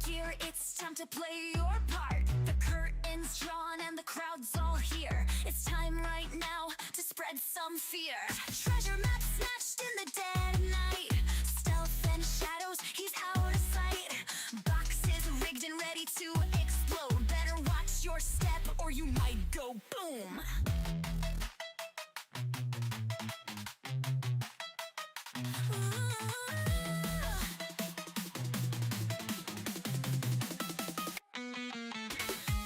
gear, it's time to play your part. The curtain's drawn and the crowd's all here. It's time right now to spread some fear. Treasure map snatched in the dead of night. Stealth and shadows, he's out of sight. Boxes rigged and ready to explode. Better watch your step or you might go boom.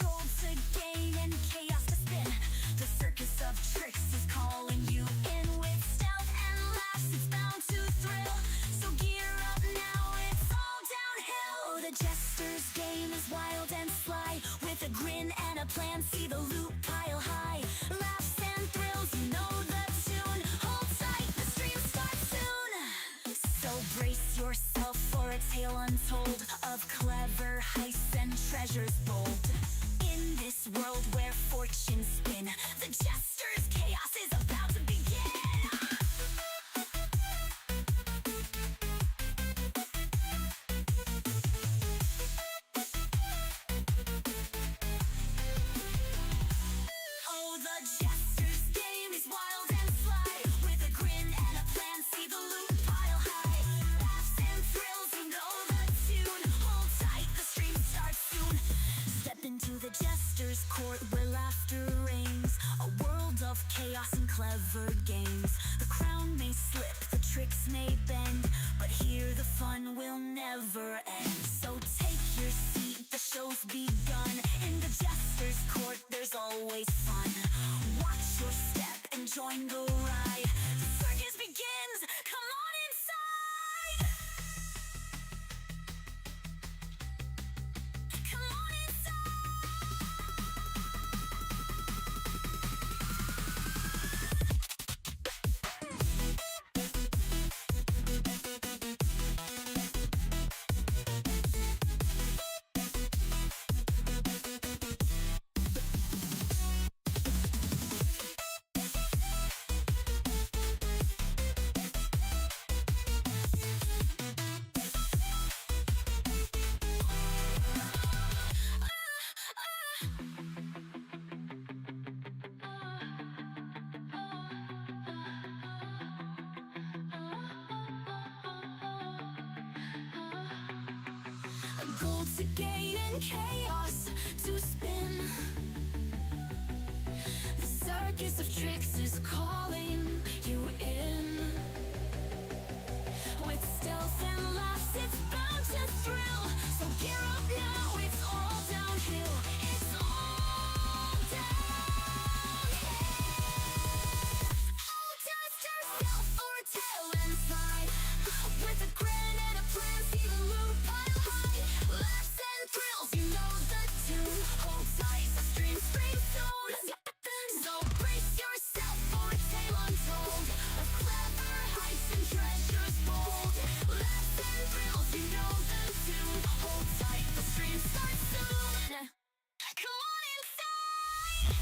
Gold to gain and chaos to spin. The circus of tricks is calling you in. With stealth and laughs, it's bound to thrill. So gear up now, it's all downhill. The Jester's game is wild and sly. With a grin and a plan, see the loot pile high. Laughs and thrills, you know the tune. Hold tight, the stream starts soon. So brace yourself for a tale untold of clever heists and treasures bold. In this world where fortunes spin, the Jester's chaos is about to begin. Oh, the Jester's game is wild and sly. With a grin and a plan, see the loot pile high. Laughs and thrills, you know the tune. Hold tight, the stream starts soon. Step into the Jester's court where laughter reigns. A world of chaos and clever games. The crown may slip, the tricks may bend, but here the fun will never end. So take your seat, the show's begun. In the Jester's court, there's always fun. Watch your step and join the ride. The circus begins, come on inside. Come on inside. Gold to gain and chaos to spin. The circus of tricks is calling you in. With stealth and laughs, it's bound to thrill. So gear up now, it's all downhill. It's all downhill. Oh, dust yourself for a tail and slide. With a grin and a plan, see the loot pile high. Laughs and thrills, you know the tune. Hold tight, the stream springs soon. So brace yourself for a tale untold of clever heists and treasures bold. Laughs and thrills, you know the tune. Hold tight, the stream starts soon. Come on inside.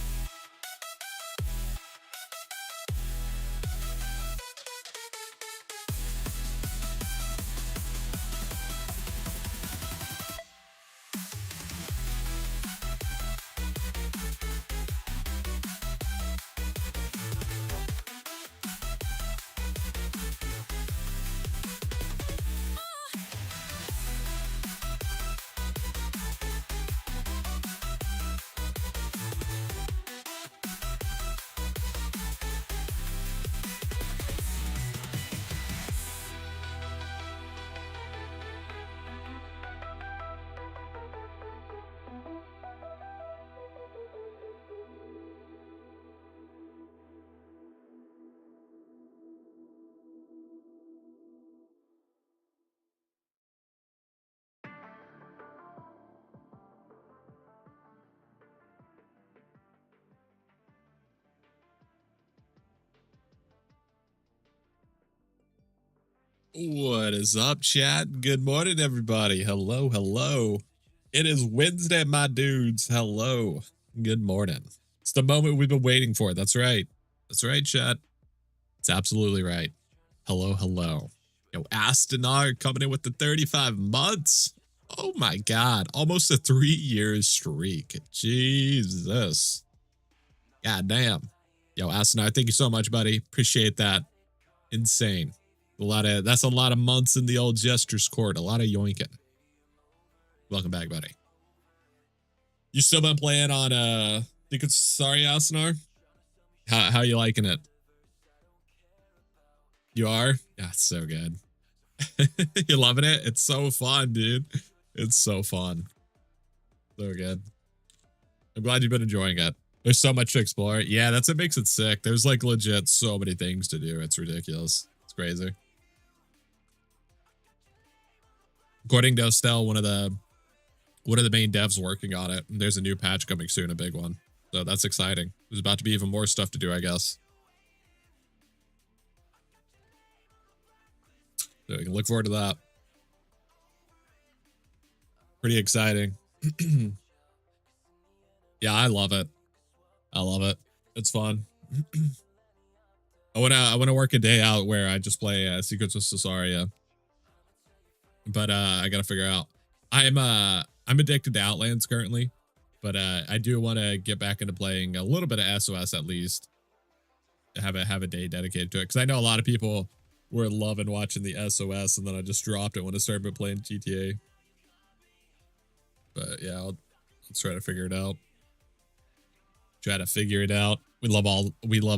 What is up, chat? Good morning, everybody. Hello, hello. It is Wednesday, my dudes. Hello. Good morning. It's the moment we've been waiting for. That's right. That's right, chat. It's absolutely right. Hello, hello. Yo, Aston R coming in with the 35 months. Oh my God. Almost a 3-year streak. Jesus. God damn. Yo, Asinine, thank you so much, buddy. Appreciate that. Insane. That's a lot of months in the old Jester's court. A lot of yoinking. Welcome back, buddy. You still been playing on think it's sorry, Asinar? How you liking it? You are? Yeah, it's so good. You loving it? It's so fun, dude. It's so fun. So good. I'm glad you've been enjoying it. There's so much to explore. Yeah, that's what makes it sick. There's like legit so many things to do. It's ridiculous. It's crazy. According to Estelle, one of the main devs working on it. There's a new patch coming soon, a big one. So that's exciting. There's about to be even more stuff to do, I guess. So we can look forward to that. Pretty exciting. Yeah, I love it. I love it. It's fun. I wanna work a day out where I just play Secrets of Cesaria. But I gotta figure out. I'm addicted to Outlands currently, but I do want to get back into playing a little bit of SOS at least. Have a day dedicated to it, because I know a lot of people were loving watching the SOS, and then I just dropped it when I started playing GTA. But yeah, I'll try to figure it out. Try to figure it out. We love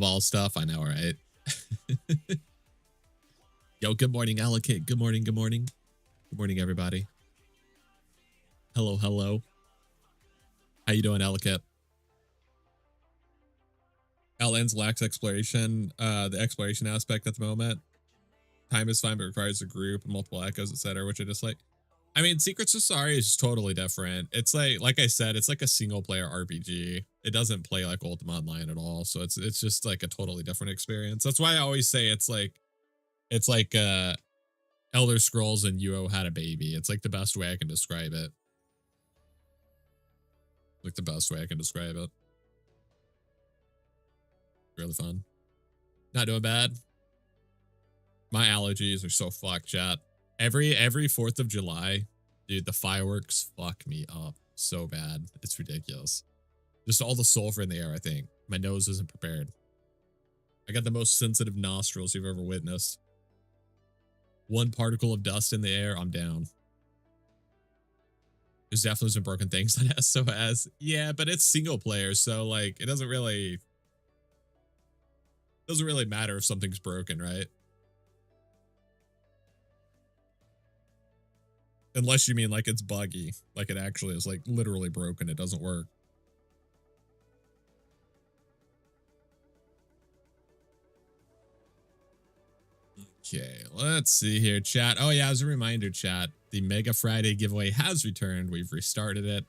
all stuff. I know, right? Yo, good morning, Allocate. Good morning, good morning. Good morning, everybody. Hello, hello. How you doing, Allocate? Outlands lacks exploration, the exploration aspect at the moment. Time is fine, but requires a group, multiple echoes, etc., which I dislike. I mean, Secrets of Sorry is totally different. It's like I said, it's like a single player RPG. It doesn't play like Ultima Online at all, so it's just like a totally different experience. That's why I always say it's like Elder Scrolls and UO had a baby. It's like the best way I can describe it. Like the best way I can describe it. Really fun. Not doing bad. My allergies are so fucked, chat. Every 4th of July, dude, the fireworks fuck me up so bad. It's ridiculous. Just all the sulfur in the air, I think. My nose isn't prepared. I got the most sensitive nostrils you've ever witnessed. One particle of dust in the air, I'm down. There's definitely some broken things on SOS. Yeah, but it's single player, so like it doesn't really matter if something's broken, right? Unless you mean like it's buggy, like it actually is like literally broken, it doesn't work. Okay, let's see here, chat. Oh yeah, as a reminder, chat, the Mega Friday giveaway has returned. We've restarted it.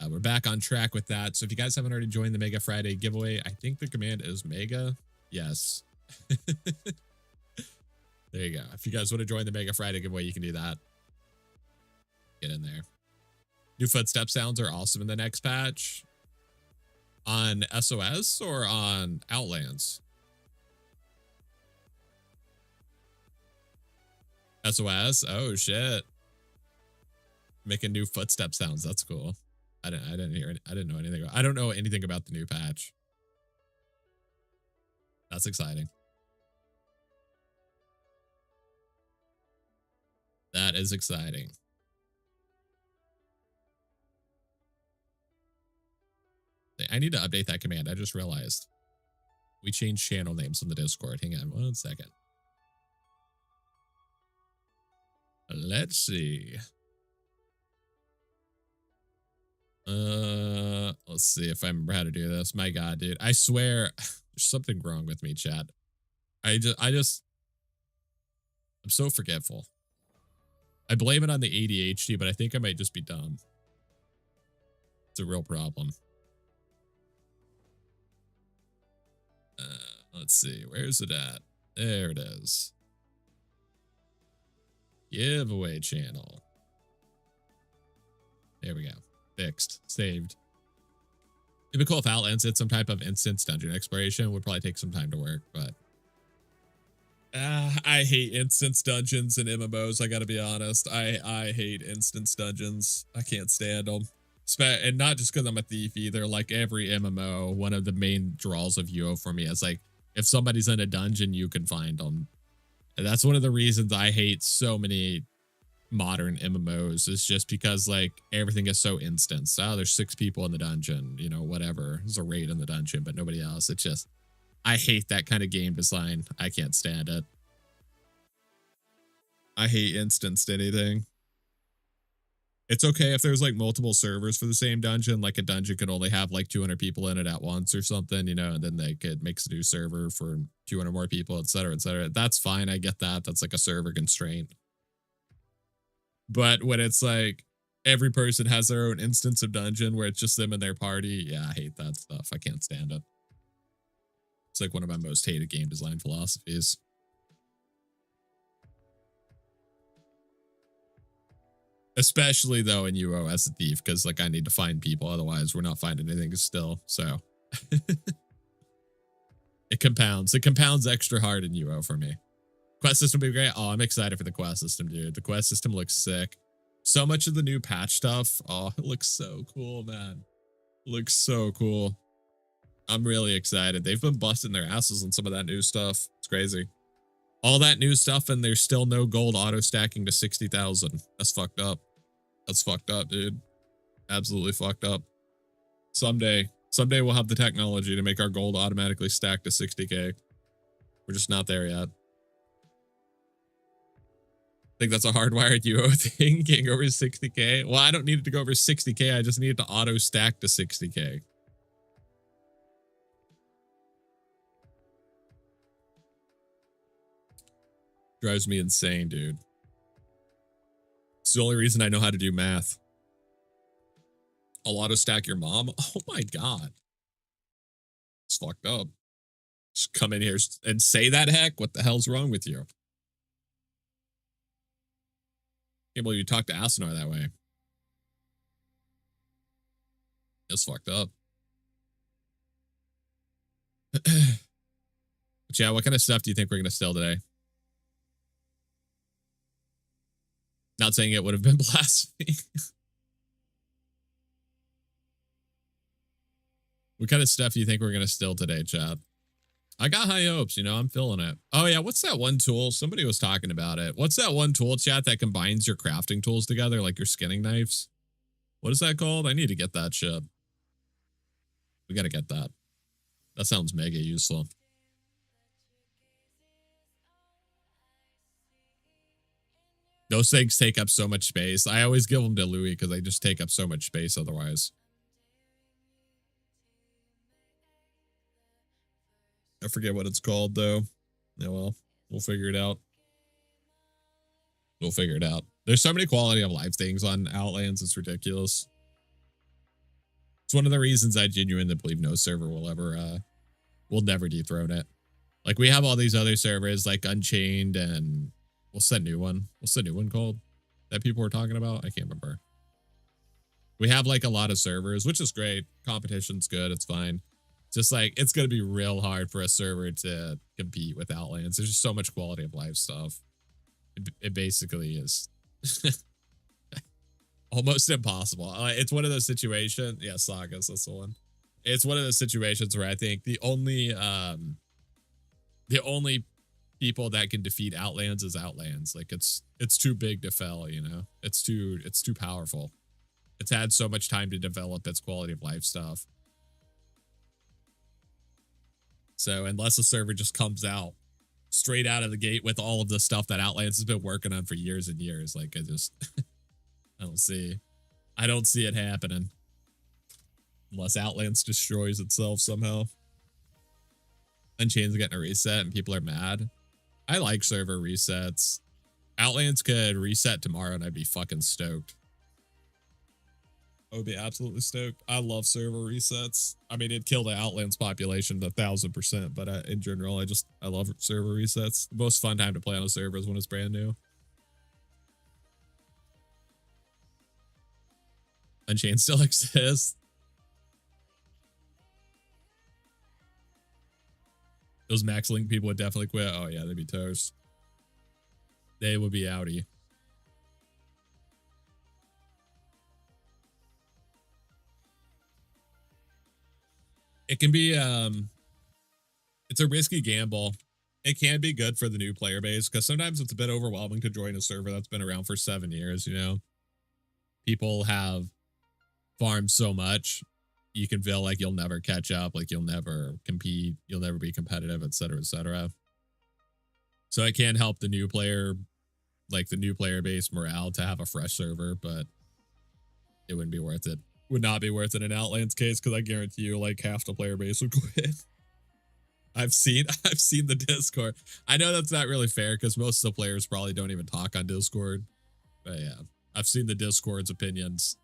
We're back on track with that. So if you guys haven't already joined the Mega Friday giveaway, I think the command is Mega. Yes. There you go. If you guys want to join the Mega Friday giveaway, you can do that. Get in there. New footstep sounds are awesome in the next patch. On SOS or on Outlands? SOS? Oh shit. Making new footstep sounds. That's cool. I didn't hear it. I didn't know anything about, I don't know anything about the new patch. That's exciting. That is exciting. I need to update that command. I just realized we changed channel names on the Discord. Hang on 1 second. Let's see. Let's see if I remember how to do this. My God, dude. I swear there's something wrong with me, chat. I'm so forgetful. I blame it on the ADHD, but I think I might just be dumb. It's a real problem. Let's see. Where's it at? There it is. Giveaway channel. There we go. Fixed. Saved. It'd be cool if Outlands did some type of instance dungeon exploration. Would probably take some time to work, but I hate instance dungeons and MMOs. I gotta be honest. I hate instance dungeons. I can't stand them. And not just because I'm a thief either. Like every MMO, one of the main draws of UO for me is like if somebody's in a dungeon, you can find them. And that's one of the reasons I hate so many modern MMOs is just because like everything is so instanced. Oh, there's 6 people in the dungeon, you know, whatever. There's a raid in the dungeon, but nobody else. It's just, I hate that kind of game design. I can't stand it. I hate instanced anything. It's okay if there's like multiple servers for the same dungeon, like a dungeon could only have like 200 people in it at once or something, you know, and then they could make a new server for 200 more people, etc., etc. That's fine. I get that. That's like a server constraint. But when it's like every person has their own instance of dungeon where it's just them and their party, yeah, I hate that stuff. I can't stand it. It's like one of my most hated game design philosophies. Especially though in UO as a thief, because like I need to find people, otherwise we're not finding anything still. So it compounds. It compounds extra hard in UO for me. Quest system will be great. Oh, I'm excited for the quest system, dude. The quest system looks sick. So much of the new patch stuff. Oh, it looks so cool, man. Looks so cool. I'm really excited. They've been busting their asses on some of that new stuff. It's crazy. All that new stuff and there's still no gold auto stacking to 60,000. That's fucked up. That's fucked up, dude. Absolutely fucked up. Someday we'll have the technology to make our gold automatically stack to 60k. We're just not there yet. I think that's a hardwired UO thing, getting over 60k. Well, I don't need it to go over 60k. I just need it to auto stack to 60k. Drives me insane, dude. It's the only reason I know how to do math. I'll auto stack your mom. Oh my God. It's fucked up. Just come in here and say that heck. What the hell's wrong with you? Can't believe you talk to Asinor that way. It's fucked up. But yeah, what kind of stuff do you think we're going to steal today? Not saying it would have been blasphemy. What kind of stuff do you think we're going to steal today, chat? I got high hopes, you know, I'm feeling it. Oh yeah, what's that one tool? Somebody was talking about it. What's that one tool, chat, that combines your crafting tools together, like your skinning knives? What is that called? I need to get that shit. We got to get that. That sounds mega useful. Those things take up so much space. I always give them to Louis because they just take up so much space otherwise. I forget what it's called though. Yeah, well, we'll figure it out. We'll figure it out. There's so many quality of life things on Outlands. It's ridiculous. It's one of the reasons I genuinely believe no server will ever, will never dethrone it. Like we have all these other servers like Unchained and what's that new one? What's the new one called that people were talking about? I can't remember. We have like a lot of servers, which is great. Competition's good. It's fine. Just like, it's going to be real hard for a server to compete with Outlands. There's just so much quality of life stuff. It basically is almost impossible. It's one of those situations. Yeah, Sagas, that's the one. It's one of those situations where I think the only people that can defeat Outlands is Outlands. Like it's too big to fail, you know? It's too powerful. It's had so much time to develop its quality of life stuff. So unless a server just comes out straight out of the gate with all of the stuff that Outlands has been working on for years and years, like I just, I don't see it happening. Unless Outlands destroys itself somehow. Unchained's getting a reset and people are mad. I like server resets. Outlands could reset tomorrow and I'd be fucking stoked. I would be absolutely stoked. I love server resets. I mean, it'd kill the Outlands population 1000%, but in general, I love server resets. The most fun time to play on a server is when it's brand new. Unchained still exists. Those Max Link people would definitely quit. Oh yeah, they'd be toast. They would be outie. It can be it's a risky gamble. It can be good for the new player base because sometimes it's a bit overwhelming to join a server that's been around for 7 years, you know. People have farmed so much, you can feel like you'll never catch up, like you'll never compete, you'll never be competitive, etc., etc. So it can help the new player, like the new player base morale to have a fresh server, but it wouldn't be worth it. Would not be worth it in Outlands case because I guarantee you like half the player base would quit. I've seen the Discord. I know that's not really fair because most of the players probably don't even talk on Discord. But yeah, I've seen the Discord's opinions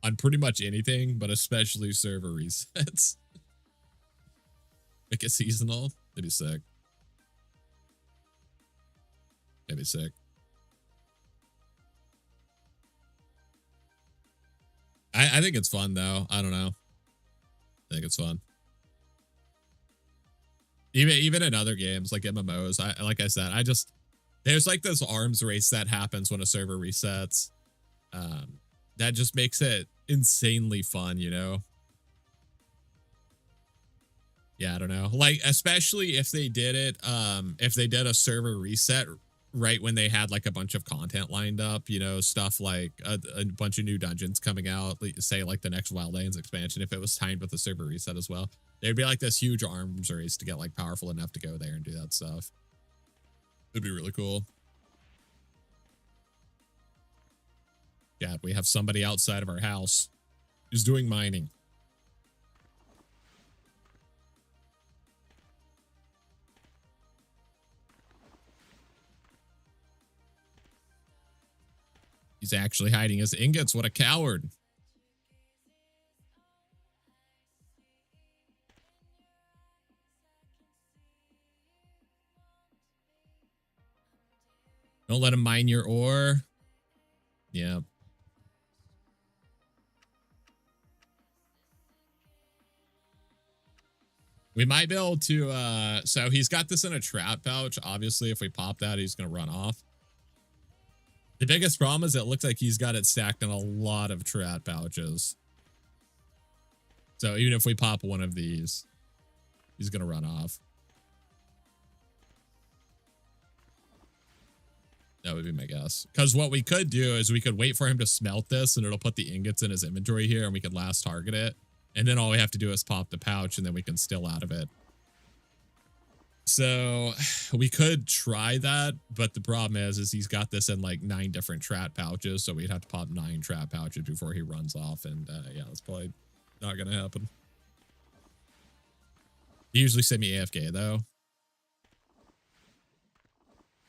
on pretty much anything, but especially server resets. Make it seasonal. It'd be sick. It'd be sick. I think it's fun though. I don't know. I think it's fun. Even in other games like MMOs, like I said, there's like this arms race that happens when a server resets. That just makes it insanely fun, you know? Yeah, I don't know. Like, especially if they did it, if they did a server reset right when they had like a bunch of content lined up, you know, stuff like a bunch of new dungeons coming out, say like the next Wildlands expansion, if it was timed with a server reset as well. There'd be like this huge arms race to get like powerful enough to go there and do that stuff. It'd be really cool. Yeah, we have somebody outside of our house who's doing mining. He's actually hiding his ingots. What a coward. Don't let him mine your ore. Yeah. We might be able to, so he's got this in a trap pouch. Obviously, if we pop that, he's going to run off. The biggest problem is it looks like he's got it stacked in a lot of trap pouches. So even if we pop one of these, he's going to run off. That would be my guess. Because what we could do is we could wait for him to smelt this and it'll put the ingots in his inventory here and we could last target it. And then all we have to do is pop the pouch and then we can still out of it. So we could try that, but the problem is he's got this in like 9 different trap pouches. So we'd have to pop 9 trap pouches before he runs off. And yeah, that's probably not going to happen. He usually send me AFK though.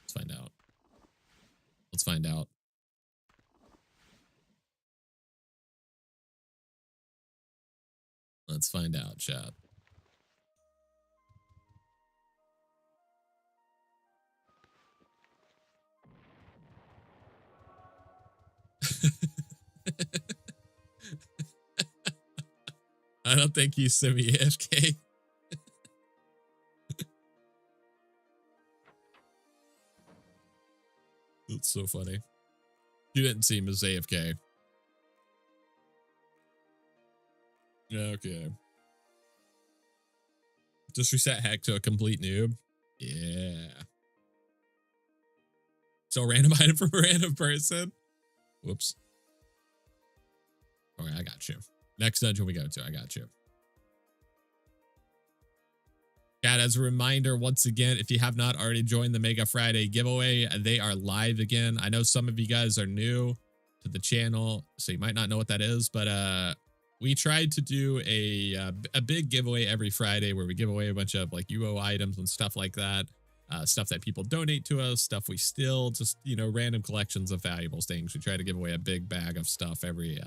Let's find out. Let's find out. Let's find out, chat. I don't think he's semi-AFK. That's so funny. You didn't see him as AFK. Okay. Just reset hack to a complete noob. Yeah. So random item from a random person. Whoops. Okay, I got you. Next dungeon we go to, I got you. Cat, as a reminder, once again, if you have not already joined the Mega Friday giveaway, they are live again. I know some of you guys are new to the channel, so you might not know what that is, but we tried to do a big giveaway every Friday where we give away a bunch of like UO items and stuff like that. Stuff that people donate to us, stuff we steal, just, you know, random collections of valuable things. We try to give away a big bag of stuff every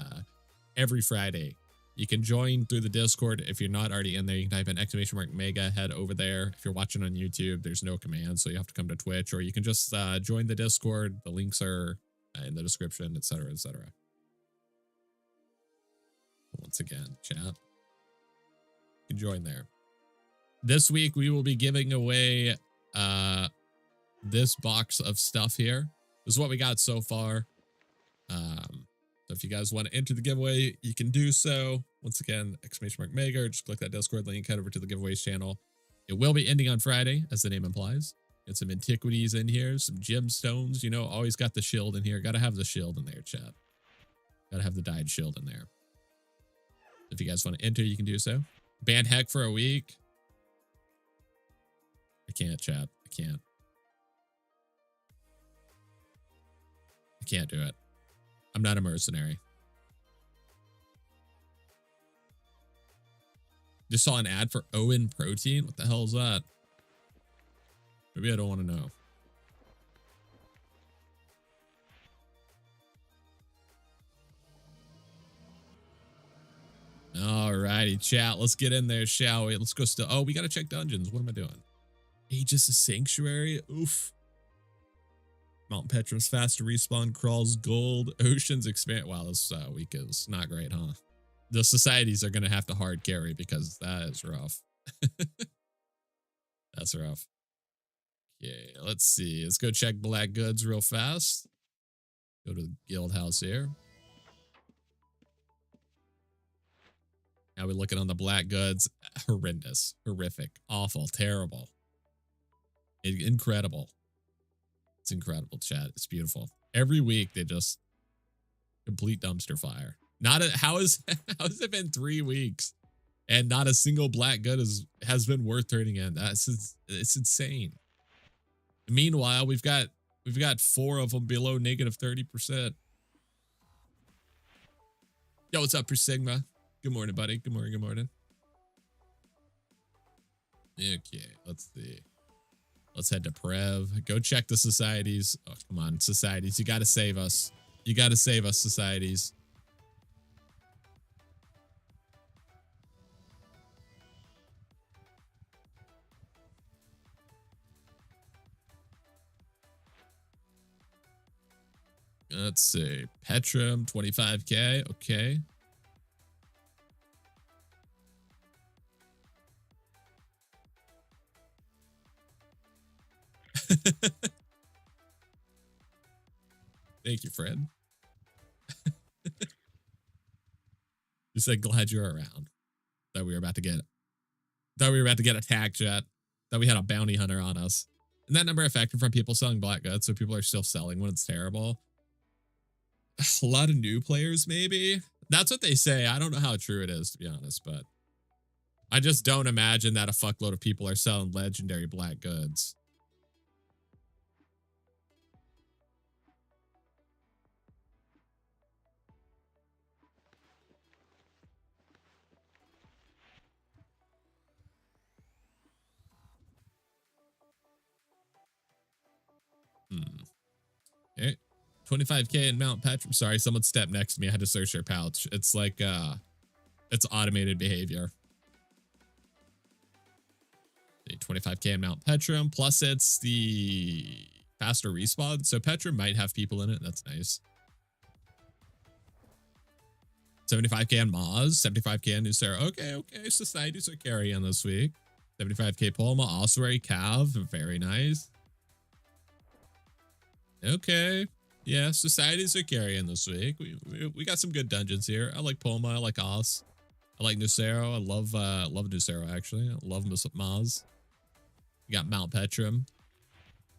Friday. You can join through the Discord. If you're not already in there, you can type in !mega, head over there. If you're watching on YouTube, there's no command, so you have to come to Twitch, or you can just join the Discord. The links are in the description, etc., etc. Once again, chat, you can join there. This week we will be giving away this box of stuff here. This is what we got so far. So if you guys want to enter the giveaway, you can do so. Once again, !Maker, just click that Discord link, head over to the giveaways channel. It will be ending on Friday, as the name implies. Get some antiquities in here, some gemstones, you know, always got the shield in here. Gotta have the shield in there, chat. Gotta have the dyed shield in there. If you guys want to enter, you can do so. Ban Heck for a week. I can't, chat. I can't. I can't do it. I'm not a mercenary. Just saw an ad for Owen protein. What the hell is that? Maybe I don't want to know. Alrighty, chat. Let's get in there, shall we? Let's go still. Oh, we got to check dungeons. What am I doing? Aegis of Sanctuary. Oof. Mount Petrum's faster respawn, crawls gold, oceans expand. Wow, this week is not great, huh? The societies are going to have to hard carry because that is rough. That's rough. Okay, let's see. Let's go check black goods real fast. Go to the guild house here. Now we're looking on the black goods. Horrendous, horrific, awful, terrible, incredible. It's incredible, chat. It's beautiful. Every week they just complete dumpster fire. How has it been 3 weeks and not a single black good has been worth turning in? It's insane. Meanwhile, we've got 4 of them below negative 30%. Yo, what's up, Sigma? Good morning, buddy. Good morning. Good morning. Okay, let's see. Let's head to Prev. Go check the societies. Oh, come on, societies. You got to save us. You got to save us, societies. Let's see. Petrum, 25K. Okay. Thank you, Fred. You said glad you're around. Thought we were about to get attacked, chat. Thought we had a bounty hunter on us. And that number affected from people selling black goods, so people are still selling when it's terrible. A lot of new players, maybe. That's what they say. I don't know how true it is, to be honest, but I just don't imagine that a fuckload of people are selling legendary black goods. Okay. 25K in Mount Petrum. Sorry, someone stepped next to me. I had to search their pouch. It's like, it's automated behavior. 25K in Mount Petrum. Plus, it's the faster respawn. So Petrum might have people in it. That's nice. 75K on Maz. 75K on Nucera. Okay. Societies are carrying this week. 75K Polma. Ossuary Cav. Very nice. Okay. Yeah, societies are carrying this week. We got some good dungeons here. I like Polma. I like Os. I like Nucero. I love Nucero, actually. I love Maz. We got Mount Petrum.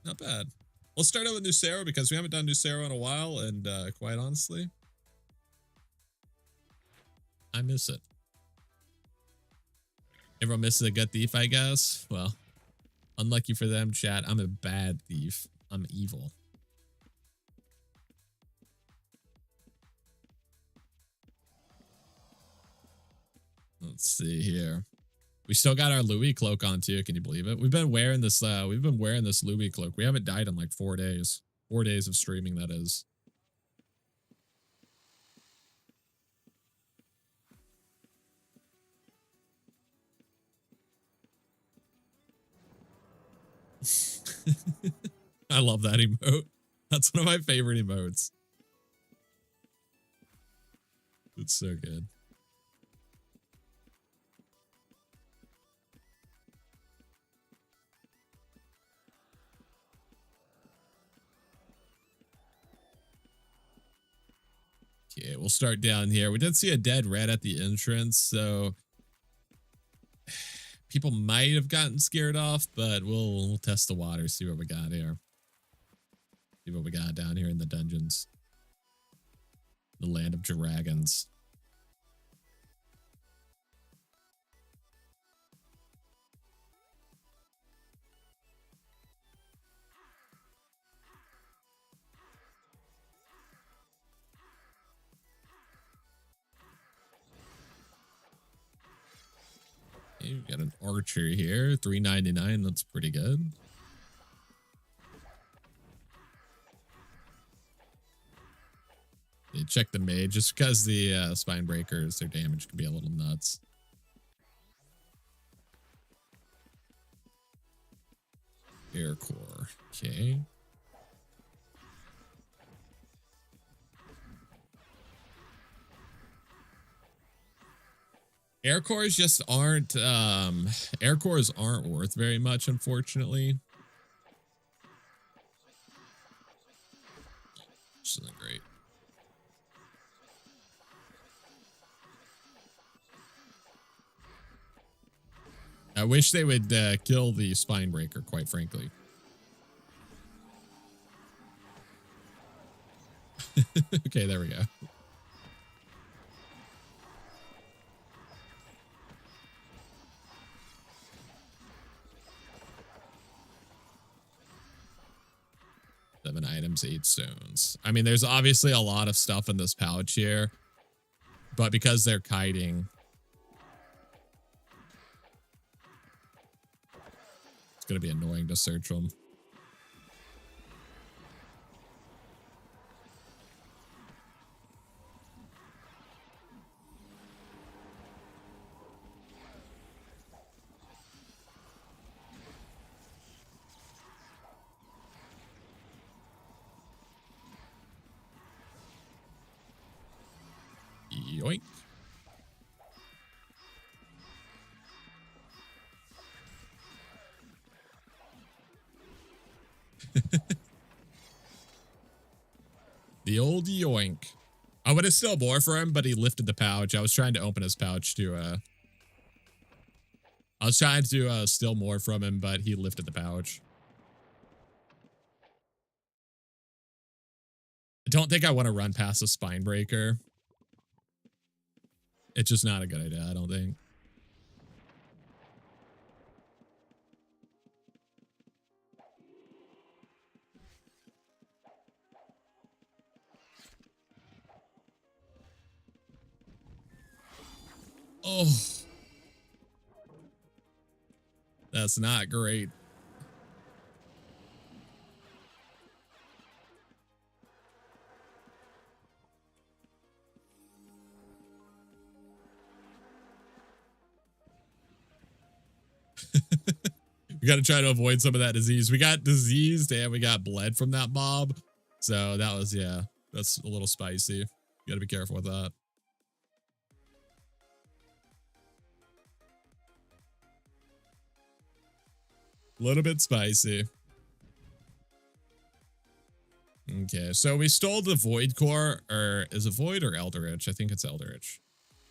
Not bad. Let's start out with Nucero because we haven't done Nucero in a while, and quite honestly, I miss it. Everyone misses a good thief, I guess. Well, unlucky for them, chat. I'm a bad thief. I'm evil. Let's see here. We still got our Louis cloak on too. Can you believe it? We've been wearing this Louis cloak. We haven't died in like 4 days. 4 days of streaming, that is. I love that emote. That's one of my favorite emotes. It's so good. we'll start down here. We did see a dead red at the entrance, so people might have gotten scared off, but we'll test the water, see what we got here. See what we got down here in the dungeons. The land of dragons. You got an archer here, $3.99. That's pretty good. You check the mage just because the spine breakers, their damage can be a little nuts. Air core, okay. Air cores just aren't air cores aren't worth very much, unfortunately. Which isn't great. I wish they would kill the spine breaker, quite frankly. Okay, there we go. Seven items, 8 stones. I mean, there's obviously a lot of stuff in this pouch here, but because they're kiting, it's going to be annoying to search them. Yoink. The old yoink. I would have still more for him, but he lifted the pouch. I was trying to open his pouch to I was trying to steal more from him, but he lifted the pouch. I don't think I want to run past a spine breaker. It's just not a good idea, I don't think. Oh. That's not great. We got to try to avoid some of that disease. We got diseased and we got bled from that mob. So that was, yeah, that's a little spicy. You got to be careful with that. A little bit spicy. Okay, so we stole the Void Core, or is it Void or Eldritch? I think it's Eldritch.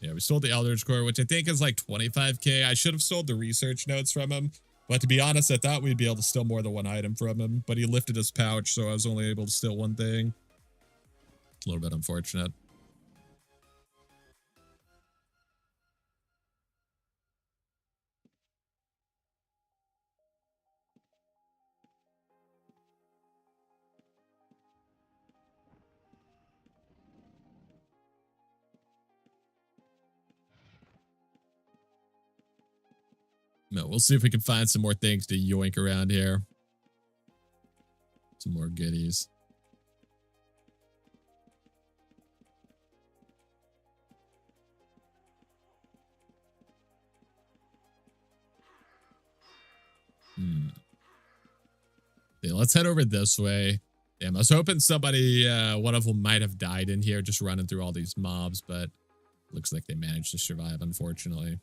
Yeah, we stole the Eldritch Core, which I think is like 25k. I should have sold the research notes from him. But to be honest, I thought we'd be able to steal more than one item from him. But he lifted his pouch, so I was only able to steal one thing. It's a little bit unfortunate. No, we'll see if we can find some more things to yoink around here. Some more goodies. Okay, let's head over this way. Damn, I was hoping somebody, one of them might have died in here just running through all these mobs, but looks like they managed to survive, unfortunately.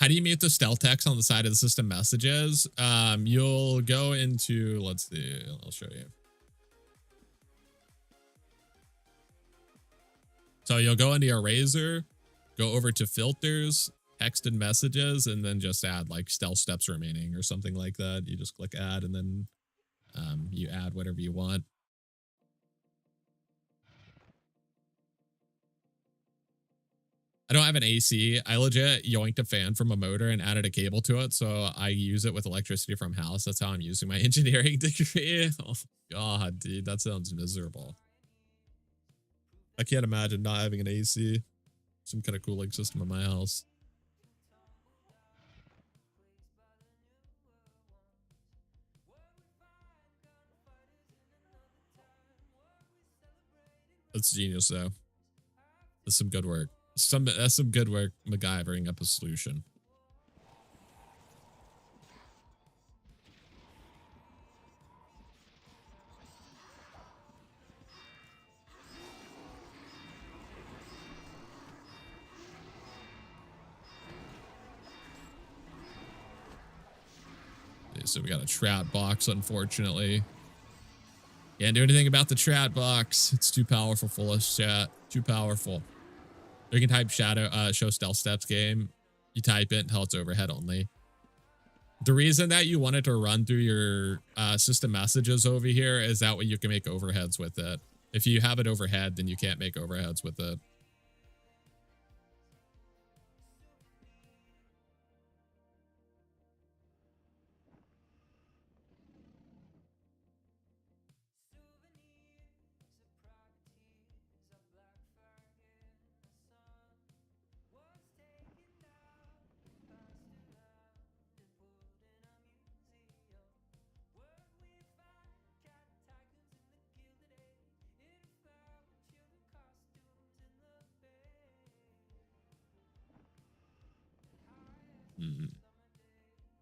How do you mute the stealth text on the side of the system messages? You'll go into, let's see, I'll show you. So you'll go into your razor, go over to filters, text and messages, and then just add like stealth steps remaining or something like that. You just click add, and then you add whatever you want. I don't have an AC. I legit yoinked a fan from a motor and added a cable to it, so I use it with electricity from house. That's how I'm using my engineering degree. Oh God, dude, that sounds miserable. I can't imagine not having an AC. Some kind of cooling system in my house. That's genius, though. That's some good work. That's some good work MacGyvering up a solution. Okay, so we got a trap box, unfortunately. Can't do anything about the chat box. It's too powerful for us, chat. Too powerful. You can type show stealth steps game. You type it until it's overhead only. The reason that you want it to run through your system messages over here is that way you can make overheads with it. If you have it overhead, then you can't make overheads with it.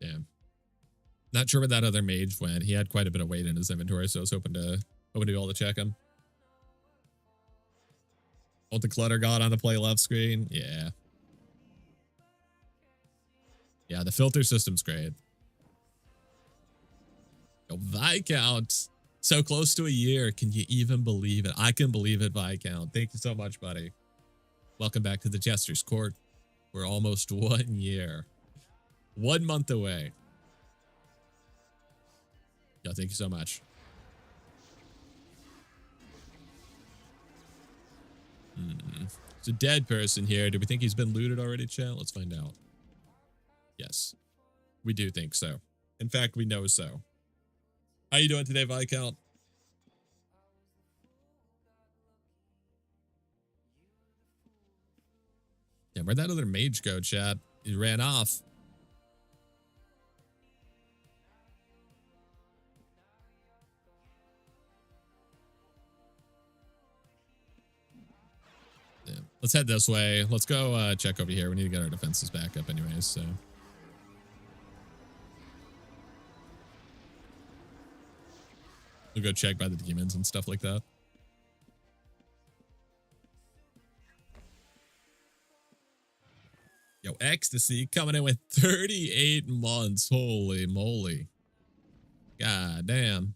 Damn. Not sure where that other mage went. He had quite a bit of weight in his inventory, so I was hoping to be able to check him. Hold the clutter god on the play left screen. Yeah. Yeah, the filter system's great. Yo, Viscount. So close to a year. Can you even believe it? I can believe it, Viscount. Thank you so much, buddy. Welcome back to the Jester's Court. We're almost 1 year. 1 month away. Yo, thank you so much. It's a dead person here. Do we think he's been looted already, chat? Let's find out. Yes, we do think so. In fact, we know so. How you doing today, Viscount? Yeah, where'd that other mage go, chat? He ran off. Yeah. Let's head this way. Let's go check over here. We need to get our defenses back up anyways, so. We'll go check by the demons and stuff like that. Yo, Ecstasy coming in with 38 months. Holy moly. God damn.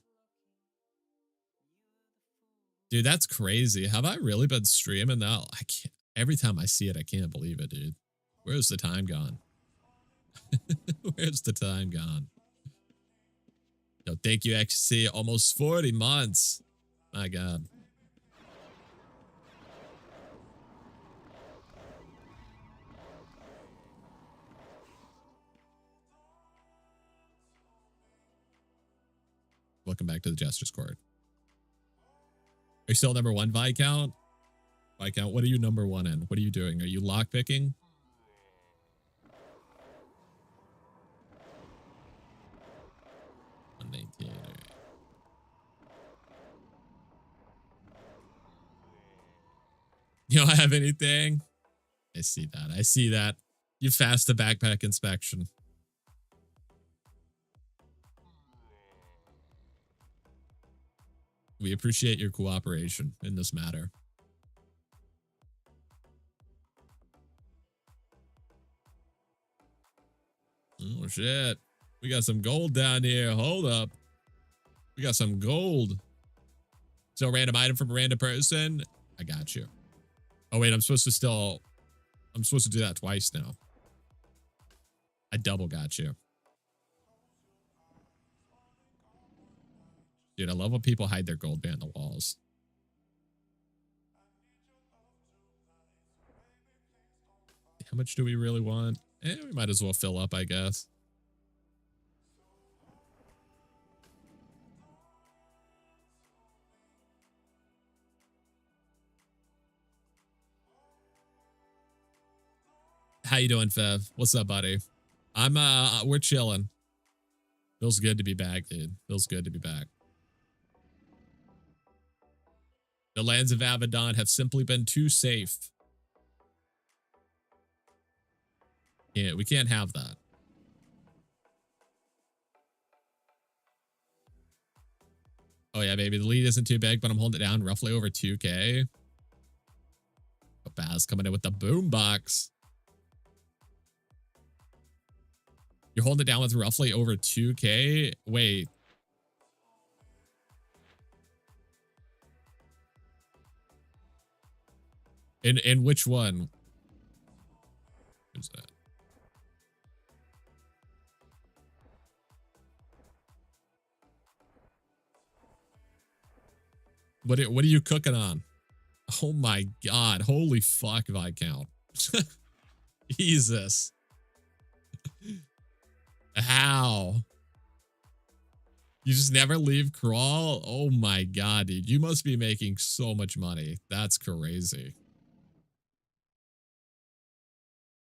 Dude, that's crazy. Have I really been streaming that? I can't. Every time I see it, I can't believe it, dude. Where's the time gone? Where's the time gone? Yo, thank you, Ecstasy. Almost 40 months. My God. Welcome back to the Jester's Court. Are you still number one, Viscount? Viscount, what are you number one in? What are you doing? Are you lockpicking? You don't have anything? I see that. I see that. You passed the backpack inspection. We appreciate your cooperation in this matter. Oh, shit. We got some gold down here. Hold up. We got some gold. So random item from a random person. I got you. Oh, wait. I'm supposed to do that twice now. I double got you. Dude, I love when people hide their gold behind the walls. How much do we really want? We might as well fill up, I guess. How you doing, Fev? What's up, buddy? We're chilling. Feels good to be back, dude. Feels good to be back. The lands of Abaddon have simply been too safe. Yeah, we can't have that. Oh yeah, baby. The lead isn't too big, but I'm holding it down roughly over 2K. Oh, Baz coming in with the boombox. You're holding it down with roughly over 2K? Wait. In which one? Who's that? What are you cooking on? Oh my god. Holy fuck, Viscount. Jesus. How? You just never leave crawl? Oh my god, dude. You must be making so much money. That's crazy.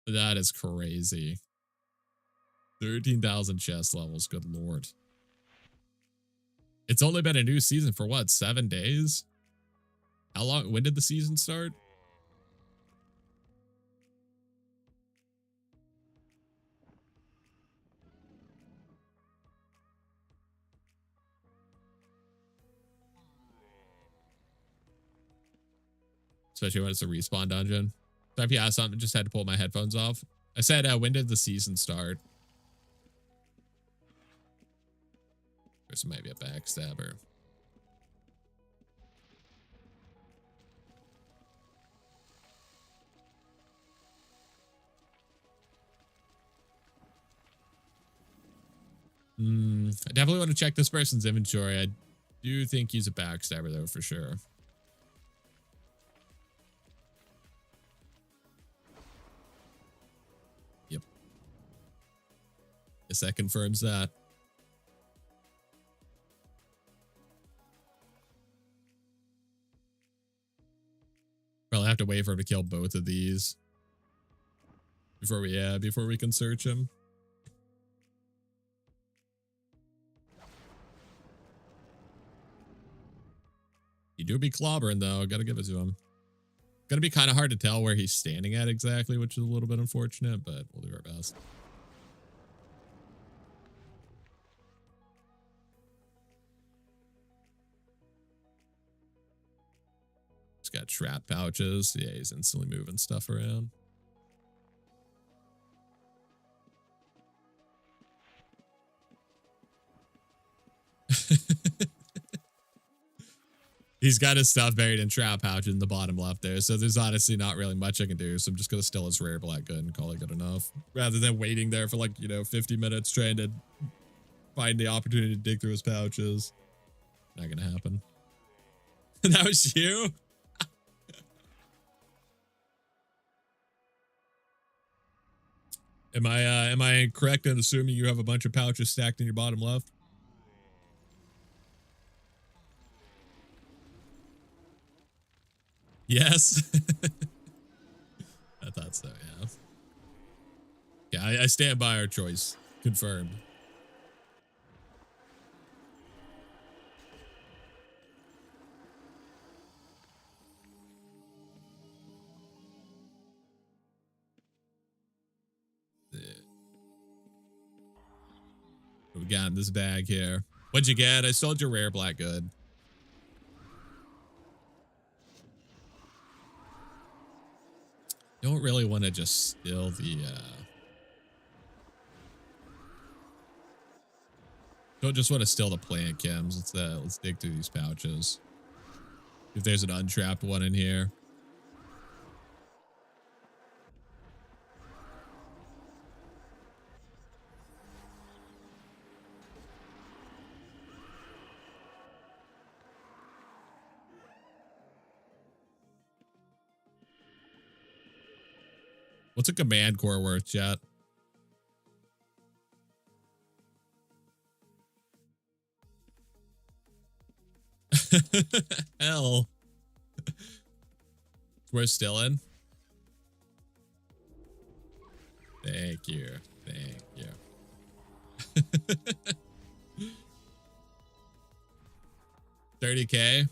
That is crazy. 13,000 chest levels. Good lord. It's only been a new season for what? 7 days? How long? When did the season start? Especially when it's a respawn dungeon. So if you asked something, just had to pull my headphones off. I said, when did the season start? There's maybe a backstabber. I definitely want to check this person's inventory. I do think he's a backstabber, though, for sure. Yep. Guess that confirms that. Probably have to wait for him to kill both of these before we can search him. You do be clobbering though. Gotta give it to him. Gonna be kind of hard to tell where he's standing at exactly, which is a little bit unfortunate, but we'll do our best. He's got trap pouches. Yeah, he's instantly moving stuff around. He's got his stuff buried in trap pouch in the bottom left there, so there's honestly not really much I can do, so I'm just gonna steal his rare black good and call it good enough. Rather than waiting there for like, 50 minutes trying to find the opportunity to dig through his pouches. Not gonna happen. That was you? Am I correct in assuming you have a bunch of pouches stacked in your bottom left? Yes. I thought so, yeah. Yeah, I stand by our choice. Confirmed. What we got in this bag here? What'd you get? I sold your rare black good. Don't really want to just steal the Don't just want to steal the plant chems. Let's dig through these pouches. If there's an untrapped one in here. What's a command core worth, chat? Hell. We're still in. Thank you. Thank you. 30K.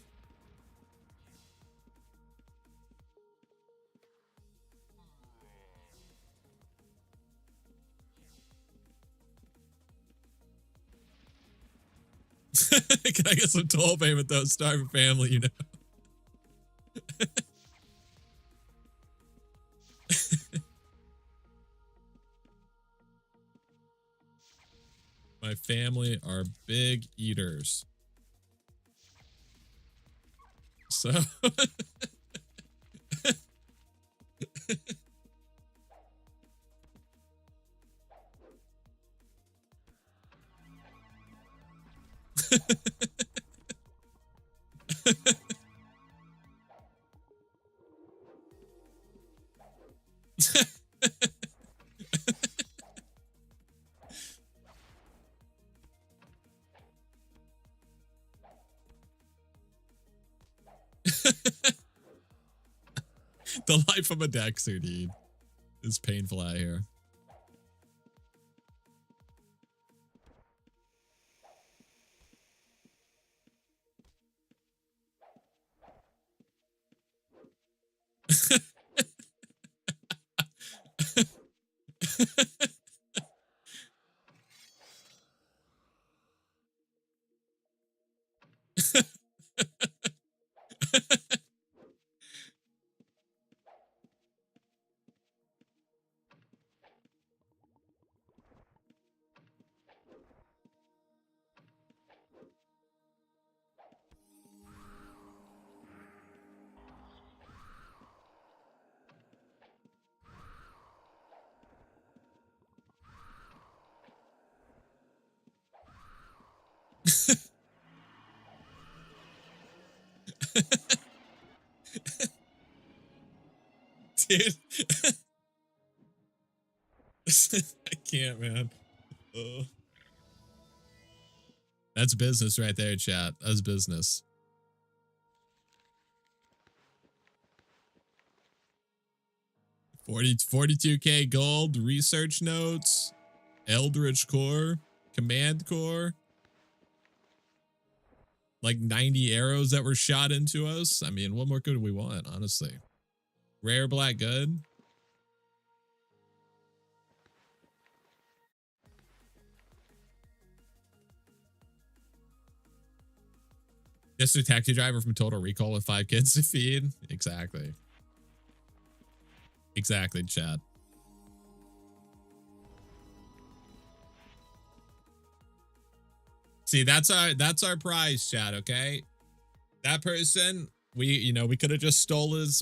Can I get some toll payment though? Starving family, you know. My family are big eaters. So the life of a Dexter, dude, is painful out here. Dude. I can't, man. That's business right there, chat. That's business. $42K gold, research notes, Eldritch Core, Command Core. Like 90 arrows that were shot into us. I mean, what more could we want, honestly? Rare black good. Just a taxi driver from Total Recall with 5 kids to feed. Exactly. Exactly, chat. See, that's our prize, chat, okay? That person, we could have just stole his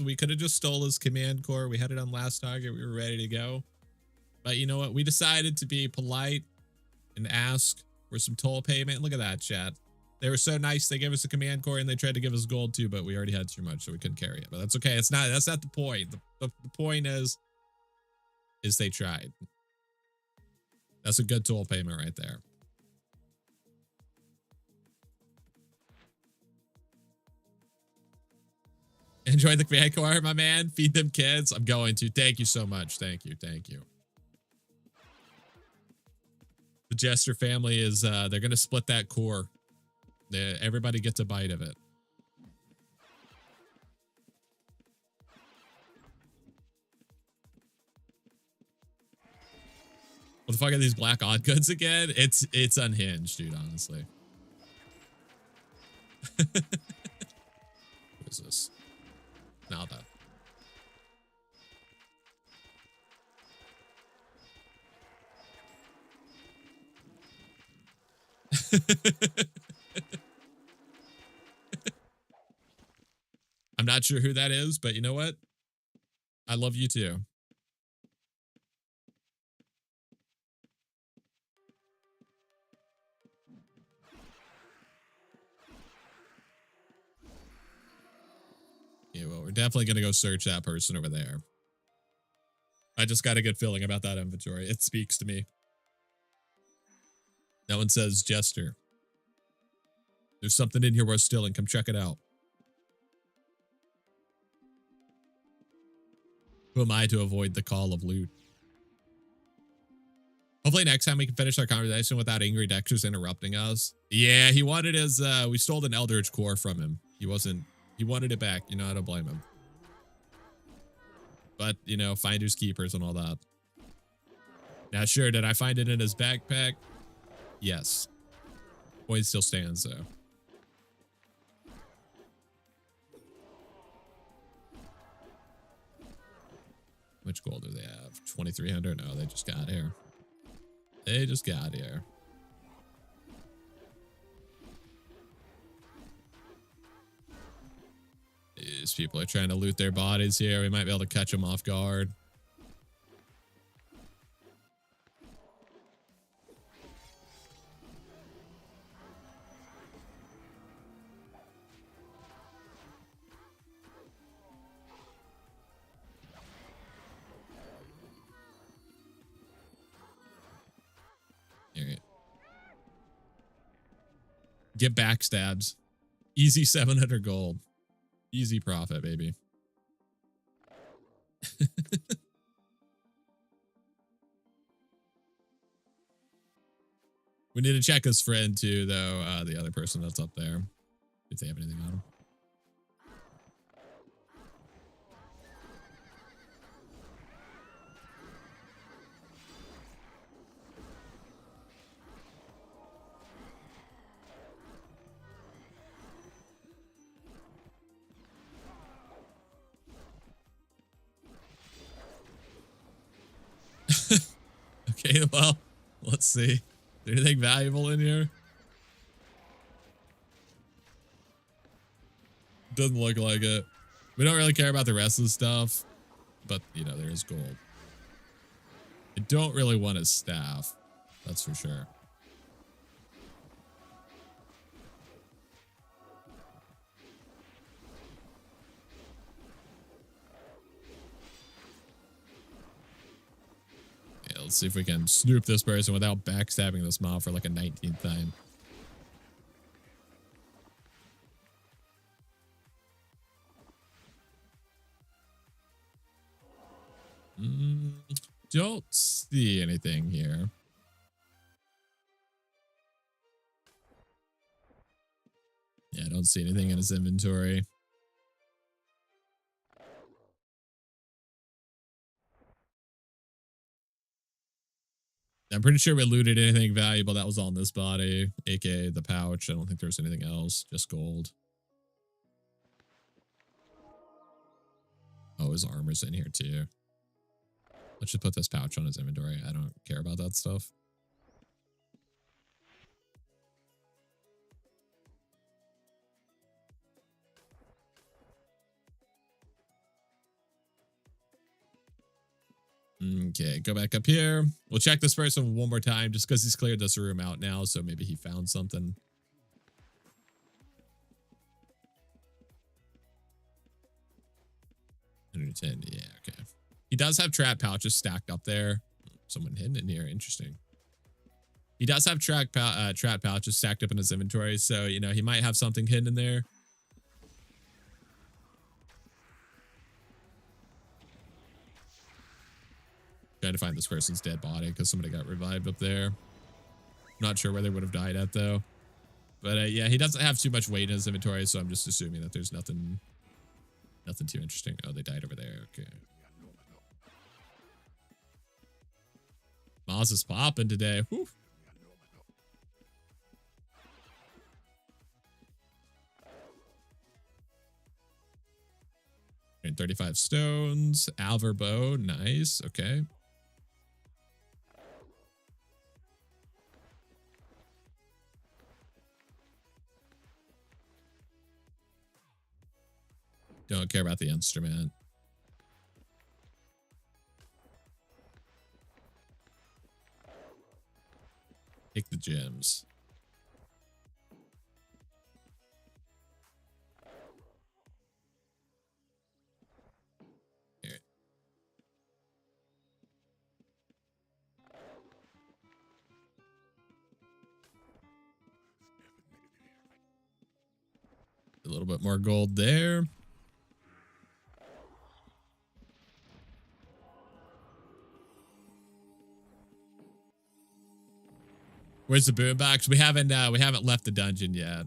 command core. We had it on last target. We were ready to go. But you know what? We decided to be polite and ask for some toll payment. Look at that, chat. They were so nice. They gave us a command core and they tried to give us gold too, but we already had too much, so we couldn't carry it. But that's okay. That's not the point. The point is they tried. That's a good toll payment right there. Enjoy the command core, my man. Feed them kids. I'm going to. Thank you so much. Thank you. Thank you. The Jester family is, they're going to split that core. Everybody gets a bite of it. What the fuck are these black odd goods again? It's unhinged, dude, honestly. What is this? Nada. I'm not sure who that is, but you know what? I love you too. Yeah, well, we're definitely going to go search that person over there. I just got a good feeling about that inventory. It speaks to me. That one says Jester. There's something in here worth stealing. Come check it out. Who am I to avoid the call of loot? Hopefully next time we can finish our conversation without Angry Dexter's interrupting us. Yeah, he wanted his, we stole an Eldritch Core from him. He wanted it back. You know, I don't blame him. But, you know, finders keepers and all that. Now, sure, did I find it in his backpack? Yes. Point still stands, though. How much gold do they have? 2,300? No, they just got here. They just got here. These people are trying to loot their bodies here. We might be able to catch them off guard. Here. Get backstabs. Easy 700 gold. Easy profit, baby. We need to check his friend too, though. The other person that's up there. If they have anything on him. Okay, well, let's see. Is there anything valuable in here? Doesn't look like it. We don't really care about the rest of the stuff, but, you know, there is gold. I don't really want his staff. That's for sure. Yeah, let's see if we can snoop this person without backstabbing this mob for like a 19th time. Don't see anything here. Yeah, I don't see anything in his inventory. I'm pretty sure we looted anything valuable that was on this body, aka the pouch. I don't think there's anything else, just gold. Oh, his armor's in here too. Let's just put this pouch on his inventory. I don't care about that stuff. Okay, go back up here. We'll check this person one more time just because he's cleared this room out now, so maybe he found something. $110, yeah, okay. He does have trap pouches stacked up there. Someone hidden in here, interesting. He does have trap pouches stacked up in his inventory, so, you know, he might have something hidden in there. Trying to find this person's dead body because somebody got revived up there. Not sure where they would have died at though. But yeah, he doesn't have too much weight in his inventory, so I'm just assuming that there's nothing too interesting. Oh, they died over there. Okay. Moz is popping today. Whew. And 35 stones. Alver bow. Nice. Okay. Don't care about the instrument. Take the gems. Here. A little bit more gold there. Where's the boombox? We haven't left the dungeon yet.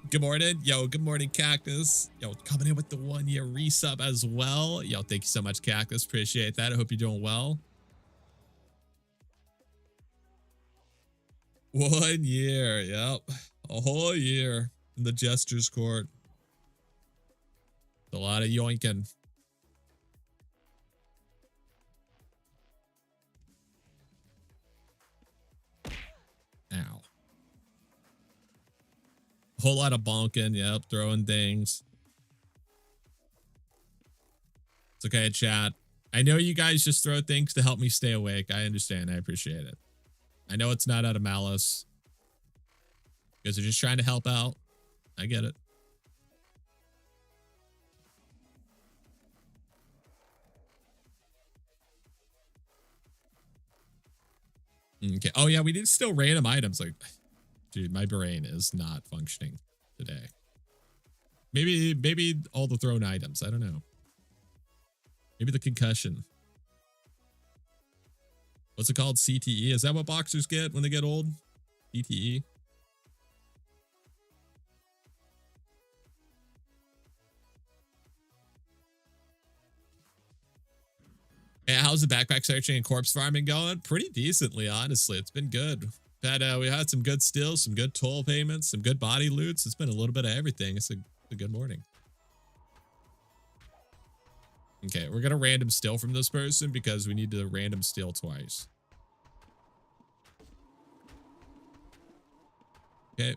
Good morning. Yo, good morning, Cactus. Yo, coming in with the 1 year resub as well. Yo, thank you so much, Cactus. Appreciate that. I hope you're doing well. 1 year. Yep. A whole year in the Jester's court. A lot of yoinking. Ow. A whole lot of bonking. Yep. Throwing things. It's okay, chat. I know you guys just throw things to help me stay awake. I understand. I appreciate it. I know it's not out of malice. You guys are just trying to help out. I get it. Okay. Oh, yeah. We need still random items. Like, dude, my brain is not functioning today. Maybe all the thrown items. I don't know. Maybe the concussion. What's it called? CTE? Is that what boxers get when they get old? CTE? Hey, how's the backpack searching and corpse farming going? Pretty decently, honestly. It's been good. We had some good stills, some good toll payments, some good body loots. It's been a little bit of everything. It's a good morning. Okay, we're gonna random steal from this person because we need to random steal twice. Okay.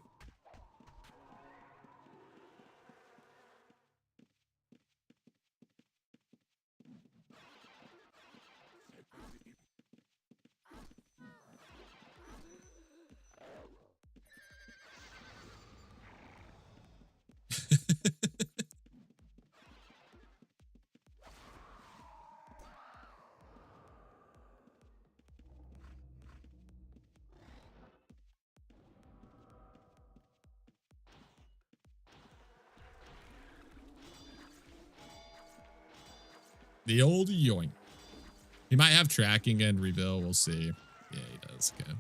The old yoink. He might have tracking and rebuild. We'll see. Yeah, he does. Okay.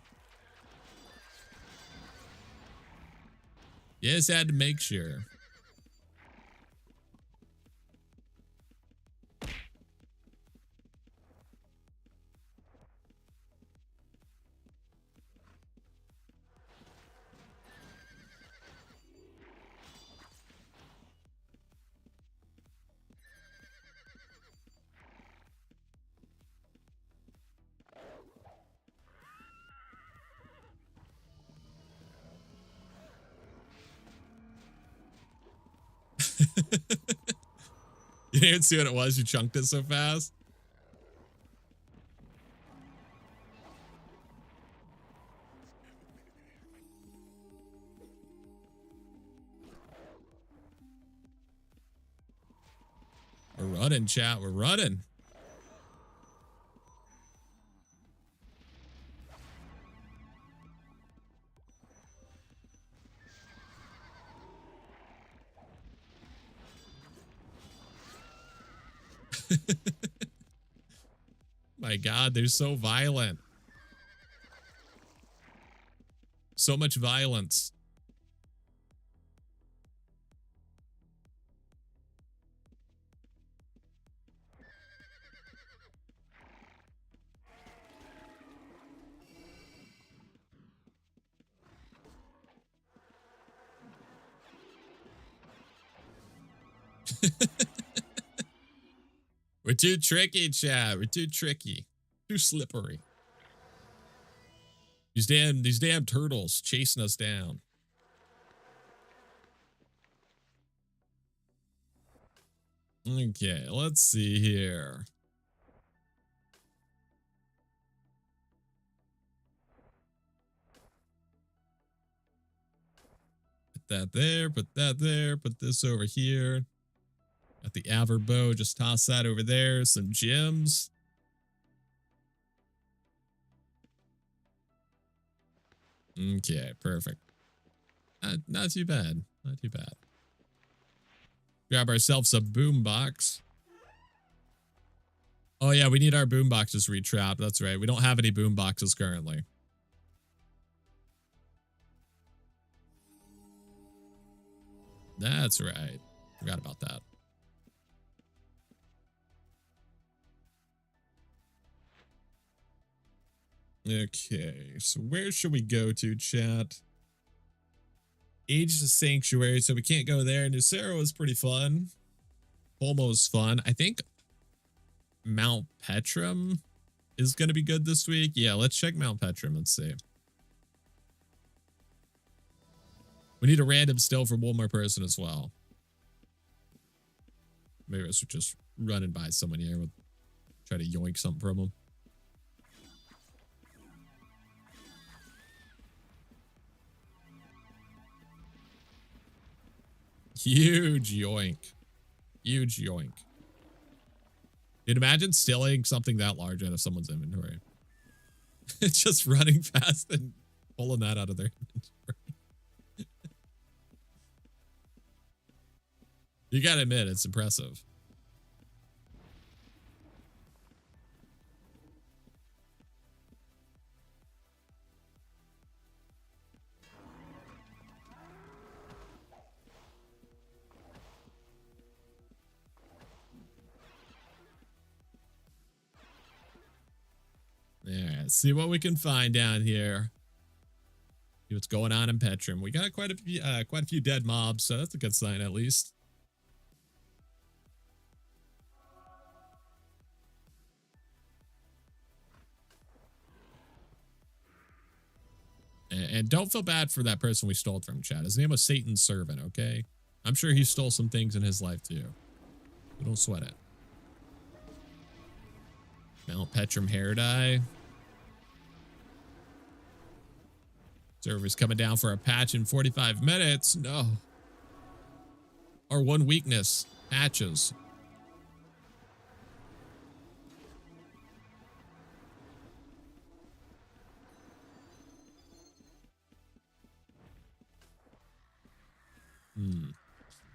Yes, had to make sure. You didn't see what it was. You chunked it so fast. We're running, chat. We're running. My God, they're so violent. So much violence. We're too tricky, chat. We're too tricky. Too slippery. These damn turtles chasing us down. Okay, let's see here. Put that there, put that there, put this over here. Got the Aver bow, just toss that over there. Some gems. Okay, perfect. Not too bad. Not too bad. Grab ourselves a boombox. Oh yeah, we need our boomboxes retrapped. That's right. We don't have any boomboxes currently. That's right. Forgot about that. Okay, so where should we go to, chat? Age the Sanctuary, so we can't go there. Nucera was pretty fun. Polmo was fun. I think Mount Petrum is going to be good this week. Yeah, let's check Mount Petrum. Let's see. We need a random still from one more person as well. Maybe we're just running by someone here. We'll try to yoink something from them. Huge yoink. Huge yoink. Dude, imagine stealing something that large out of someone's inventory. It's just running fast and pulling that out of their inventory. You gotta admit, it's impressive. Yeah, see what we can find down here. See what's going on in Petrum. We got quite a few dead mobs, so that's a good sign at least. And don't feel bad for that person we stole from, chat. His name was Satan's servant, okay? I'm sure he stole some things in his life too. So don't sweat it. Mount Petrum hair dye. Server's coming down for a patch in 45 minutes. No. Our one weakness, patches.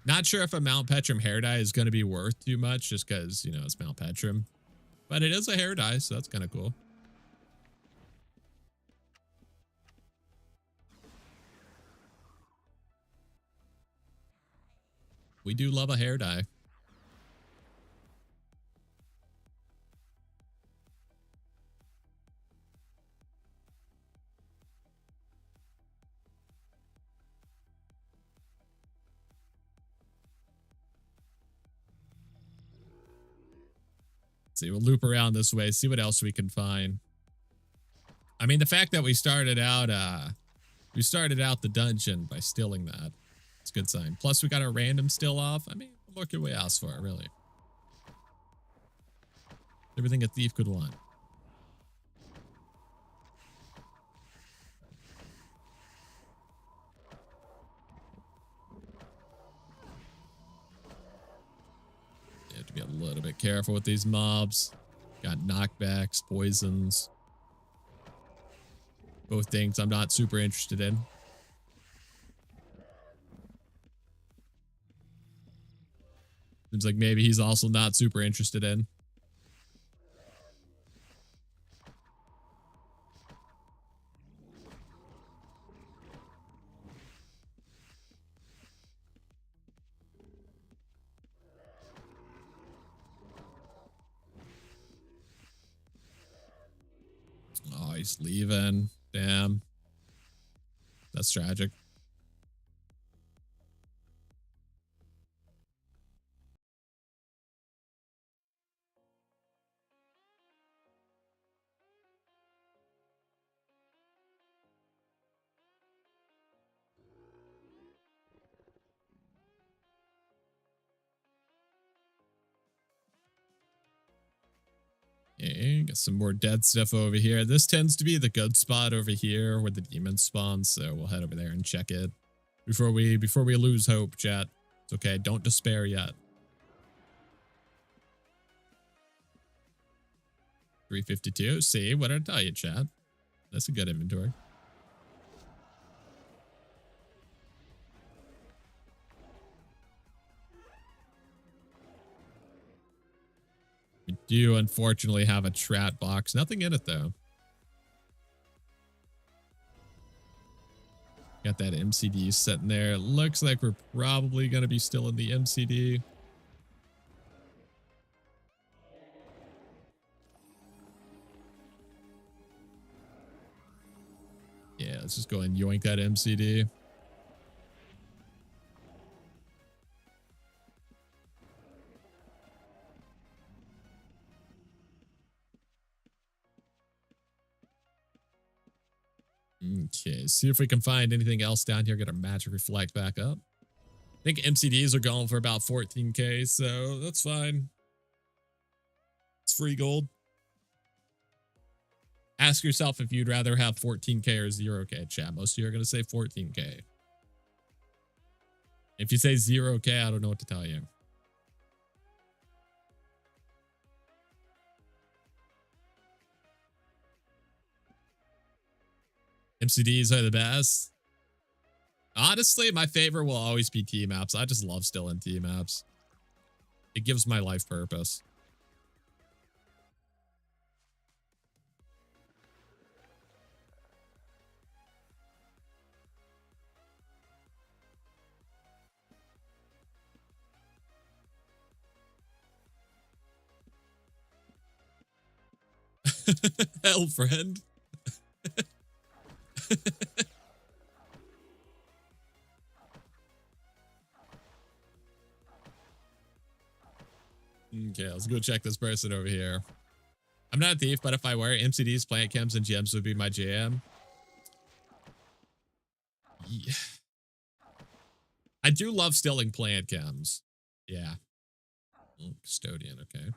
Not sure if a Mount Petrum hair dye is going to be worth too much just because, you know, it's Mount Petrum. But it is a hair dye, so that's kind of cool. We do love a hair dye. See, we'll loop around this way, see what else we can find. I mean, the fact that we started out the dungeon by stealing that. It's a good sign. Plus, we got our random still off. I mean, what more could we ask for, really? Everything a thief could want. You have to be a little bit careful with these mobs. Got knockbacks, poisons. Both things I'm not super interested in. Seems like maybe he's also not super interested in. Oh, he's leaving. Damn. That's tragic. Get some more dead stuff over here. This tends to be the good spot over here where the demons spawn, so we'll head over there and check it before we lose hope, chat. It's okay, don't despair yet. 352. See, what did I tell you, chat? That's a good inventory. We do unfortunately have a strat box. Nothing in it though. Got that MCD sitting there. Looks like we're probably going to be still in the MCD. Yeah, let's just go and yoink that MCD. Okay, see if we can find anything else down here. Get our magic reflect back up. I think MCDs are going for about 14k, so that's fine. It's free gold. Ask yourself if you'd rather have 14k or 0k, chat. Most of you are going to say 14k. If you say 0k, I don't know what to tell you. MCDs are the best. Honestly, my favorite will always be team maps. I just love still in team maps. It gives my life purpose. Hell, friend. Okay, let's go check this person over here. I'm not a thief, but if I were, MCDs, plant chems, and gems would be my jam. Yeah. I do love stilling plant chems. Yeah. Oh, custodian, okay.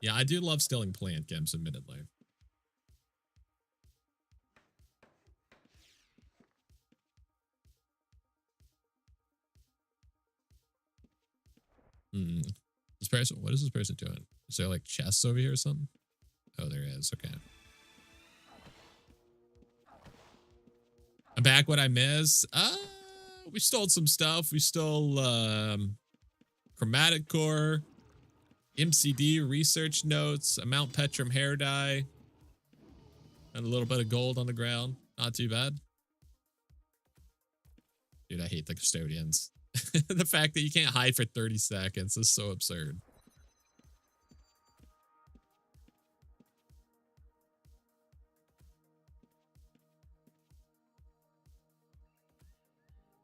Yeah, I do love stilling plant chems, admittedly. This person, what is this person doing? Is there like chests over here or something? Oh, there is. Okay. I'm back. What I miss? We stole some stuff. We stole chromatic core, MCD research notes, a Mount Petrum hair dye, and a little bit of gold on the ground. Not too bad. Dude, I hate the custodians. The fact that you can't hide for 30 seconds is so absurd.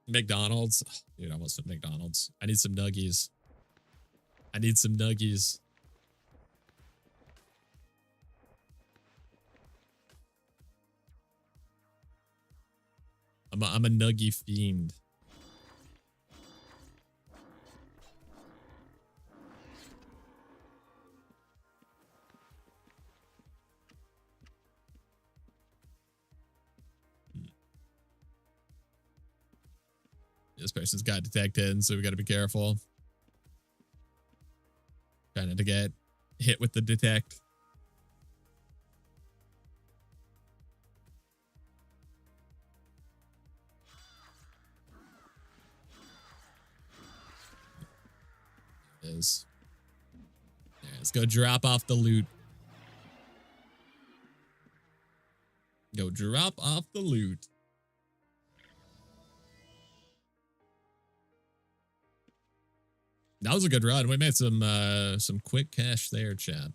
McDonald's. Dude, I want some McDonald's. I need some nuggies. I need some nuggies. I'm a nuggie fiend. This person's got detected, so we got to be careful. Trying not to get hit with the detect. It is. There, let's go drop off the loot. Go drop off the loot. That was a good run. We made some quick cash there, chat.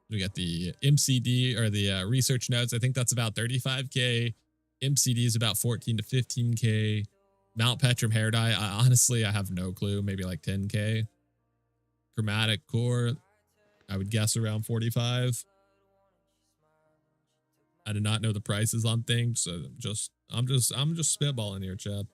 We got the MCD or the research notes. I think that's about 35k. MCD is about 14 to 15k. Mount Petrum hair dye. Honestly, I have no clue. Maybe like 10k. Chromatic core. I would guess around 45. I do not know the prices on things, so I'm just spitballing here, chat.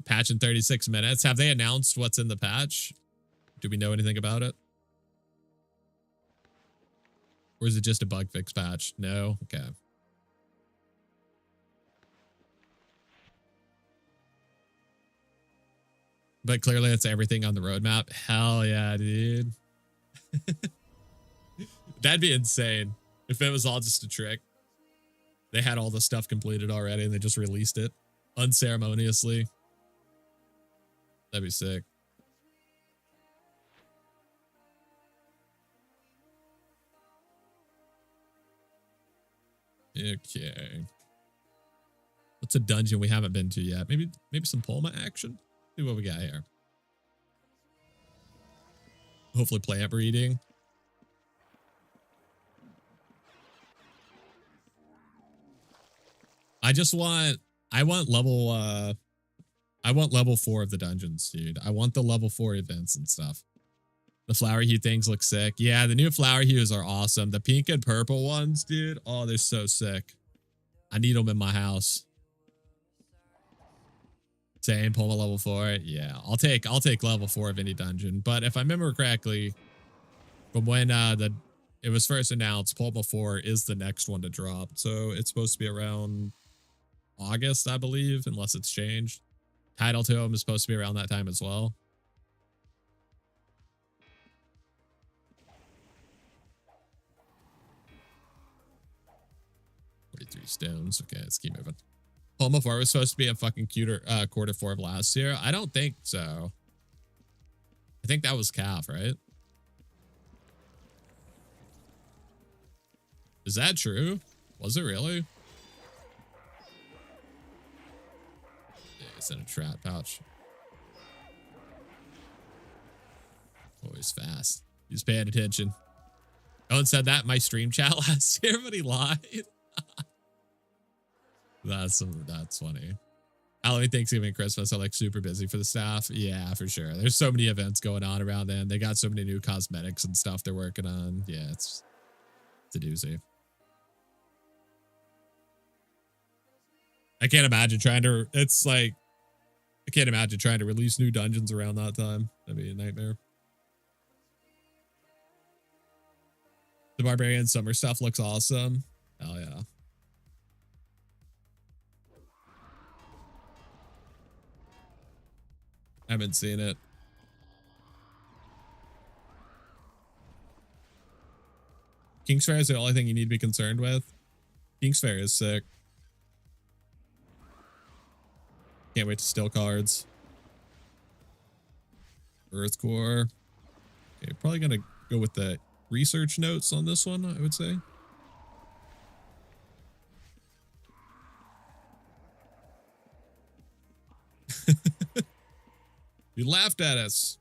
Patch in 36 minutes. Have they announced what's in the patch? Do we know anything about it? Or is it just a bug fix patch? No? Okay. But clearly it's everything on the roadmap. Hell yeah, dude. That'd be insane if it was all just a trick. They had all the stuff completed already and they just released it unceremoniously. That'd be sick. Okay. What's a dungeon we haven't been to yet? Maybe some Polma action? See what we got here. Hopefully plant breeding. I want level 4 of the dungeons, dude. I want the level 4 events and stuff. The flower hue things look sick. Yeah, the new flower hues are awesome. The pink and purple ones, dude. Oh, they're so sick. I need them in my house. Same, Poma level 4. Yeah, I'll take level 4 of any dungeon. But if I remember correctly, from when it was first announced, Poma 4 is the next one to drop. So it's supposed to be around August, I believe, unless it's changed. Title to him is supposed to be around that time as well. 43 stones. Okay, let's keep moving. Poma 4 was supposed to be a fucking quarter 4 of last year. I don't think so. I think that was calf, right? Is that true? Was it really? Yeah, it's in a trap pouch. Always fast. He's paying attention. Owen said that in my stream chat last year, but he lied. That's funny. Halloween, Thanksgiving, and Christmas are like super busy for the staff. Yeah, for sure. There's so many events going on around then. They got so many new cosmetics and stuff they're working on. Yeah, it's a doozy. I can't imagine trying to release new dungeons around that time. That'd be a nightmare. The Barbarian summer stuff looks awesome. Hell yeah. I haven't seen it. King's Fair is the only thing you need to be concerned with. King's Fair is sick. Can't wait to steal cards. Earth Core. Okay, probably gonna go with the research notes on this one, I would say. You laughed at us.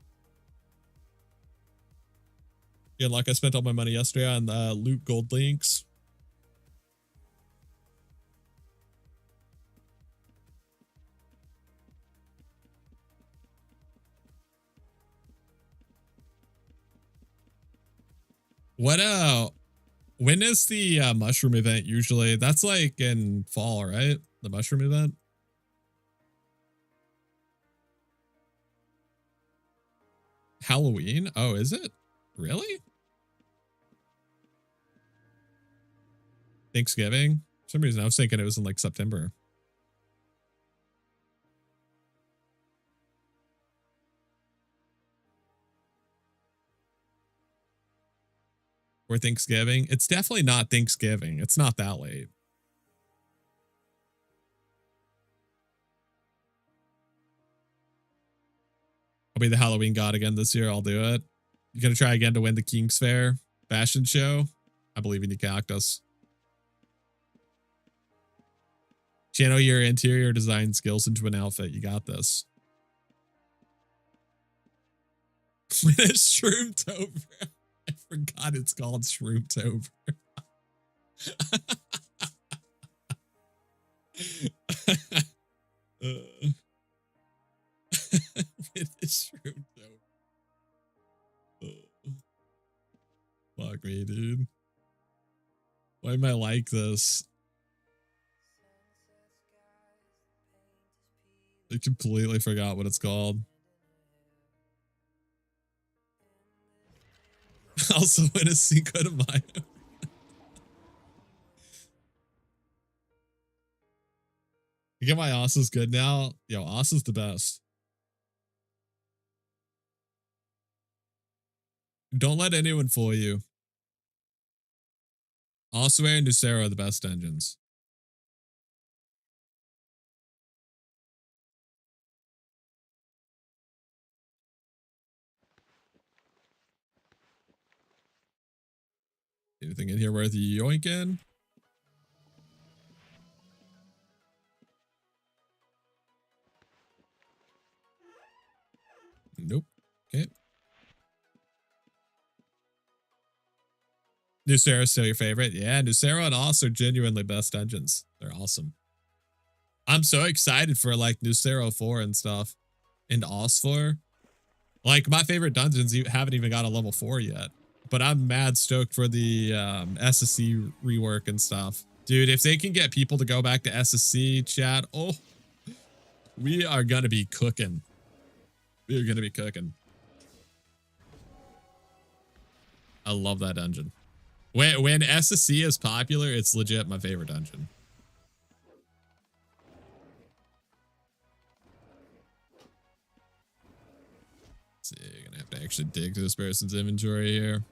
Yeah, like I spent all my money yesterday on loot gold links. When is the mushroom event usually? That's like in fall, right? The mushroom event. Halloween? Oh, is it? Really? Thanksgiving? For some reason I was thinking it was in like September. Or Thanksgiving? It's definitely not Thanksgiving. It's not that late. I'll be the Halloween god again this year. I'll do it. You gonna try again to win the King's Fair fashion show? I believe in you, Cactus. Channel your interior design skills into an outfit. You got this. When it's Shroomtober. I forgot it's called Shroomtober. It is Shroomtober. Fuck me, dude. Why am I like this? I completely forgot what it's called. Also in a Cinco de Mayo. You get my Osa's good now? Yo, Osa's the best. Don't let anyone fool you. Osway and Nucera are the best engines. Anything in here worth yoinking? Nope. Okay. Nucera still your favorite? Yeah, Nucera and Os are genuinely best engines. They're awesome. I'm so excited for like Nucera 4 and stuff. And Os 4. Like my favorite dungeons you haven't even got a level 4 yet. But I'm mad stoked for the SSC rework and stuff. Dude, if they can get people to go back to SSC chat, oh, we are gonna be cooking. We are gonna be cooking. I love that dungeon. When SSC is popular, it's legit my favorite dungeon. Let's see, you're gonna have to actually dig through this person's inventory here.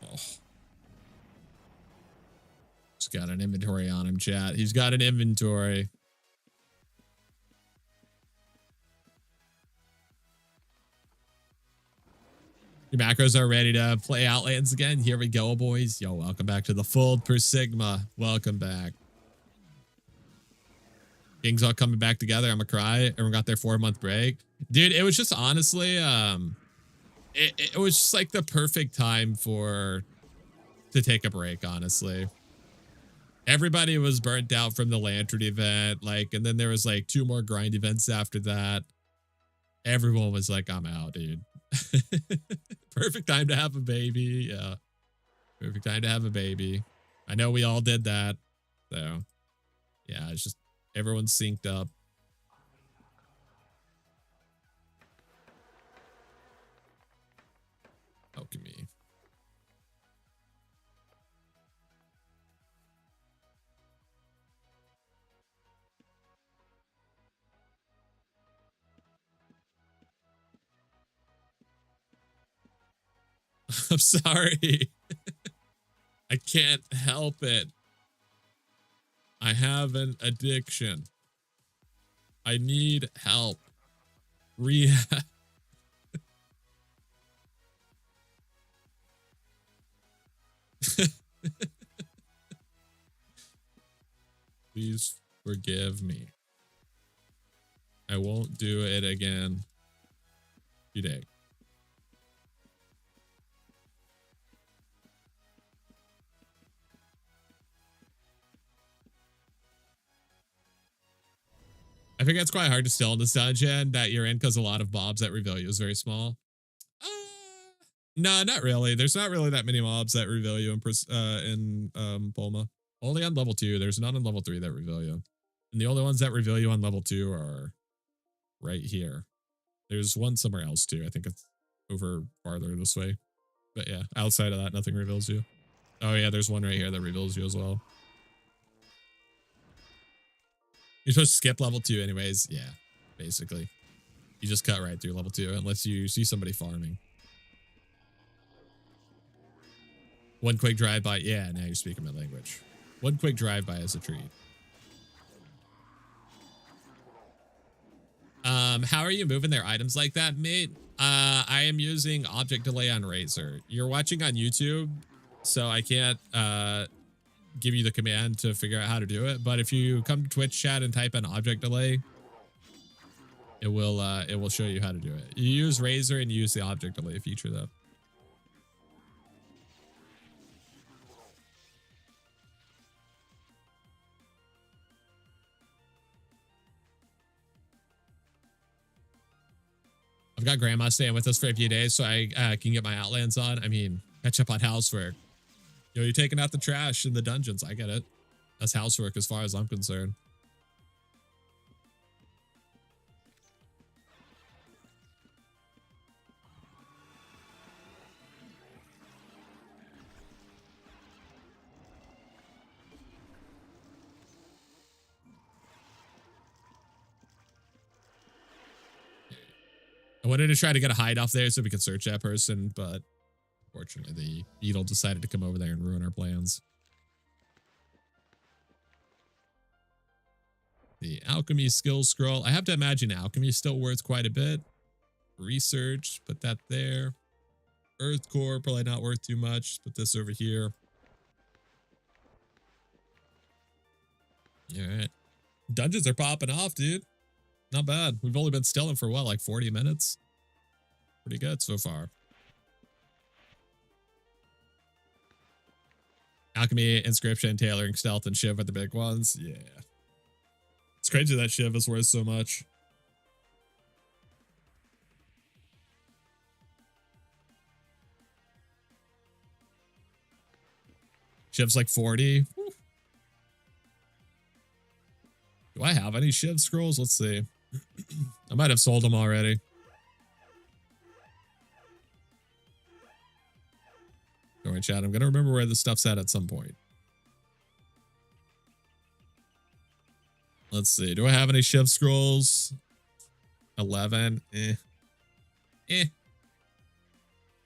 Oh. He's got an inventory on him, chat. He's got an inventory. Your macros are ready to play Outlands again. Here we go, boys. Yo, welcome back to the Fold per Sigma. Welcome back. Kings all coming back together. I'm gonna cry. Everyone got their 4-month break. Dude, it was just honestly, it was just like the perfect time to take a break, honestly. Everybody was burnt out from the Lantern event, like, and then there was like 2 more grind events after that. Everyone was like, I'm out, dude. Perfect time to have a baby. Yeah. Perfect time to have a baby. I know we all did that. So, yeah, it's just everyone's synced up. Alchemy. I'm sorry. I can't help it. I have an addiction. I need help. Rehab. Please forgive me. I won't do it again today. I think it's quite hard to still in this dungeon that you're in because a lot of mobs that reveal you is very small. No, not really. There's not really that many mobs that reveal you in Polma. Only on level 2. There's none on level 3 that reveal you. And the only ones that reveal you on level 2 are right here. There's one somewhere else too. I think it's over farther this way. But yeah, outside of that, nothing reveals you. Oh yeah, there's one right here that reveals you as well. You're supposed to skip level 2 anyways. Yeah, basically. You just cut right through level 2 unless you see somebody farming. One quick drive-by. Yeah, now you're speaking my language. One quick drive-by is a treat. How are you moving their items like that, mate? I am using object delay on Razor. You're watching on YouTube, so I can't give you the command to figure out how to do it. But if you come to Twitch chat and type in object delay, it will show you how to do it. You use Razor and you use the object delay feature though. I've got grandma staying with us for a few days, so I can get my Outlands on. I mean, catch up on housework. You're taking out the trash in the dungeons. I get it. That's housework as far as I'm concerned. I wanted to try to get a hide off there so we could search that person, but unfortunately the beetle decided to come over there and ruin our plans. The alchemy skill scroll. I have to imagine alchemy is still worth quite a bit. Research, put that there. Earth core, probably not worth too much. Put this over here. All right. Dungeons are popping off, dude. Not bad. We've only been stilling for what, like 40 minutes? Pretty good so far. Alchemy, inscription, tailoring, stealth, and shiv are the big ones. Yeah. It's crazy that shiv is worth so much. Shiv's like 40. Whew. Do I have any shiv scrolls? Let's see. I might have sold them already. Don't worry, chat. I'm going to remember where this stuff's at some point. Let's see. Do I have any shiv scrolls? 11.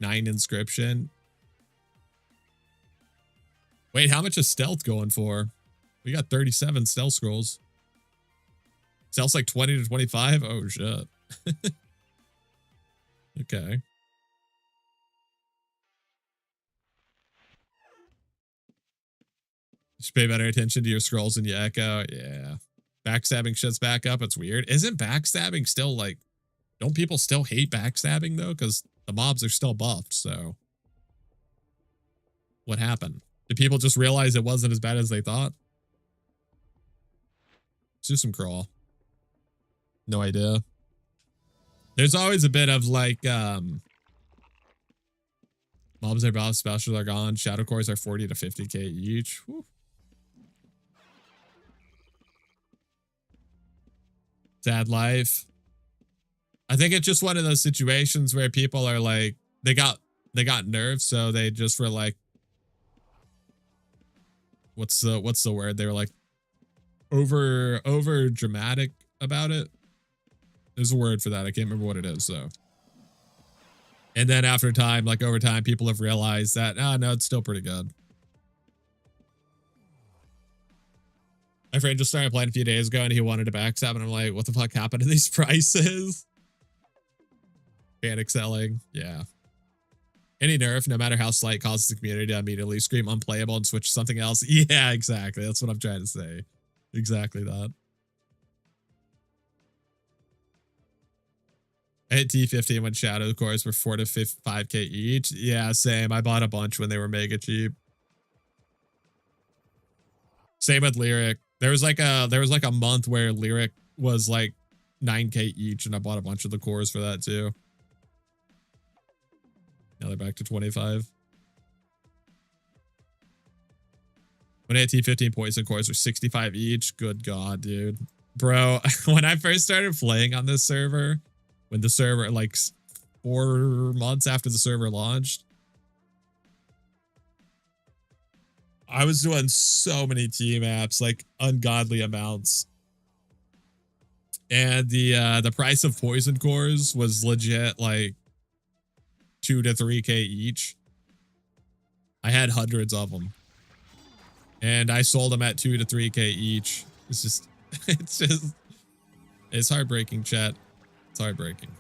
9 inscription. Wait, how much is stealth going for? We got 37 stealth scrolls. Stealth's like 20 to 25? Oh, shit. Okay. You should pay better attention to your scrolls and your echo. Yeah. Backstabbing shit's back up. It's weird. Isn't backstabbing still like... Don't people still hate backstabbing, though? Because the mobs are still buffed, so... What happened? Did people just realize it wasn't as bad as they thought? Let's do some crawl. No idea. There's always a bit of like, mobs are buffed, specials are gone, shadow cores are 40 to 50k each. Whew. Sad life. I think it's just one of those situations where people are like, they got nerfed, so they just were like, what's the word? They were like over dramatic about it. There's a word for that. I can't remember what it is, though. And then after time, like over time, people have realized that, no, it's still pretty good. My friend just started playing a few days ago and he wanted to backstab, and I'm like, what the fuck happened to these prices? Panic selling. Yeah. Any nerf, no matter how slight, causes the community to immediately scream unplayable and switch to something else. Yeah, exactly. That's what I'm trying to say. Exactly that. I hit T15 when shadow cores were 4 to 5k each. Yeah, same. I bought a bunch when they were mega cheap. Same with lyric. There was like a month where lyric was like 9k each, and I bought a bunch of the cores for that too. Now they're back to 25. When I hit T15, poison cores were 65 each. Good God, dude. Bro, when I first started playing on this server, when the server, like 4 months after the server launched, I was doing so many team apps, like ungodly amounts. And the price of poison cores was legit like 2 to 3k each. I had hundreds of them. And I sold them at 2 to 3k each. It's just, it's heartbreaking, chat. It's heartbreaking.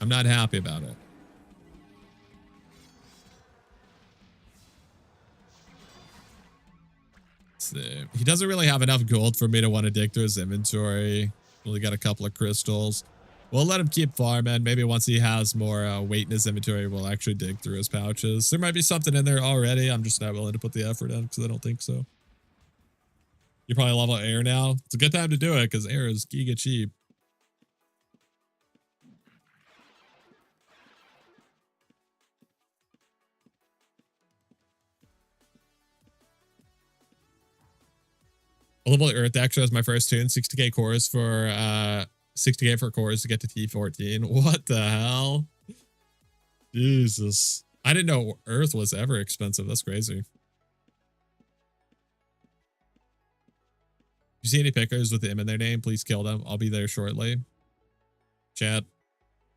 I'm not happy about it. So, he doesn't really have enough gold for me to want to dig through his inventory. Only got a couple of crystals. We'll let him keep farming. Maybe once he has more weight in his inventory, we'll actually dig through his pouches. There might be something in there already. I'm just not willing to put the effort in because I don't think so. You probably level air now. It's a good time to do it because air is giga cheap. A level earth actually has my first tune, 60k cores for 60k for cores to get to T14. What the hell? Jesus. I didn't know earth was ever expensive. That's crazy. If you see any pickers with M in their name, please kill them. I'll be there shortly. Chat,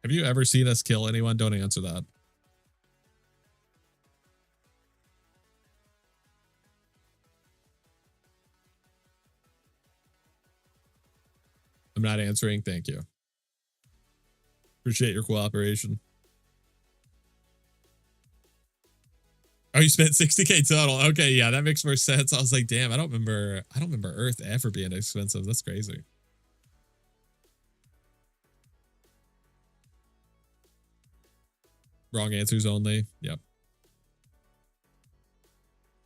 have you ever seen us kill anyone? Don't answer that. I'm not answering. Thank you. Appreciate your cooperation. Oh, you spent 60k total. Okay, yeah, that makes more sense. I was like, damn, I don't remember Earth ever being expensive. That's crazy. Wrong answers only. Yep.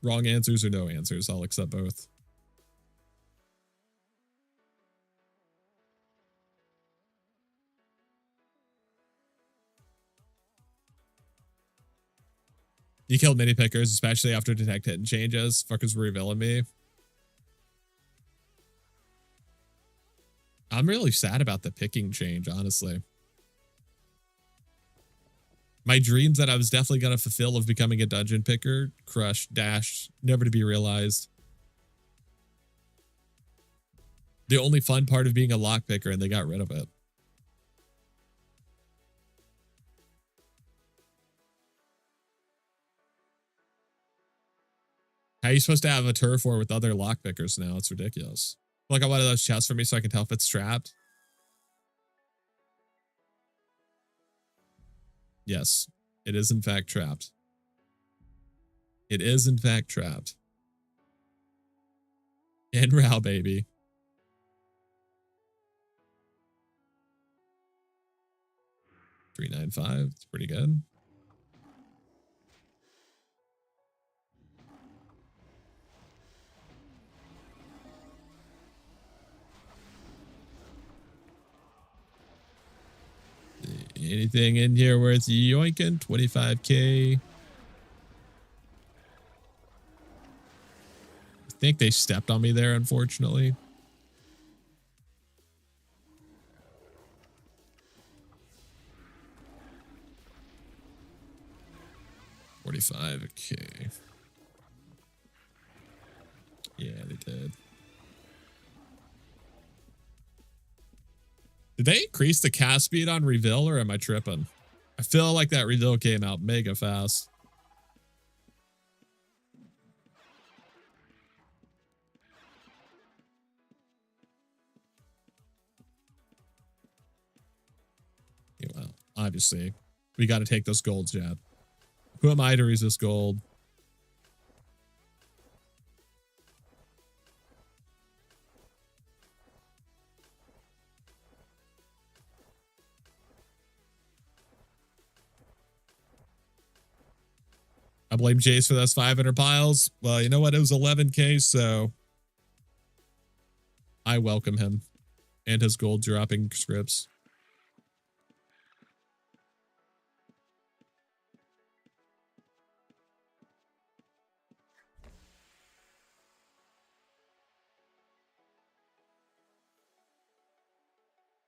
Wrong answers or no answers. I'll accept both. You killed mini pickers, especially after detect hidden changes. Fuckers were revealing me. I'm really sad about the picking change, honestly. My dreams that I was definitely going to fulfill of becoming a dungeon picker, crushed, dashed, never to be realized. The only fun part of being a lock picker, and they got rid of it. How are you supposed to have a turf war with other lock pickers now? It's ridiculous. Look at one of those chests for me so I can tell if it's trapped. Yes, it is in fact trapped. It is in fact trapped. And row, baby. $395. It's pretty good. Anything in here where it's yoinking? 25k. I think they stepped on me there, unfortunately. $45k. Yeah, they did. Did they increase the cast speed on reveal, or am I tripping? I feel like that reveal came out mega fast. Yeah, well, obviously, we got to take those golds, Jad. Who am I to resist gold? I blame Jace for those 500 piles. Well, you know what? It was 11k, so I welcome him and his gold dropping scripts.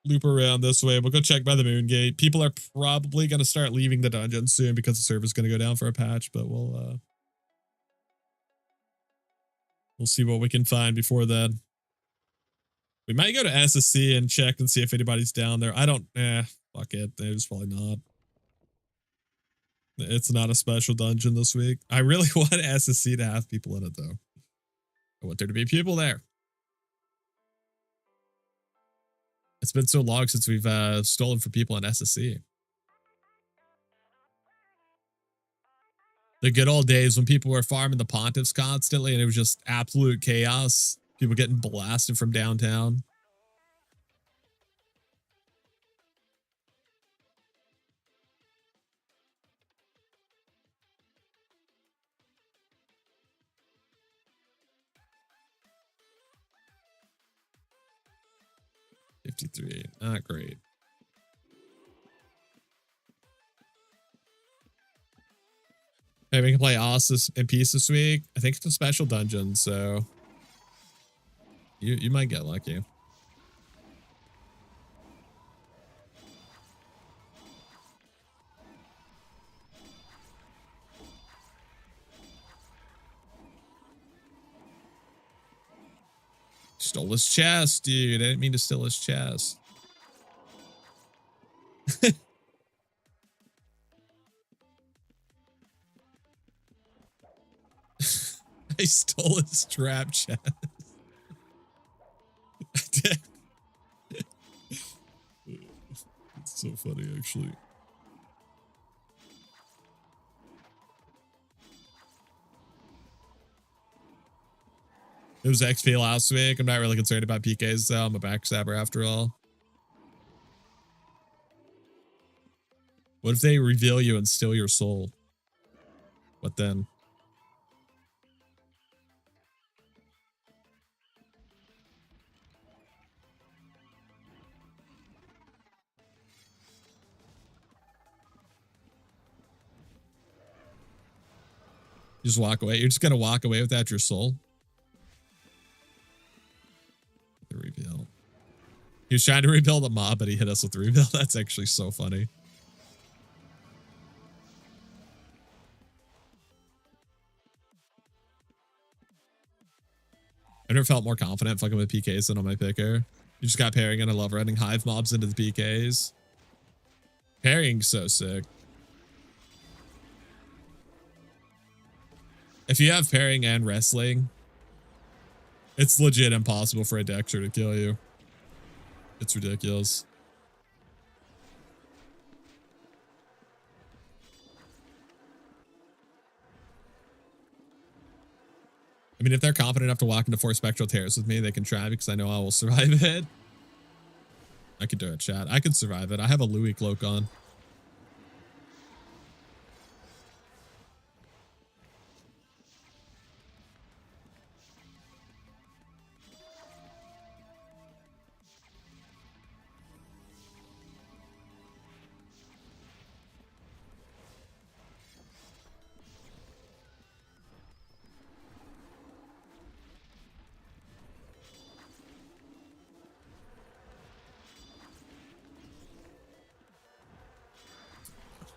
Loop around this way. We'll go check by the moon gate. People are probably going to start leaving the dungeon soon because the server's going to go down for a patch, but we'll see what we can find before then. We might go to SSC and check and see if anybody's down there. I don't, fuck it. There's probably not. It's not a special dungeon this week. I really want SSC to have people in it, though. I want there to be people there. It's been so long since we've stolen from people in SSC. The good old days when people were farming the pontiffs constantly and it was just absolute chaos. People getting blasted from downtown. 53. Not great. Maybe we can play Ossus in peace this week. I think it's a special dungeon, so you might get lucky. Stole his chest, dude. I didn't mean to steal his chest. I stole his trap chest. I did. It's so funny, actually. It was XP last week. I'm not really concerned about PKs though. I'm a backstabber after all. What if they reveal you and steal your soul? What then? You just walk away. You're just gonna walk away without your soul? The reveal. He was trying to rebuild a mob, but he hit us with the rebuild. That's actually so funny. I've never felt more confident fucking with PKs than on my picker. You just got pairing, and I love running hive mobs into the PKs. Pairing's so sick. If you have pairing and wrestling, it's legit impossible for a Dexter to kill you. It's ridiculous. I mean, if they're confident enough to walk into 4 spectral tears with me, they can try because I know I will survive it. I could do it, chat. I could survive it. I have a Louis cloak on.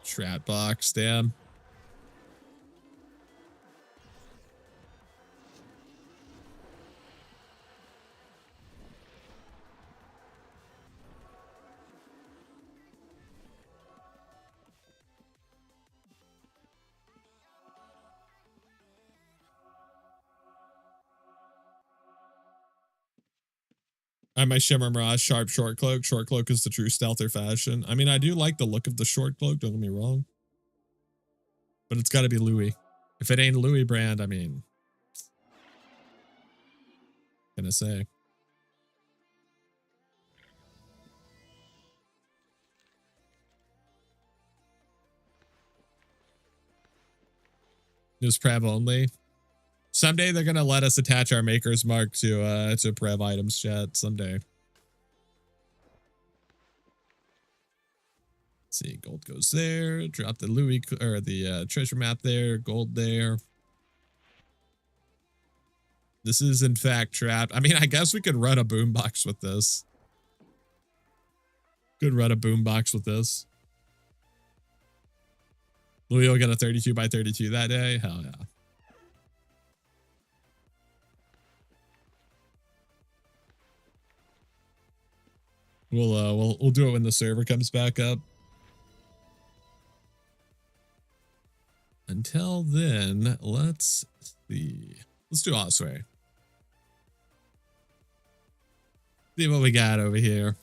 Strat box, damn. I have my Shimmer Mirage Sharp Short Cloak. Short Cloak is the true stealther fashion. I mean, I do like the look of the Short Cloak, don't get me wrong. But it's got to be Louis. If it ain't Louis brand, I mean, what can I say? Just Prev only. Someday they're gonna let us attach our Maker's Mark to Prev items, chat. Someday. Let's see, gold goes there. Drop the Louis or the treasure map there. Gold there. This is in fact trapped. I mean, I guess we could run a boombox with this. Could run a boombox with this. Louis will get a 32 by 32 that day. Hell yeah. We'll do it when the server comes back up. Until then, let's see. Let's do Osway. See what we got over here.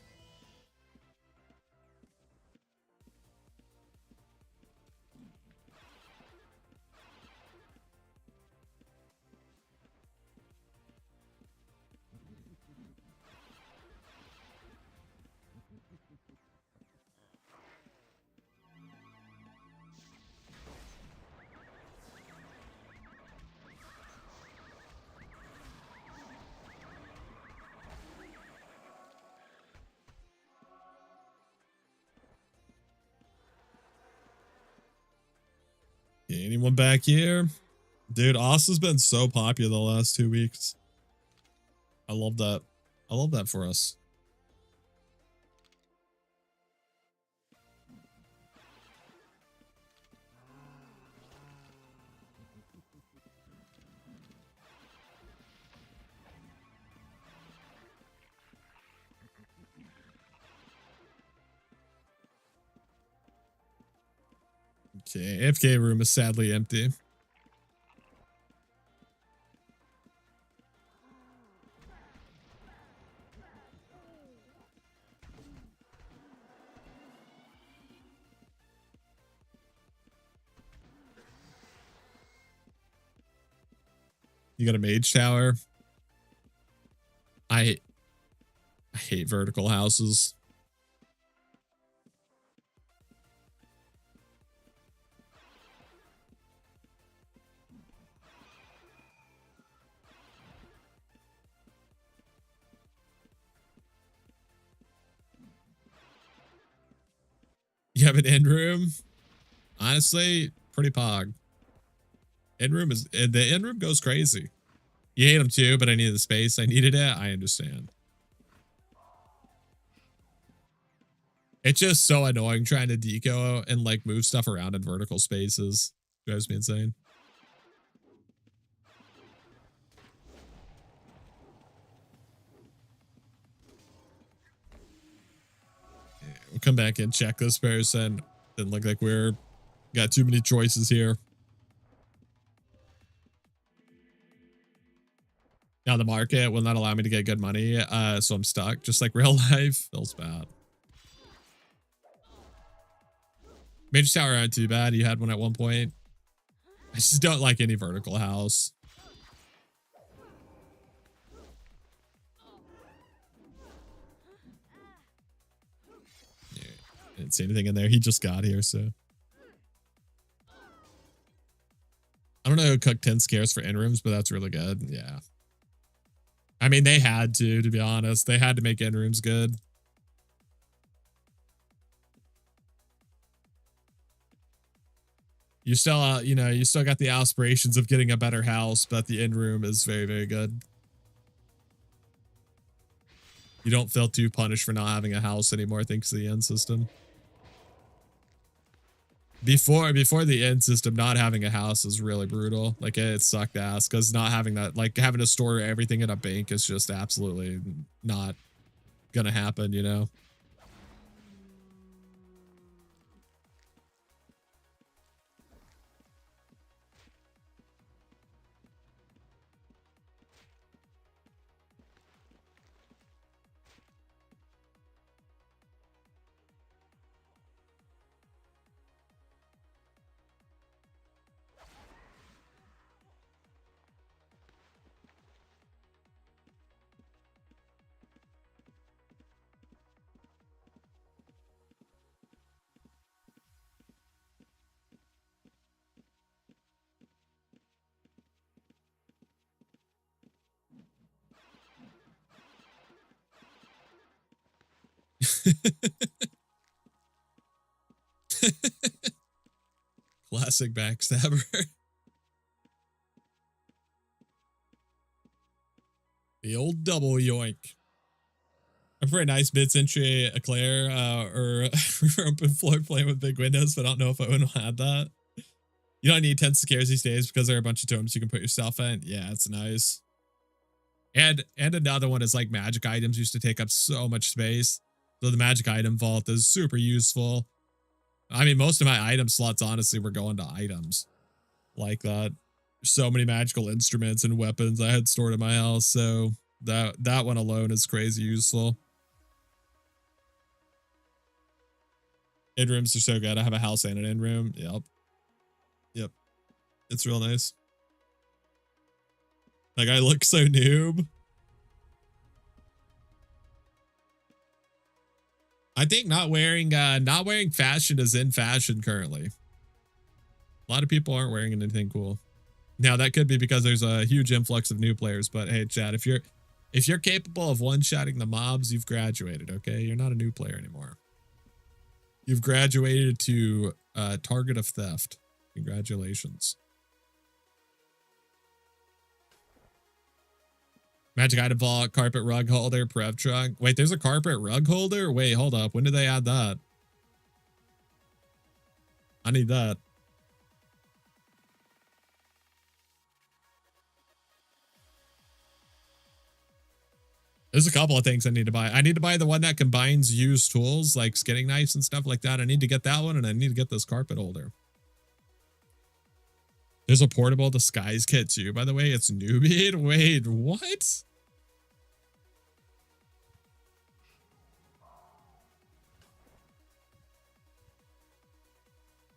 Okay, anyone back here? Dude, Austin's been so popular the last 2 weeks. I love that. I love that for us. Okay, AFK room is sadly empty. You got a mage tower. I hate vertical houses. You have an end room? Honestly, pretty pog. End room is the end room goes crazy. You hate them too, but I needed the space. I needed it. I understand. It's just so annoying trying to deco and like move stuff around in vertical spaces. Drives me insane. Yeah, we'll come back and check this person. Doesn't look like we're got too many choices here. Now the market will not allow me to get good money, so I'm stuck. Just like real life. Feels bad. Mage tower aren't too bad. You had one at one point. I just don't like any vertical house. Yeah, didn't see anything in there. He just got here, so. I don't know who cooked 10 scares for end rooms, but that's really good. Yeah. I mean, they had to be honest. They had to make end rooms good. You still, you know, you still got the aspirations of getting a better house, but the end room is very, very good. You don't feel too punished for not having a house anymore thanks to the end system. Before the end system, not having a house is really brutal. Like it sucked ass because not having that, like having to store everything in a bank is just absolutely not gonna happen, you know? Classic backstabber. The old double yoink. I'm for a nice mid-century eclair or open floor playing with big windows, but I don't know if I would have had that. You don't need 10 scares these days because there are a bunch of totems you can put yourself in. Yeah, it's nice. And another one is like magic items used to take up so much space. So the magic item vault is super useful. I mean, most of my item slots, honestly, were going to items like that. So many magical instruments and weapons I had stored in my house. So that one alone is crazy useful. End rooms are so good. I have a house and an end room. Yep. Yep. It's real nice. Like I look so noob. I think not wearing fashion is in fashion currently. A lot of people aren't wearing anything cool. Now that could be because there's a huge influx of new players, but hey, chat, if you're capable of one-shotting the mobs, you've graduated, okay? You're not a new player anymore. You've graduated to target of theft. Congratulations. Magic item vault, carpet rug holder, prep trunk. Wait, there's a carpet rug holder? Wait, hold up. When did they add that? I need that. There's a couple of things I need to buy. I need to buy the one that combines used tools like skinning knives and stuff like that. I need to get that one, and I need to get this carpet holder. There's a portable disguise kit too, by the way. It's newbie. Wait, what?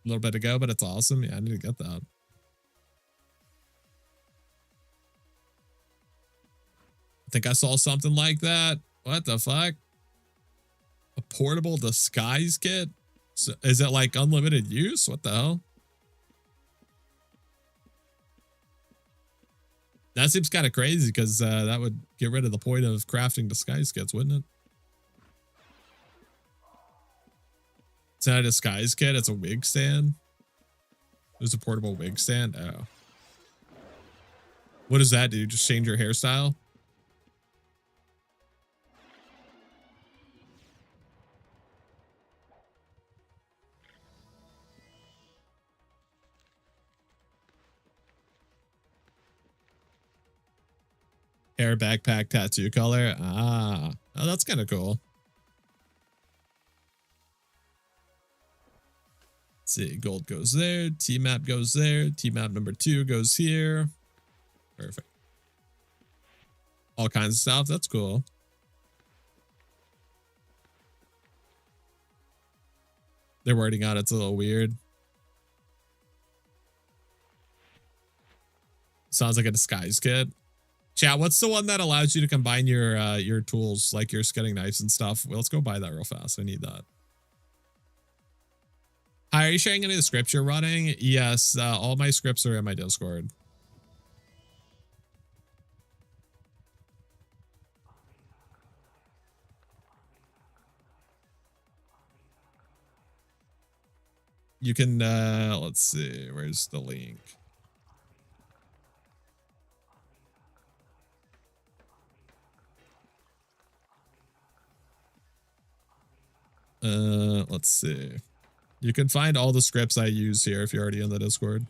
A little bit to go, but it's awesome. Yeah, I need to get that. I think I saw something like that. What the fuck? A portable disguise kit? So is it like unlimited use? What the hell? That seems kind of crazy because that would get rid of the point of crafting disguise kits, wouldn't it? It's not a disguise kit. It's a wig stand. There's a portable wig stand. Oh. What does that do? Just change your hairstyle? Hair, backpack, tattoo color. Ah. Oh, that's kind of cool. Let's see. Gold goes there. T-map goes there. T-map number 2 goes here. Perfect. All kinds of stuff. That's cool. They're wording out. It's a little weird. Sounds like a disguise kit. Chat, what's the one that allows you to combine your tools, like your skinning knives and stuff? Well, let's go buy that real fast. I need that. Hi, are you sharing any of the scripts you're running? Yes, all my scripts are in my Discord. You can, let's see, where's the link? Let's see. You can find all the scripts I use here if you're already in the Discord.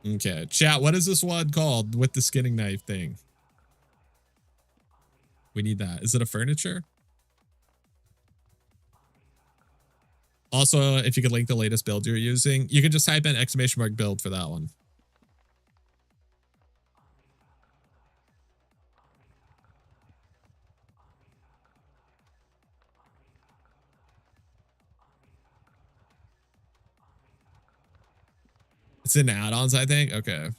Okay, chat, what is this one called with the skinning knife thing? We need that. Is it a furniture? Also, if you could link the latest build you're using, you can just type in ! build for that one. It's in add-ons, I think. Okay.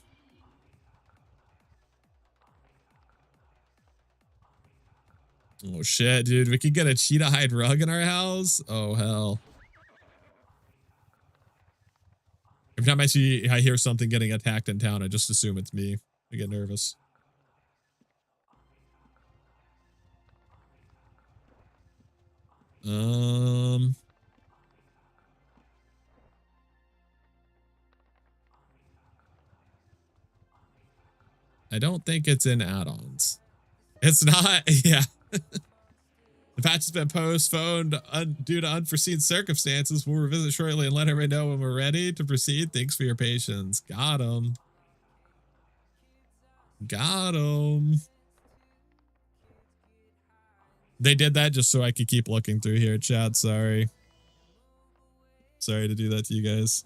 Oh shit, dude. We could get a cheetah hide rug in our house. Oh hell. Every time I hear something getting attacked in town, I just assume it's me. I get nervous. I don't think it's in add-ons. It's not. Yeah. The patch has been postponed due to unforeseen circumstances. We'll revisit shortly and let everybody know when we're ready to proceed. Thanks for your patience. Got him. Got him. They did that just so I could keep looking through here, chat. Sorry. Sorry to do that to you guys.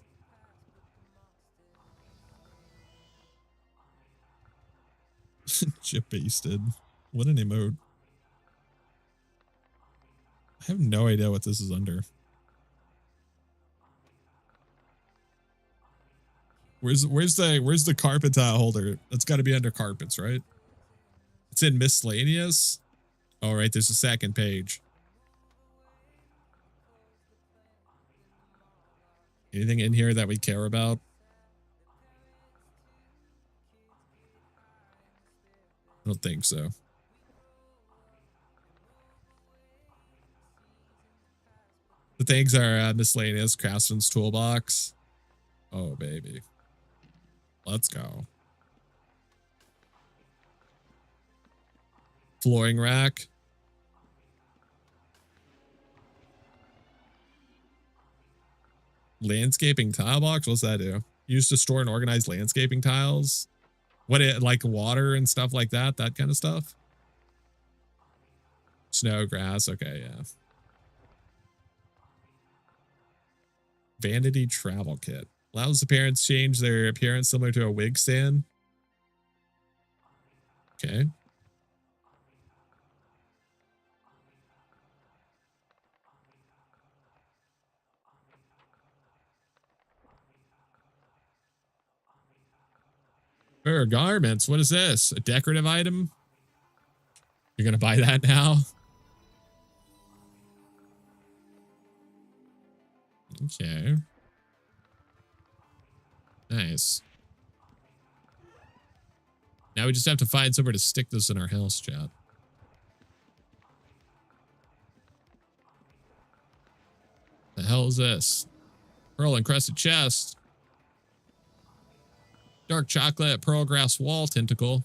Chip basted. What an emote. I have no idea what this is under. Where's the carpet tile holder? That's got to be under carpets, right? It's in miscellaneous. All right, there's a second page. Anything in here that we care about? I don't think so. The things are miscellaneous craftsman's toolbox. Oh, baby. Let's go. Flooring rack. Landscaping tile box. What's that do? Used to store and organize landscaping tiles. What it like water and stuff like that? That kind of stuff. Snow, grass. Okay, yeah. Vanity travel kit. Allows the parents change their appearance similar to a wig stand. Okay. Garments. What is this? A decorative item? You're going to buy that now? Okay. Nice. Now we just have to find somewhere to stick this in our house, chat. The hell is this? Pearl encrusted chest. Dark chocolate, pearl grass wall tentacle.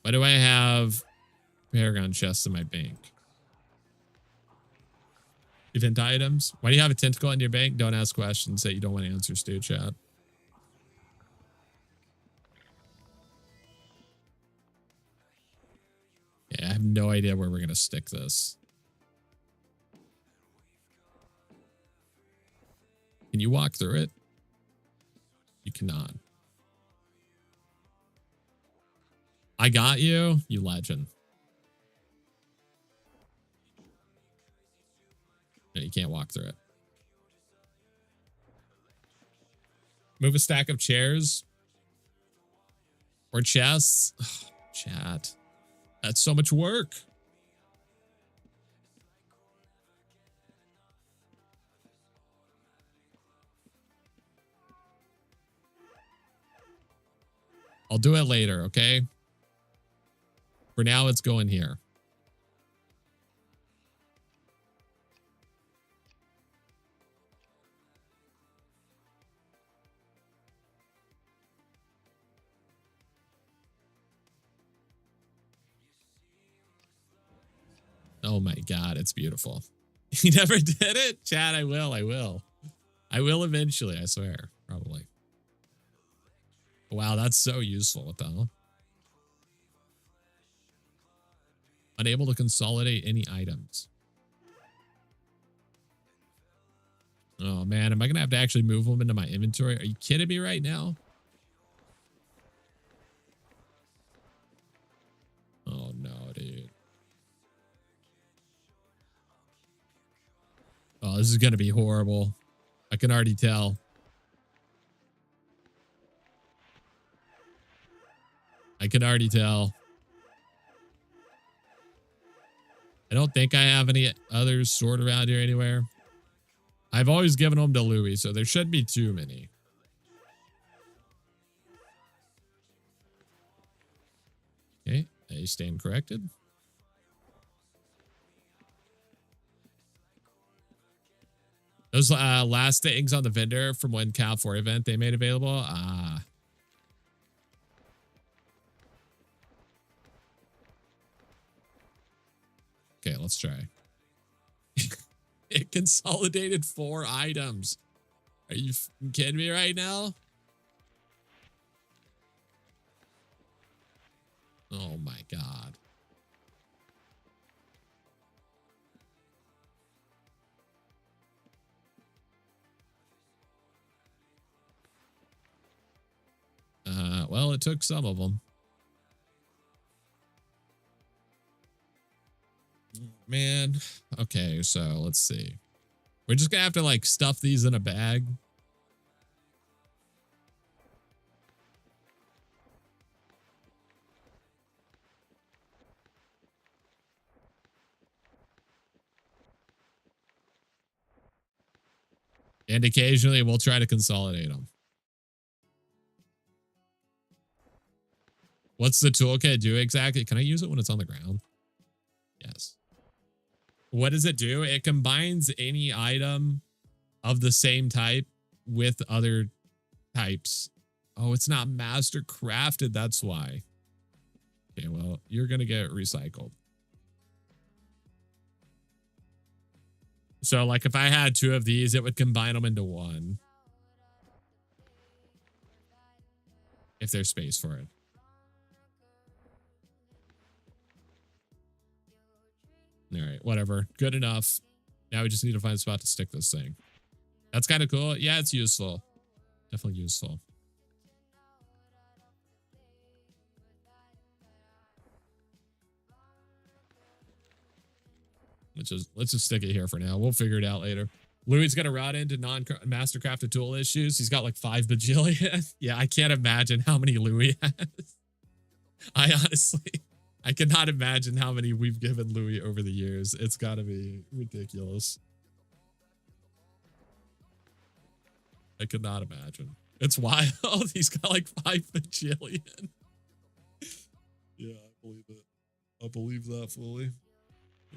Why do I have Paragon chests in my bank? Event items. Why do you have a tentacle in your bank? Don't ask questions that you don't want answers to, chat. Yeah, I have no idea where we're going to stick this. Can you walk through it? You cannot. I got you, you legend. No, you can't walk through it. Move a stack of chairs or chests. Oh, chat. That's so much work. I'll do it later, okay? For now, it's going here. Oh my God, it's beautiful. You never did it? Chat, I will. I will eventually, I swear. Probably. Wow, that's so useful. What the hell? Unable to consolidate any items. Oh man, am I gonna have to actually move them into my inventory? Are you kidding me right now? Oh no, dude. Oh, this is gonna be horrible. I can already tell. I can already tell. I don't think I have any others stored around here anywhere. I've always given them to Louis, so there shouldn't be too many. Okay, I stand corrected. Those last things on the vendor from when Cal 4 event they made available. Ah. Okay, let's try. It consolidated 4 items. Are you kidding me right now? Oh my God. Well, it took some of them. Man. Okay, so let's see. We're just gonna have to like stuff these in a bag. And occasionally we'll try to consolidate them. What's the toolkit do exactly? Can I use it when it's on the ground? Yes. What does it do? It combines any item of the same type with other types. Oh, it's not master crafted. That's why. Okay, well, you're going to get recycled. So, like, if I had 2 of these, it would combine them into 1. If there's space for it. All right, whatever. Good enough. Now we just need to find a spot to stick this thing. That's kind of cool. Yeah, it's useful. Definitely useful. Let's just stick it here for now. We'll figure it out later. Louis gonna rot into non-mastercrafted tool issues. He's got like 5 bajillion. Yeah, I can't imagine how many Louis has. I cannot imagine how many we've given Louis over the years. It's got to be ridiculous. I could not imagine. It's wild. He's got like 5 bajillion. Yeah, I believe it. I believe that fully.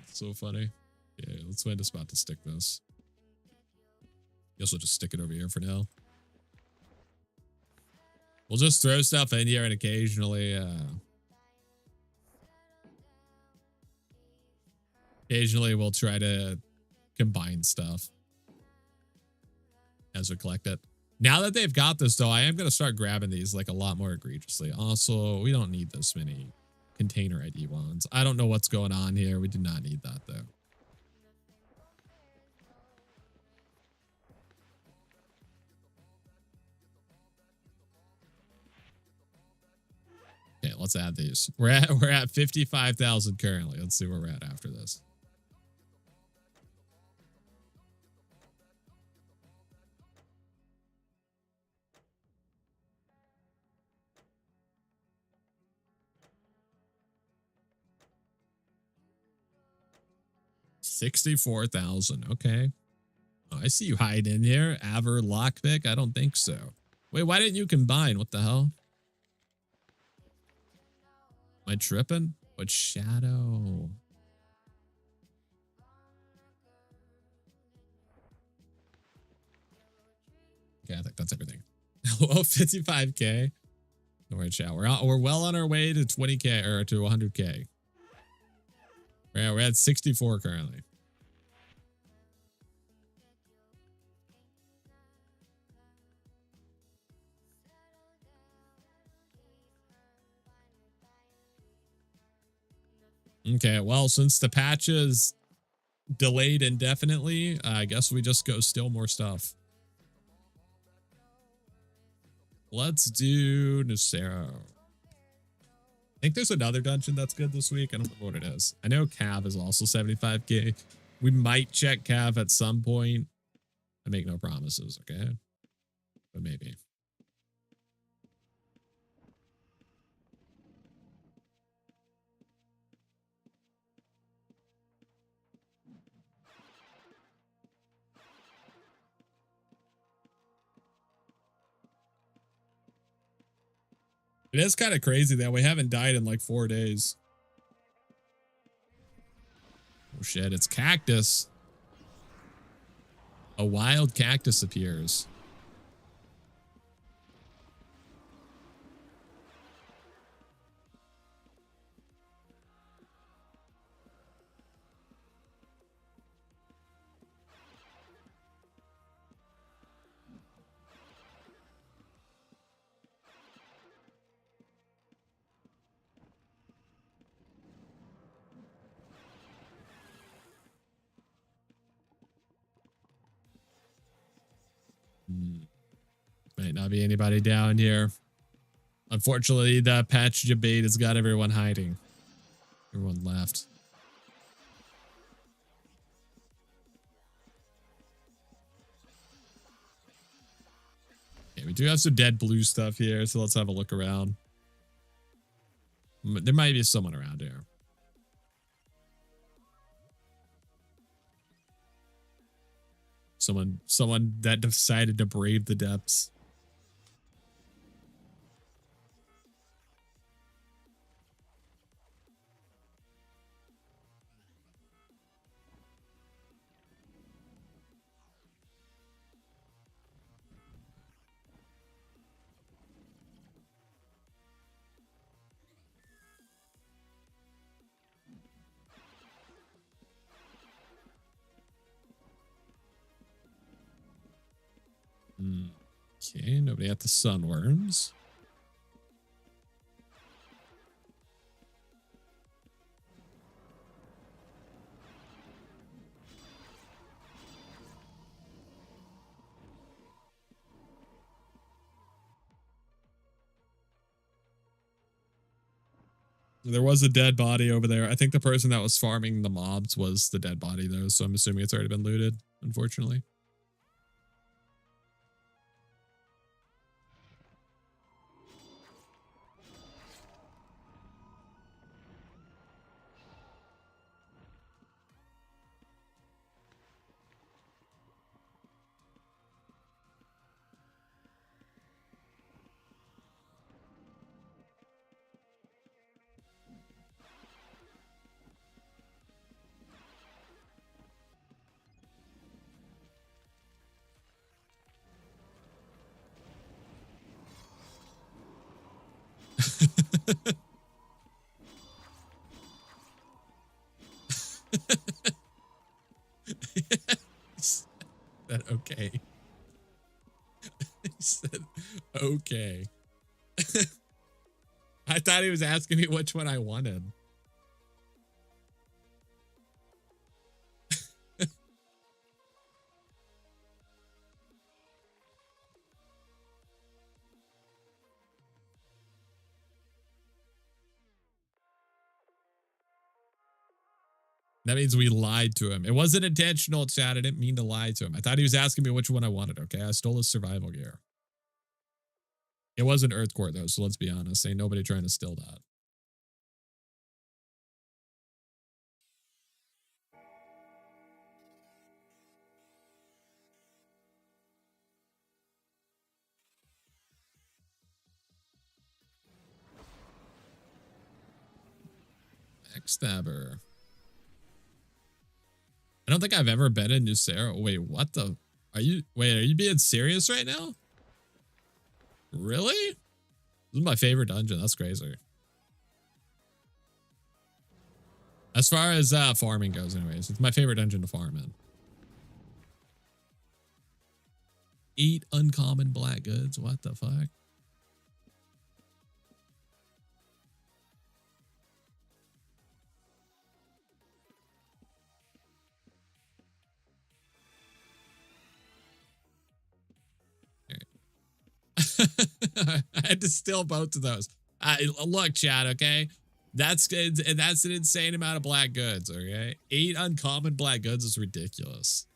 It's so funny. Yeah, let's find a spot to stick this. Guess we'll just stick it over here for now. We'll just throw stuff in here and occasionally we'll try to combine stuff as we collect it. Now that they've got this, though, I am going to start grabbing these like a lot more egregiously. Also, we don't need this many container ID ones. I don't know what's going on here. We do not need that, though. Okay, let's add these. We're at 55,000 currently. Let's see where we're at after this. $64,000. Okay. Oh, I see you hiding in here. Aver lockpick. I don't think so. Wait, why didn't you combine? What the hell? Am I tripping? What shadow? Okay, I think that's everything. Oh, 55K. Don't worry, chat. We're well on our way to 20K or to 100K. We're at 64 currently. Okay, well, since the patch is delayed indefinitely, I guess we just go steal more stuff. Let's do Nucero. I think there's another dungeon that's good this week. I don't know what it is. I know Cav is also 75K. We might check Cav at some point. I make no promises, okay? But maybe. It is kind of crazy that we haven't died in like 4 days. Oh shit, it's cactus. A wild cactus appears. Might not be anybody down here. Unfortunately, the patch debate has got everyone hiding. Everyone left. Okay, we do have some dead blue stuff here, so let's have a look around. There might be someone around here. Someone that decided to brave the depths. Okay, nobody at the sunworms. There was a dead body over there. I think the person that was farming the mobs was the dead body though, so I'm assuming it's already been looted, unfortunately. That okay. He said okay. I thought he was asking me which one I wanted. That means we lied to him. It wasn't intentional, chat. I didn't mean to lie to him. I thought he was asking me which one I wanted, okay? I stole his survival gear. It wasn't Earthcore, though, so let's be honest. Ain't nobody trying to steal that. Backstabber. I don't think I've ever been in Nucera. Wait, what the? Are you being serious right now? Really? This is my favorite dungeon. That's crazy. As far as farming goes, anyways, it's my favorite dungeon to farm in. 8 uncommon black goods. What the fuck? I had to steal both of those. Look, chat, okay? That's an insane amount of black goods, okay? 8 uncommon black goods is ridiculous.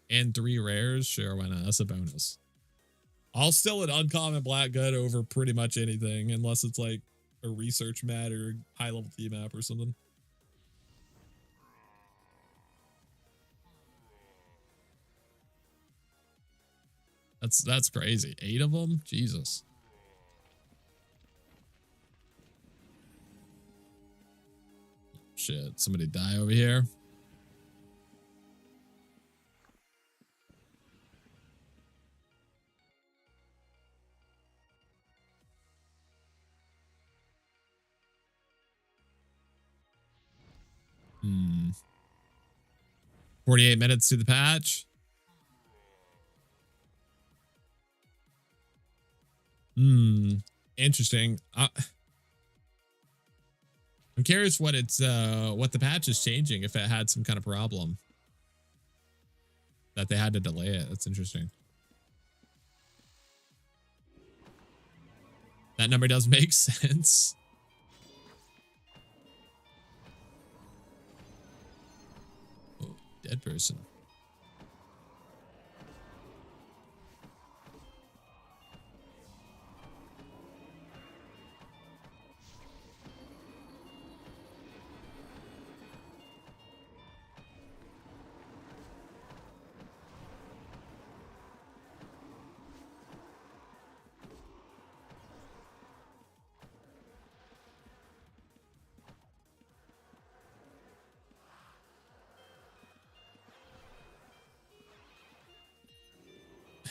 And 3 rares, sure, why not? That's a bonus. I'll steal an uncommon black good over pretty much anything, unless it's like a research mat or high-level T map or something. That's crazy. 8 of them? Jesus. Shit, somebody die over here. Hmm. 48 minutes to the patch. Interesting. I'm curious what the patch is changing, if it had some kind of problem that they had to delay it. That's interesting. That number does make sense. Oh, dead person.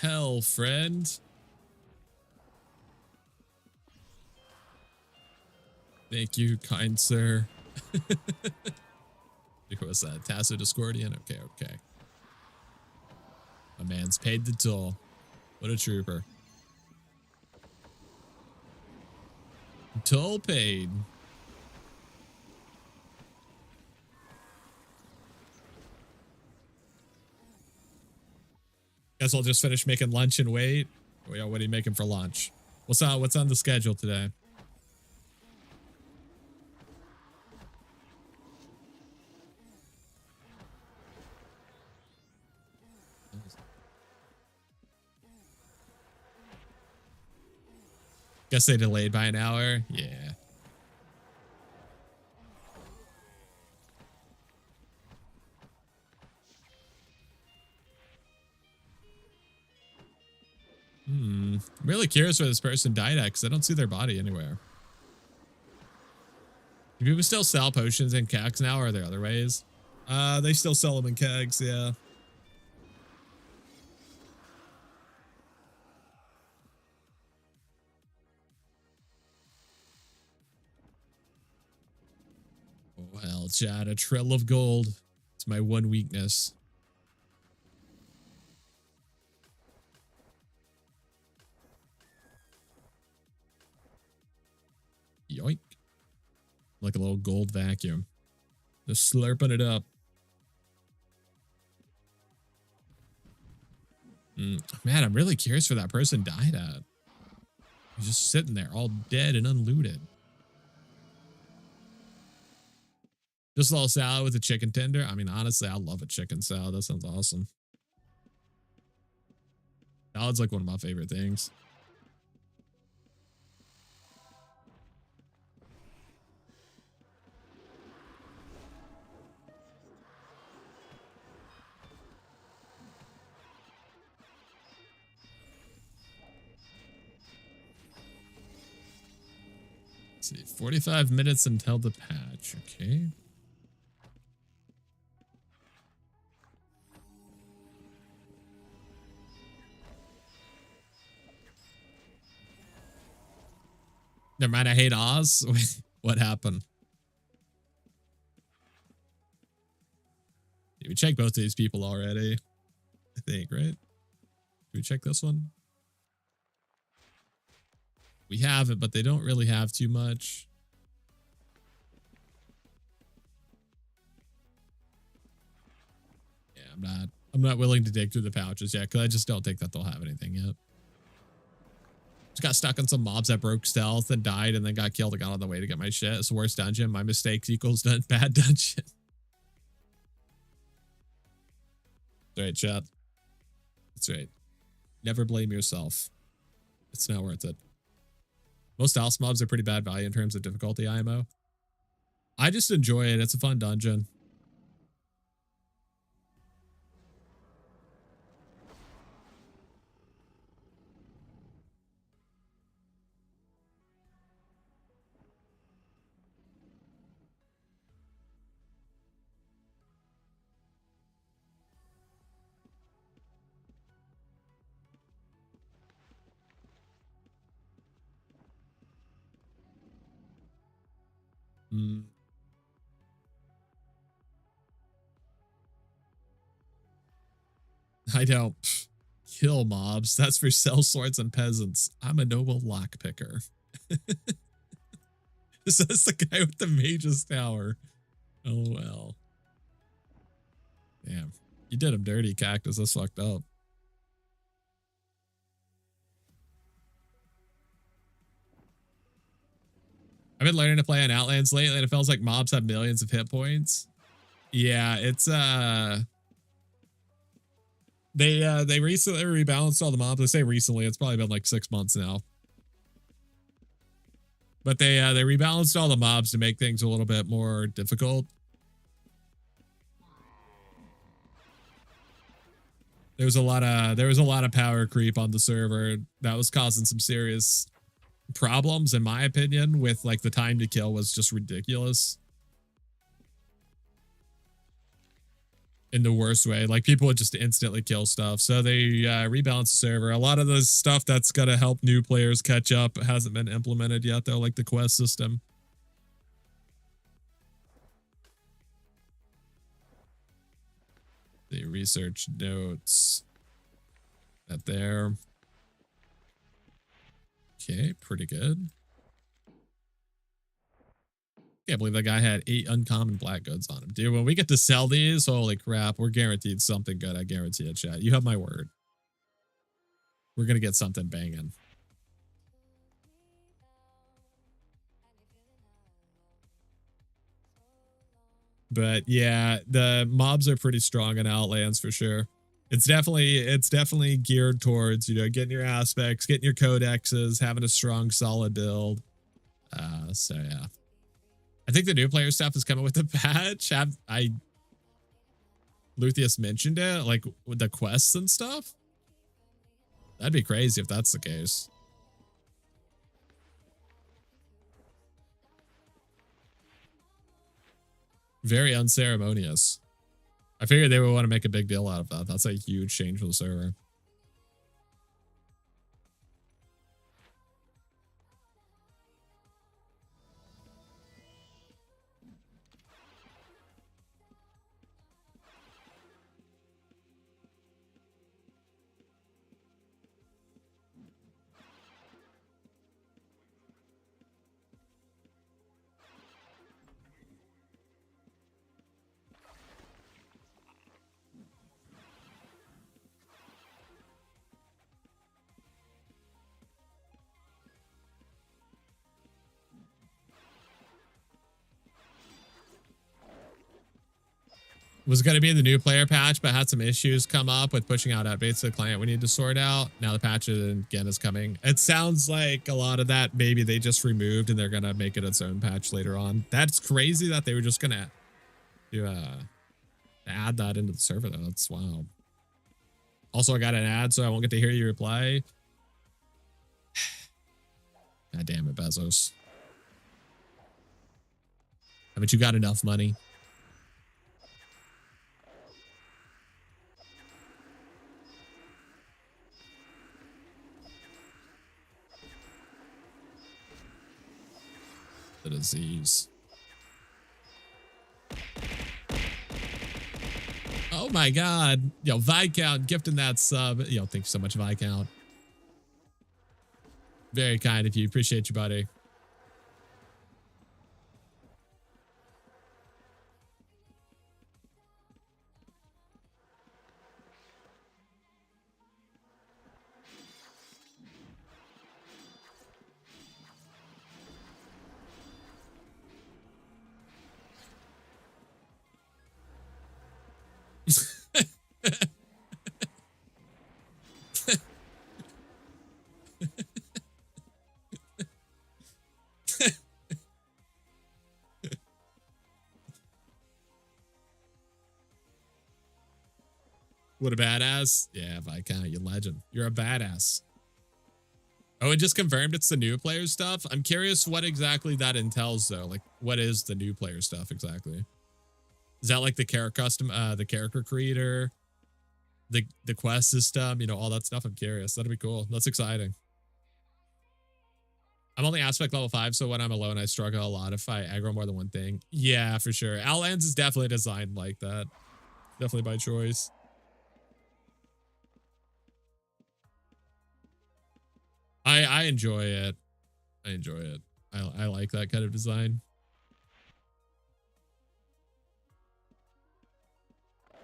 Hell, friend. Thank you, kind sir. Who was that? Tasso Discordian? Okay. My man's paid the toll. What a trooper. Toll paid. Guess I'll just finish making lunch and wait. What are you making for lunch? What's on the schedule today? Guess they delayed by an hour. Yeah. I'm really curious where this person died at because I don't see their body anywhere. Do people still sell potions in kegs now, or are there other ways? They still sell them in kegs, yeah. Well, chat, a trill of gold. It's my one weakness. Yoink. Like a little gold vacuum. Just slurping it up. Man, I'm really curious where that person died at. He's just sitting there all dead and unlooted. Just a little salad with a chicken tender. I mean, honestly, I love a chicken salad. That sounds awesome. Salad's like one of my favorite things. Let's see, 45 minutes until the patch. Okay. Never mind, I hate Oz. What happened? We checked both of these people already, I think, right? Did we check this one? We have it, but they don't really have too much. Yeah, I'm not willing to dig through the pouches yet, because I just don't think that they'll have anything yet. Just got stuck on some mobs that broke stealth and died and then got killed and got on the way to get my shit. It's the worst dungeon. My mistakes equals bad dungeon. That's right, chat. That's right. Never blame yourself. It's not worth it. Most house mobs are pretty bad value in terms of difficulty IMO. I just enjoy it. It's a fun dungeon. I don't kill mobs. That's for sell swords and peasants. I'm a noble lockpicker. This is the guy with the mage's tower. Oh, well. Damn. You did him dirty, Cactus. That's fucked up. I've been learning to play on Outlands lately, and it feels like mobs have millions of hit points. Yeah, it's they recently rebalanced all the mobs. I say recently, it's probably been like 6 months now. But they rebalanced all the mobs to make things a little bit more difficult. There was a lot of power creep on the server that was causing some serious problems, in my opinion, with like the time to kill was just ridiculous. In the worst way. Like people would just instantly kill stuff. So they rebalanced the server. A lot of the stuff that's gonna help new players catch up hasn't been implemented yet though, like the quest system. The research notes. That there. Okay, pretty good. Can't believe that guy had 8 uncommon black goods on him. Dude, when we get to sell these, holy crap, we're guaranteed something good. I guarantee it, chat. You have my word. We're going to get something banging. But yeah, the mobs are pretty strong in Outlands for sure. It's definitely geared towards, you know, getting your aspects, getting your codexes, having a strong, solid build. So yeah. I think the new player stuff is coming with the patch. Luthien mentioned it, like with the quests and stuff. That'd be crazy if that's the case. Very unceremonious. I figured they would want to make a big deal out of that. That's a huge change for the server. Was going to be the new player patch, but had some issues come up with pushing out updates to the client we need to sort out. Now the patch again is coming. It sounds like a lot of that maybe they just removed and they're going to make it its own patch later on. That's crazy that they were just going to add that into the server though. That's wild. Also, I got an ad, so I won't get to hear you reply. God damn it, Bezos. Haven't you got enough money? The disease. Oh my god. Yo, Viscount gifting that sub. Yo, thanks so much, Viscount. Very kind of you. Appreciate you, buddy. What a badass. Yeah, Viscount, you legend. You're a badass. Oh, it just confirmed it's the new player stuff. I'm curious what exactly that entails though. Like, what is the new player stuff exactly? Is that like the the character creator, the quest system, you know, all that stuff? I'm curious. That'd be cool. That's exciting. I'm only aspect level 5, so when I'm alone, I struggle a lot if I aggro more than one thing. Yeah, for sure. Outlands is definitely designed like that. Definitely by choice. I enjoy it. I enjoy it. I like that kind of design.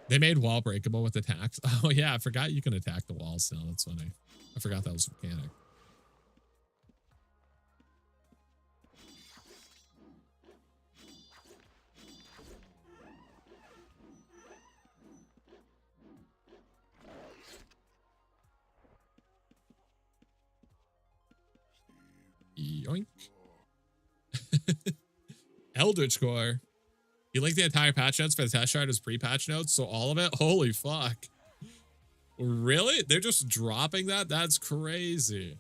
They made wall breakable with attacks. Oh yeah, I forgot you can attack the walls now. That's funny. I forgot that was a mechanic. Yoink. Eldritch Core. You like the entire patch notes for the test shard as pre-patch notes? So all of it? Holy fuck. Really? They're just dropping that? That's crazy.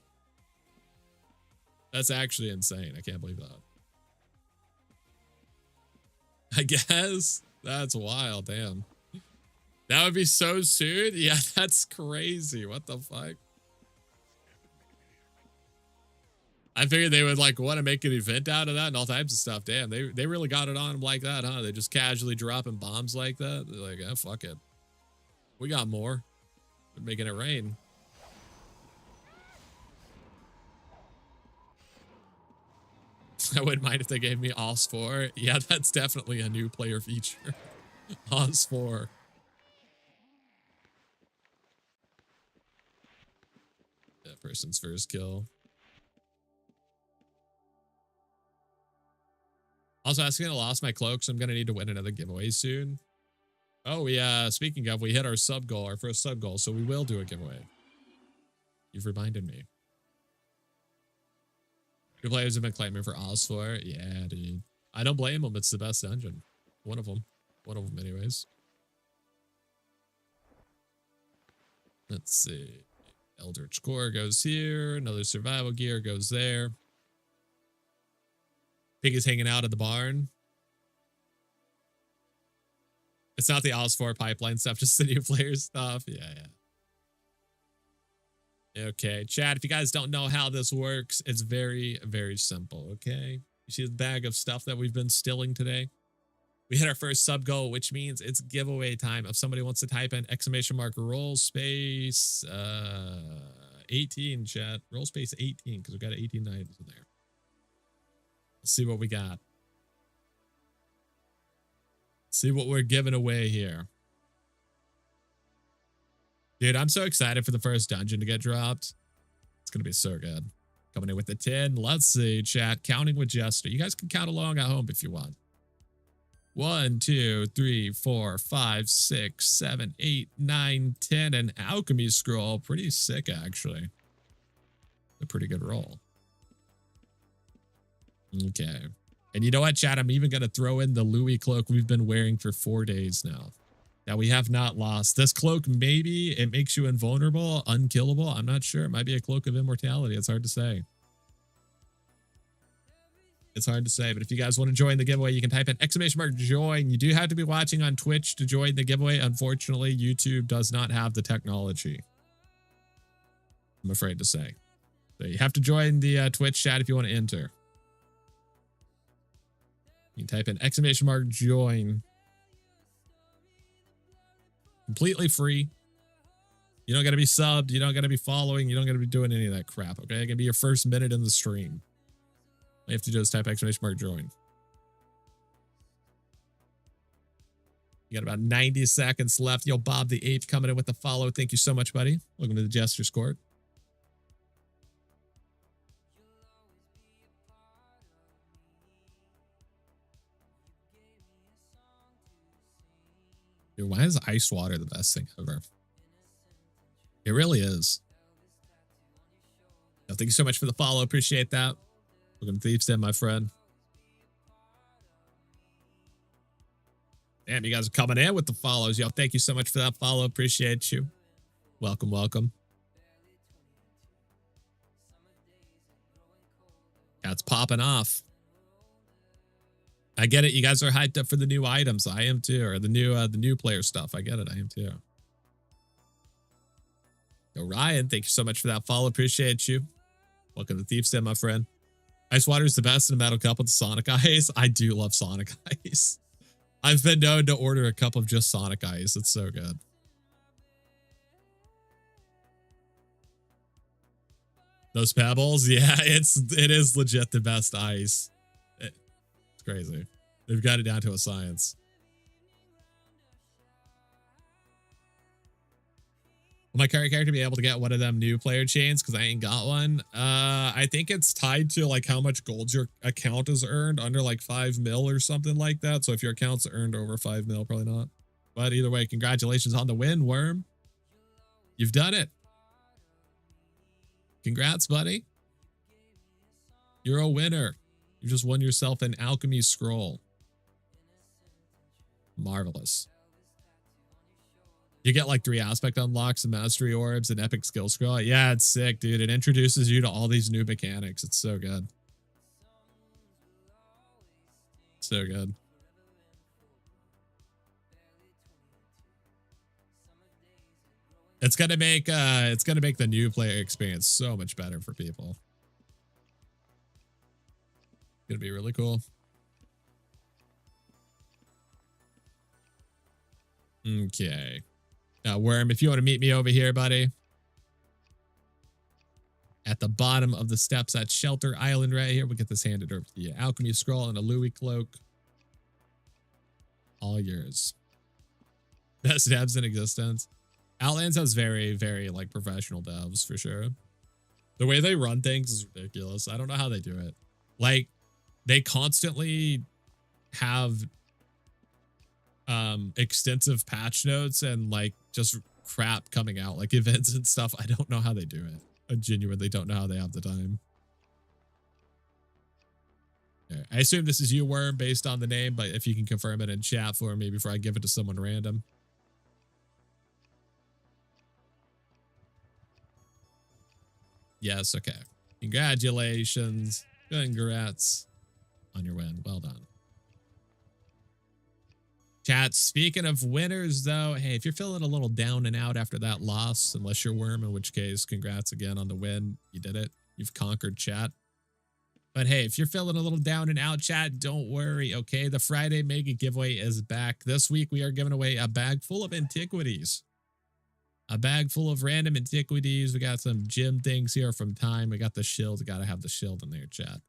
That's actually insane. I can't believe that. I guess. That's wild. Damn. That would be so soon? Yeah, that's crazy. What the fuck? I figured they would like want to make an event out of that and all types of stuff. Damn, they really got it on them like that, huh? They just casually dropping bombs like that. They're like, oh, fuck it. We got more. We're making it rain. I wouldn't mind if they gave me Oz 4. Yeah, that's definitely a new player feature. Oz 4. That person's first kill. Also, I was gonna lost my cloak, so I'm gonna need to win another giveaway soon. Oh, yeah. Speaking of, we hit our sub goal, our first sub goal, so we will do a giveaway. You've reminded me. Your players have been claiming for Oz 4. Yeah, dude. I don't blame them. It's the best dungeon. One of them. One of them, anyways. Let's see. Eldritch Core goes here. Another survival gear goes there. Pig is hanging out at the barn. It's not the Oz 4 pipeline stuff, just the new player stuff. Yeah, yeah. Okay, chat, if you guys don't know how this works, it's very, very simple, okay? You see the bag of stuff that we've been stilling today? We hit our first sub goal, which means it's giveaway time. If somebody wants to type in ! roll space 18, chat. Roll space 18, because we've got 18 items in there. Let's see what we got. See what we're giving away here. Dude, I'm so excited for the first dungeon to get dropped. It's going to be so good. Coming in with the 10. Let's see, chat. Counting with Jester. You guys can count along at home if you want. 1, 2, 3, 4, 5, 6, 7, 8, 9, 10. An alchemy scroll. Pretty sick, actually. A pretty good roll. Okay. And you know what, chat? I'm even going to throw in the Louis cloak we've been wearing for 4 days now. That we have not lost. This cloak, maybe it makes you invulnerable, unkillable. I'm not sure. It might be a cloak of immortality. It's hard to say. It's hard to say. But if you guys want to join the giveaway, you can type in !join. You do have to be watching on Twitch to join the giveaway. Unfortunately, YouTube does not have the technology, I'm afraid to say. So you have to join the Twitch chat if you want to enter. You can type in !join. Completely free. You don't got to be subbed. You don't got to be following. You don't got to be doing any of that crap. Okay. It can be your first minute in the stream. All you have to do is type !join. You got about 90 seconds left. Yo, Bob the Ape coming in with the follow. Thank you so much, buddy. Welcome to the Jester's Court. Dude, why is ice water the best thing ever? It really is. Thank you so much for the follow. Appreciate that. Welcome to Thieves Den, my friend. Damn, you guys are coming in with the follows. Yo, thank you so much for that follow. Appreciate you. Welcome, welcome. Yeah, it's popping off. I get it. You guys are hyped up for the new items. I am too. Or the new player stuff. I get it. I am too. Yo, Ryan, thank you so much for that follow. Appreciate you. Welcome to Thieves Den, my friend. Ice water is the best in a metal cup with the Sonic Ice. I do love Sonic Ice. I've been known to order a cup of just Sonic Ice. It's so good. Those pebbles, yeah, it is legit the best ice. It's crazy. They've got it down to a science. Will my current character be able to get one of them new player chains? Because I ain't got one. I think it's tied to like how much gold your account has earned, under like 5 mil or something like that. So if your account's earned over 5 mil, probably not. But either way, congratulations on the win, Worm. You've done it. Congrats, buddy. You're a winner. You just won yourself an alchemy scroll. Marvelous. You get like 3 aspect unlocks and mastery orbs and epic skill scroll. Yeah, it's sick, dude. It introduces you to all these new mechanics. It's so good. So good. It's gonna make the new player experience so much better for people. It's gonna be really cool. Okay. Worm, if you want to meet me over here, buddy. at the bottom of the steps at Shelter Island right here. We'll get this handed over to you. Alchemy Scroll and a Louis Cloak. All yours. Best devs in existence. Outlands has very, very like professional devs for sure. The way they run things is ridiculous. I don't know how they do it. Like, they constantly have extensive patch notes and like just crap coming out, like events and stuff. I don't know how they do it. I genuinely don't know how they have the time. Okay. I assume this is you, Worm, based on the name, but if you can confirm it in chat for me before I give it to someone random. Yes, okay. Congratulations. Congrats on your win. Well done. Chat, speaking of winners, though, hey, if you're feeling a little down and out after that loss, unless you're Worm, in which case, congrats again on the win. You did it. You've conquered, chat. But hey, if you're feeling a little down and out, chat, don't worry, okay? The Friday Mega Giveaway is back. This week, we are giving away a bag full of antiquities. A bag full of random antiquities. We got some gym things here from Time. We got the shield. We got to have the shield in there, chat.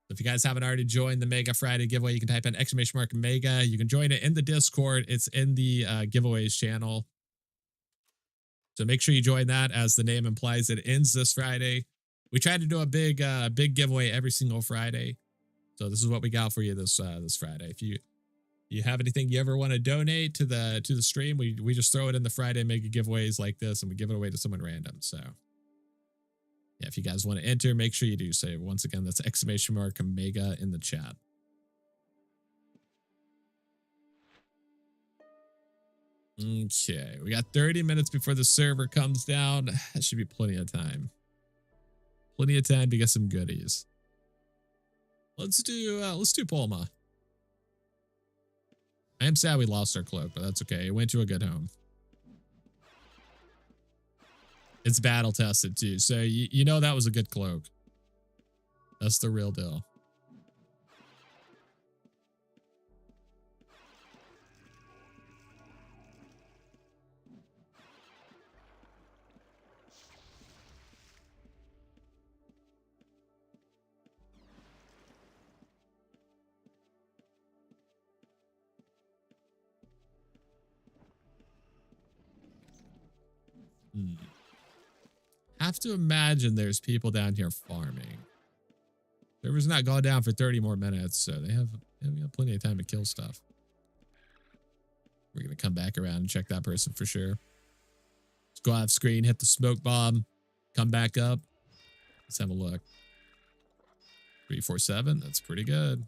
If you guys haven't already joined the Mega Friday giveaway, you can type in !Mega. You can join it in the Discord. It's in the giveaways channel. So make sure you join that, as the name implies. It ends this Friday. We try to do a big giveaway every single Friday. So this is what we got for you this Friday. If you have anything you ever want to donate to the stream, we just throw it in the Friday Mega giveaways like this, and we give it away to someone random. So yeah, if you guys want to enter, make sure you do so. Once again, that's !Mega in the chat. Okay, we got 30 minutes before the server comes down. That should be plenty of time. Plenty of time to get some goodies. Let's do Polma. I am sad we lost our cloak, but that's okay. It went to a good home. It's battle tested too, so you know that was a good cloak. That's the real deal. Have to imagine there's people down here farming. Server's not going down for 30 more minutes, so they have plenty of time to kill stuff. We're gonna come back around and check that person for sure. Let's go off screen, hit the smoke bomb, come back up. Let's have a look. 347, that's pretty good.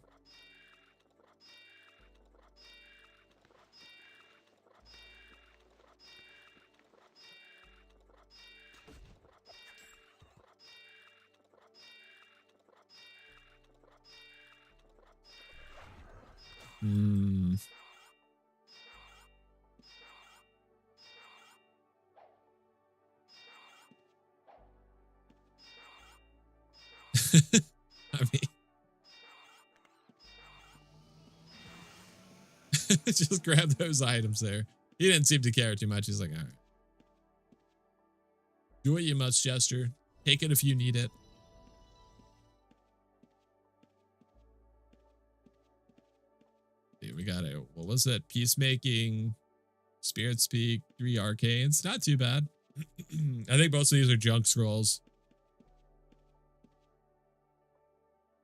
I mean, just grab those items there. He didn't seem to care too much. He's like, all right. Do what you must, Jester. Take it if you need it. We got it. What was it? Peacemaking, Spirit Speak, 3 Arcanes. Not too bad. I think most of these are junk scrolls.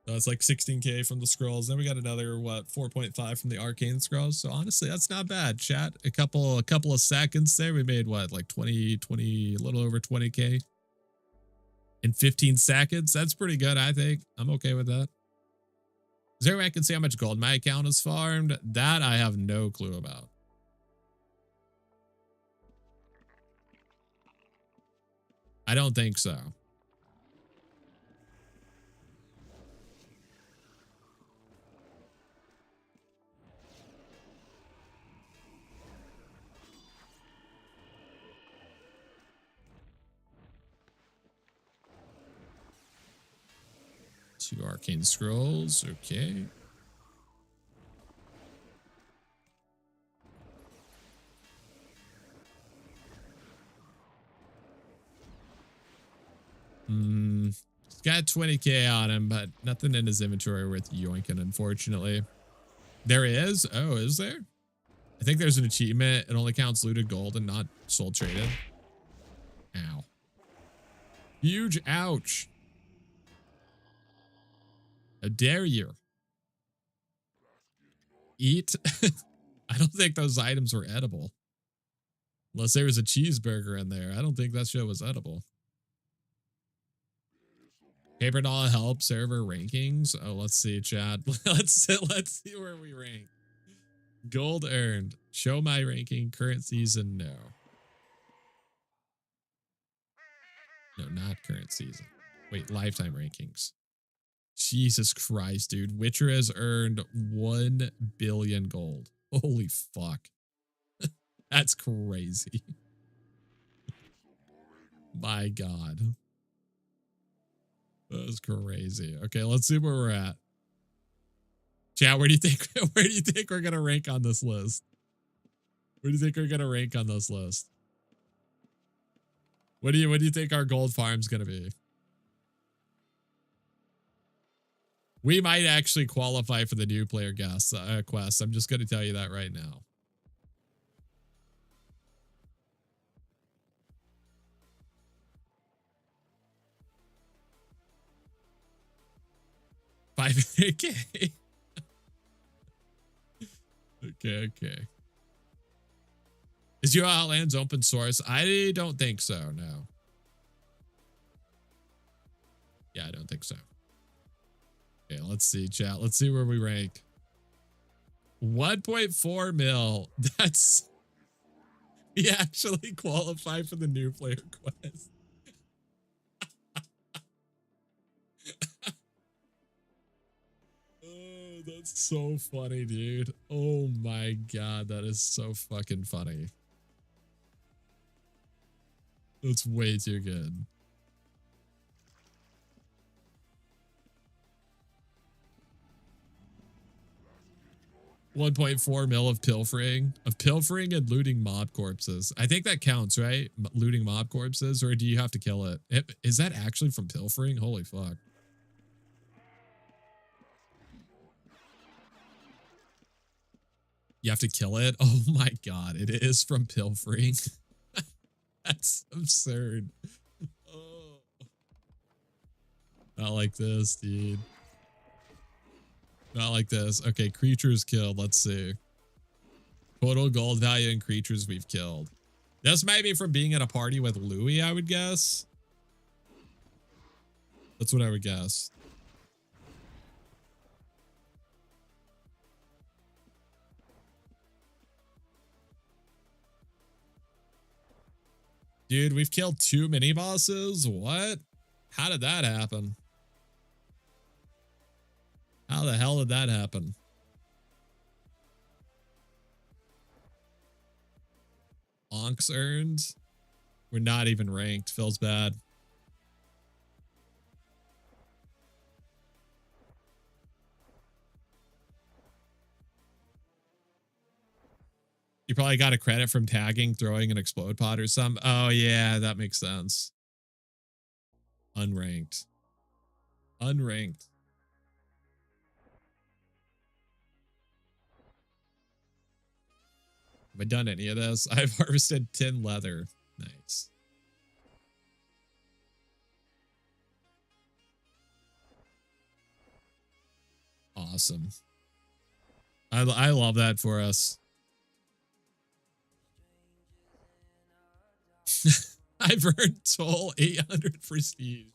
So it's like 16k from the scrolls. Then we got another, what, 4.5 from the arcane scrolls. So honestly, that's not bad, chat. A couple of seconds there. We made what, like 20, a little over 20k in 15 seconds. That's pretty good, I think. I'm okay with that. Is there a way I can see how much gold my account has farmed? That I have no clue about. I don't think so. Two arcane scrolls, okay. got 20k on him, but nothing in his inventory worth yoinking, unfortunately. There is? Oh, is there? I think there's an achievement. It only counts looted gold and not soul traded. Ow. Huge ouch. How dare you? Eat? I don't think those items were edible. Unless there was a cheeseburger in there. I don't think that shit was edible. Paper doll help server rankings. Oh, let's see, chat. let's see where we rank. Gold earned. Show my ranking. Current season, no. No, not current season. Wait, lifetime rankings. Jesus Christ, dude. Witcher has earned 1 billion gold. Holy fuck. That's crazy. My God. That's crazy. Okay, let's see where we're at. Chat, where do you think we're gonna rank on this list? Where do you think we're gonna rank on this list? What do you think our gold farm's gonna be? We might actually qualify for the new player quest. I'm just gonna tell you that right now. $500K. Okay. Is your Outlands open source? I don't think so, no. Yeah, I don't think so. Okay, let's see, chat. Let's see where we rank. 1.4 mil. That's... We actually qualify for the new player quest. Oh, that's so funny, dude. Oh my God, that is so fucking funny. That's way too good. $1.4 mil of pilfering and looting mob corpses. I think that counts, right? Looting mob corpses, or do you have to kill it? Is that actually from pilfering? Holy fuck. You have to kill it? Oh my God, it is from pilfering. That's absurd. Oh. Not like this, dude. Not like this. Okay, creatures killed. Let's see. Total gold value in creatures we've killed. This might be from being at a party with Louis, I would guess. That's what I would guess. Dude, we've killed 2 mini bosses? What? How did that happen? How the hell did that happen? Onks earned? We're not even ranked. Feels bad. You probably got a credit from tagging, throwing an explode pod or something. Oh yeah, that makes sense. Unranked. Unranked. Have I done any of this? I've harvested 10 leather. Nice. Awesome. I love that for us. I've earned toll 800 prestige.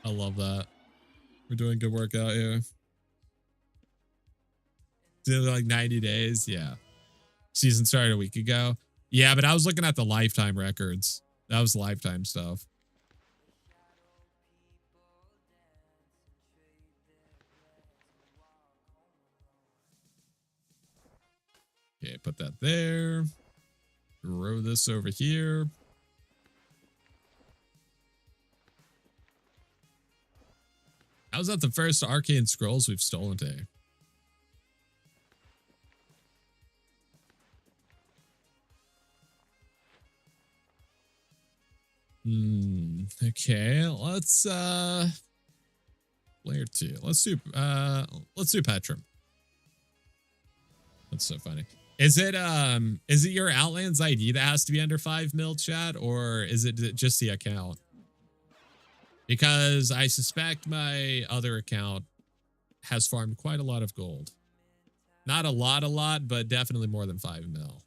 I love that. We're doing good work out here. Did it like 90 days? Yeah. Season started a week ago. Yeah, but I was looking at the lifetime records. That was lifetime stuff. Okay, put that there. Throw this over here. How's that the first arcane scrolls we've stolen today? Okay, let's layer 2. Let's do Petrum. That's so funny. Is it your Outlands ID that has to be under 5 mil, chat, or is it just the account? Because I suspect my other account has farmed quite a lot of gold. Not a lot, but definitely more than 5 mil.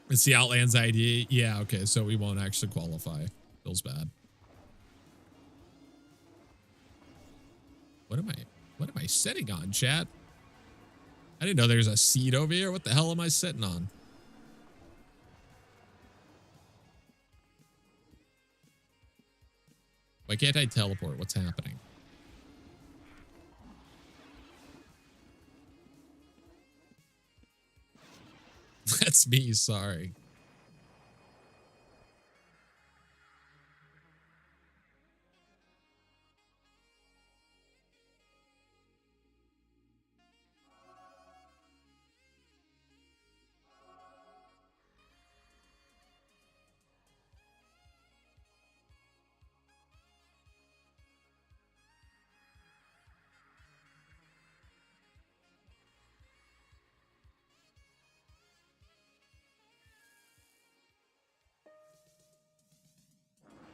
It's the Outlands ID. Yeah, okay, so we won't actually qualify. Feels bad. What am I sitting on, chat? I didn't know there's a seat over here. What the hell am I sitting on? Why can't I teleport? What's happening? That's me, sorry.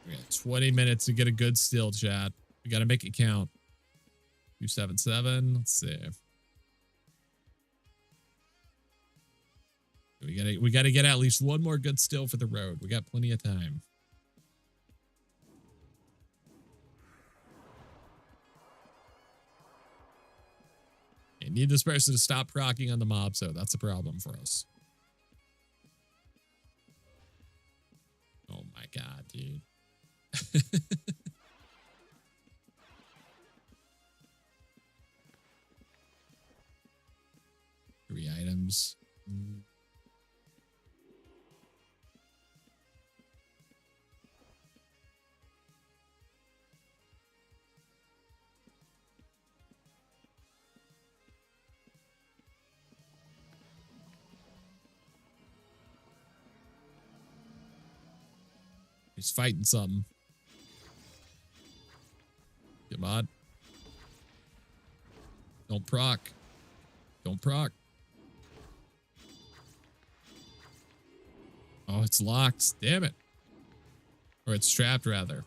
We got 20 minutes to get a good steal, chat. We got to make it count. 277. Let's see. We got to get at least one more good steal for the road. We got plenty of time. Okay, need this person to stop procking on the mob, so that's a problem for us. Oh my god, dude. 3 items. He's fighting something. Come on. Don't proc. Don't proc. Oh, it's locked. Damn it. Or it's trapped, rather.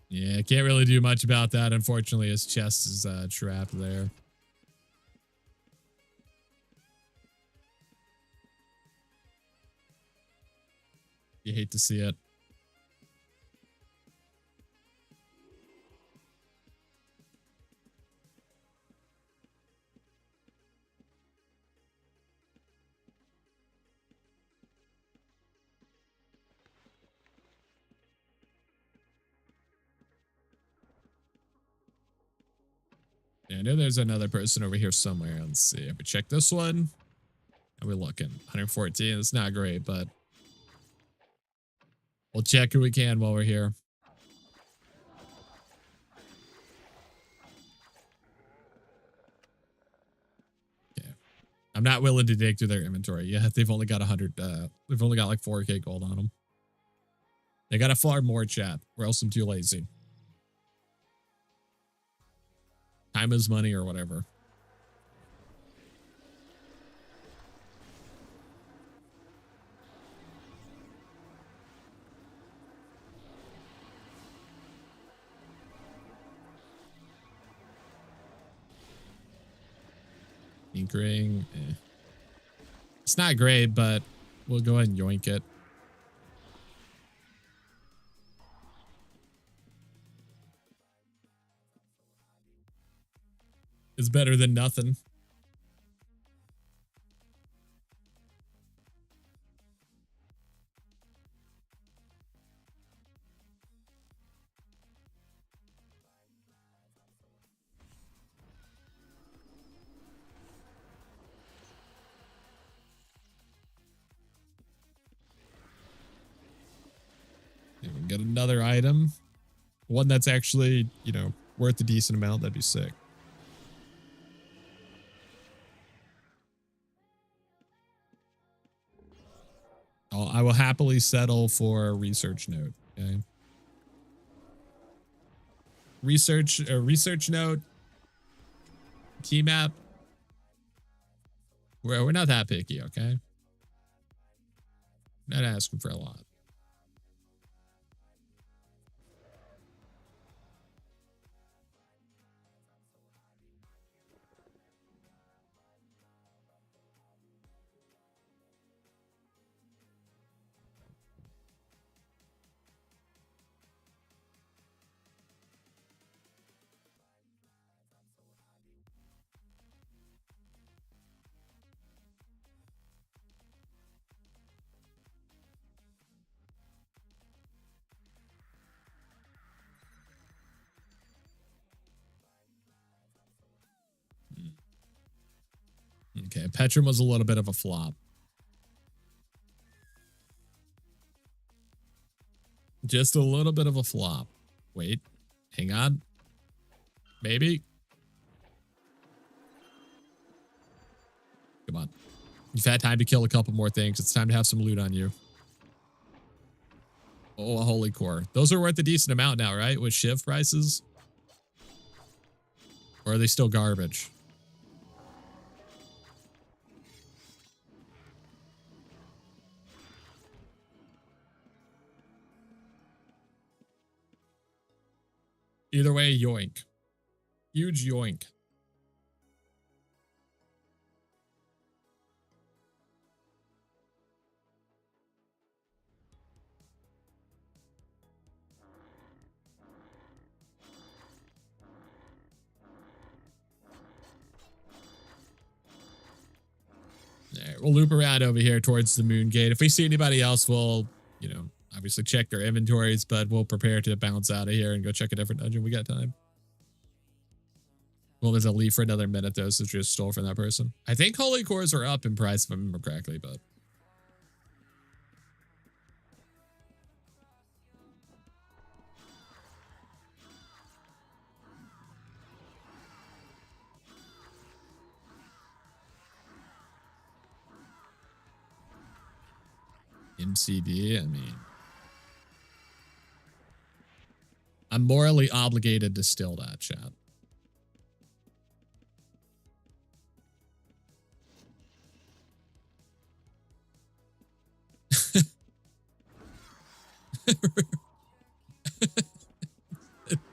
Yeah, can't really do much about that. Unfortunately, his chest is trapped there. You hate to see it. Yeah, I know there's another person over here somewhere. Let's see. If we check this one, how we looking? 114. It's not great, but we'll check who we can while we're here. Yeah. I'm not willing to dig through their inventory. Yeah, they've only got 100. They've only got like 4K gold on them. They got to farm more, chat, or else I'm too lazy. Time is money or whatever. Ink ring. Eh. It's not great, but we'll go ahead and yoink it. It's better than nothing. get another item. One that's actually, you know, worth a decent amount. That'd be sick. I will happily settle for a research note. Okay. Research note. Key map. We're not that picky, okay? Not asking for a lot. Okay, Petrum was a little bit of a flop. Just a little bit of a flop. Wait, hang on. Maybe. Come on. You've had time to kill a couple more things. It's time to have some loot on you. Oh, a holy core. Those are worth a decent amount now, right? With shiv prices? Or are they still garbage? Either way, yoink. Huge yoink. All right, we'll loop around over here towards the moon gate. If we see anybody else, we'll, you know, obviously check their inventories, but we'll prepare to bounce out of here and go check a different dungeon. We got time. Well, there's a leaf for another minute, though, so just stole from that person. I think holy cores are up in price, if I remember correctly, but... MCD, I mean... I'm morally obligated to steal that, chat.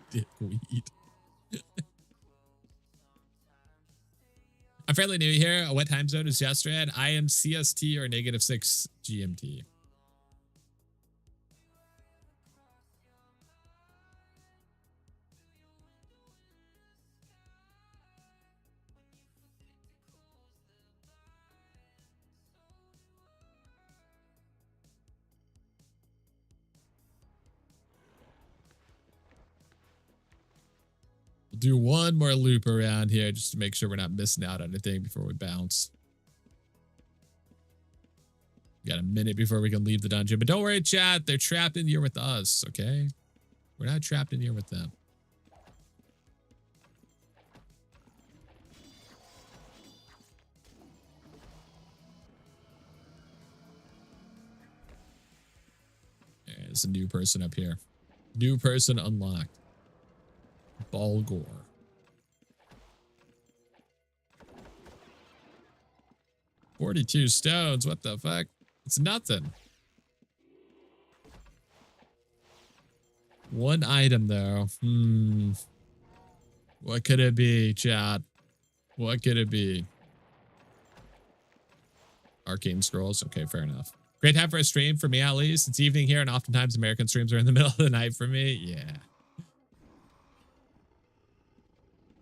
Dickweed. I'm fairly new here. What time zone is Jester at? I am CST or -6 GMT. We'll do one more loop around here just to make sure we're not missing out on anything before we bounce. Got a minute before we can leave the dungeon, but don't worry, chat. They're trapped in here with us, okay? We're not trapped in here with them. There's a new person up here. New person unlocked. Balgor. $42 stones. What the fuck? It's nothing. One item though. What could it be, chat? What could it be? Arcane scrolls. Okay, fair enough. Great time for a stream for me, at least. It's evening here, and oftentimes American streams are in the middle of the night for me. Yeah.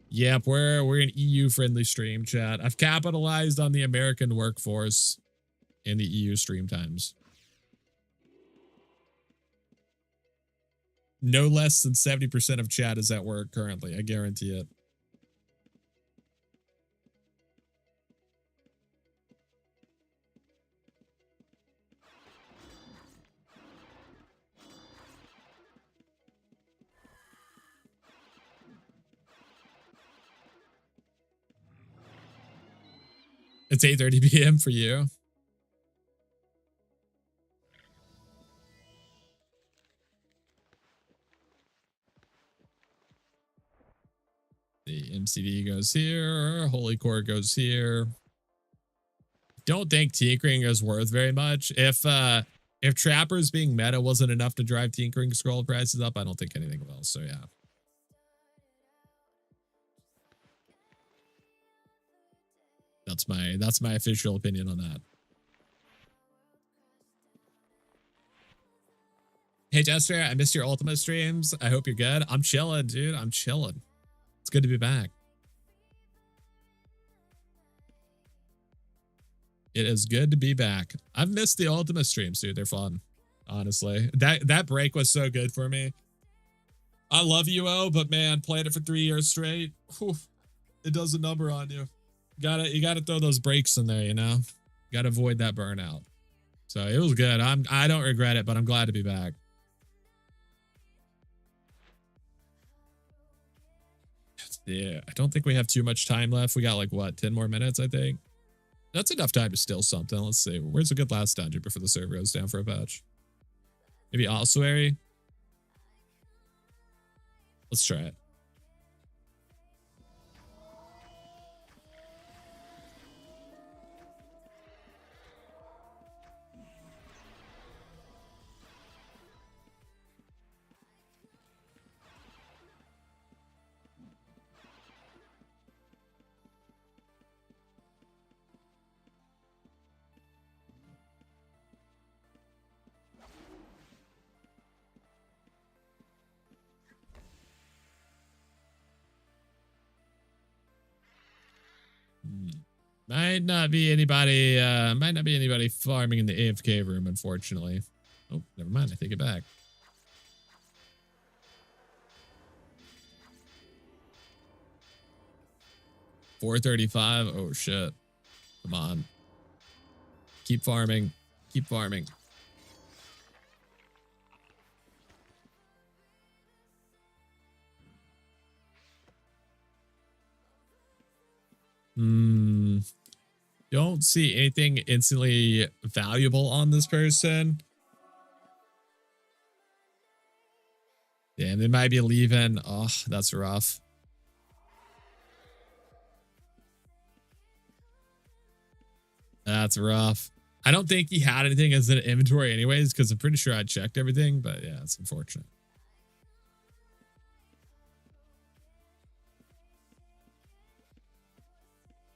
Yep, we're an EU-friendly stream, chat. I've capitalized on the American workforce in the EU stream times. No less than 70% of chat is at work currently. I guarantee it. It's 8:30 p.m. for you. The MCD goes here. Holy Core goes here. Don't think tinkering is worth very much. If trappers being meta wasn't enough to drive tinkering scroll prices up, I don't think anything will. So yeah. That's my official opinion on that. Hey Jester, I missed your Ultimate streams. I hope you're good. I'm chilling, dude. I'm chilling. It's good to be back. It is good to be back. I've missed the Ultimate streams, dude. They're fun. Honestly. That break was so good for me. I love UO, but man, playing it for 3 years straight, whew, it does a number on you. You gotta throw those breaks in there, you know? Gotta avoid that burnout. So it was good. I don't regret it, but I'm glad to be back. Yeah, I don't think we have too much time left. We got like what, 10 more minutes, I think. That's enough time to steal something. Let's see. Where's a good last dungeon before the server goes down for a patch? Maybe ossuary? Let's try it. Might not be anybody farming in the AFK room, unfortunately. Oh, never mind. I take it back. $435. Oh shit. Come on. Keep farming. Keep farming. Don't see anything instantly valuable on this person. Damn, they might be leaving. Oh, that's rough. That's rough. I don't think he had anything as an inventory anyways, because I'm pretty sure I checked everything, but yeah, it's unfortunate.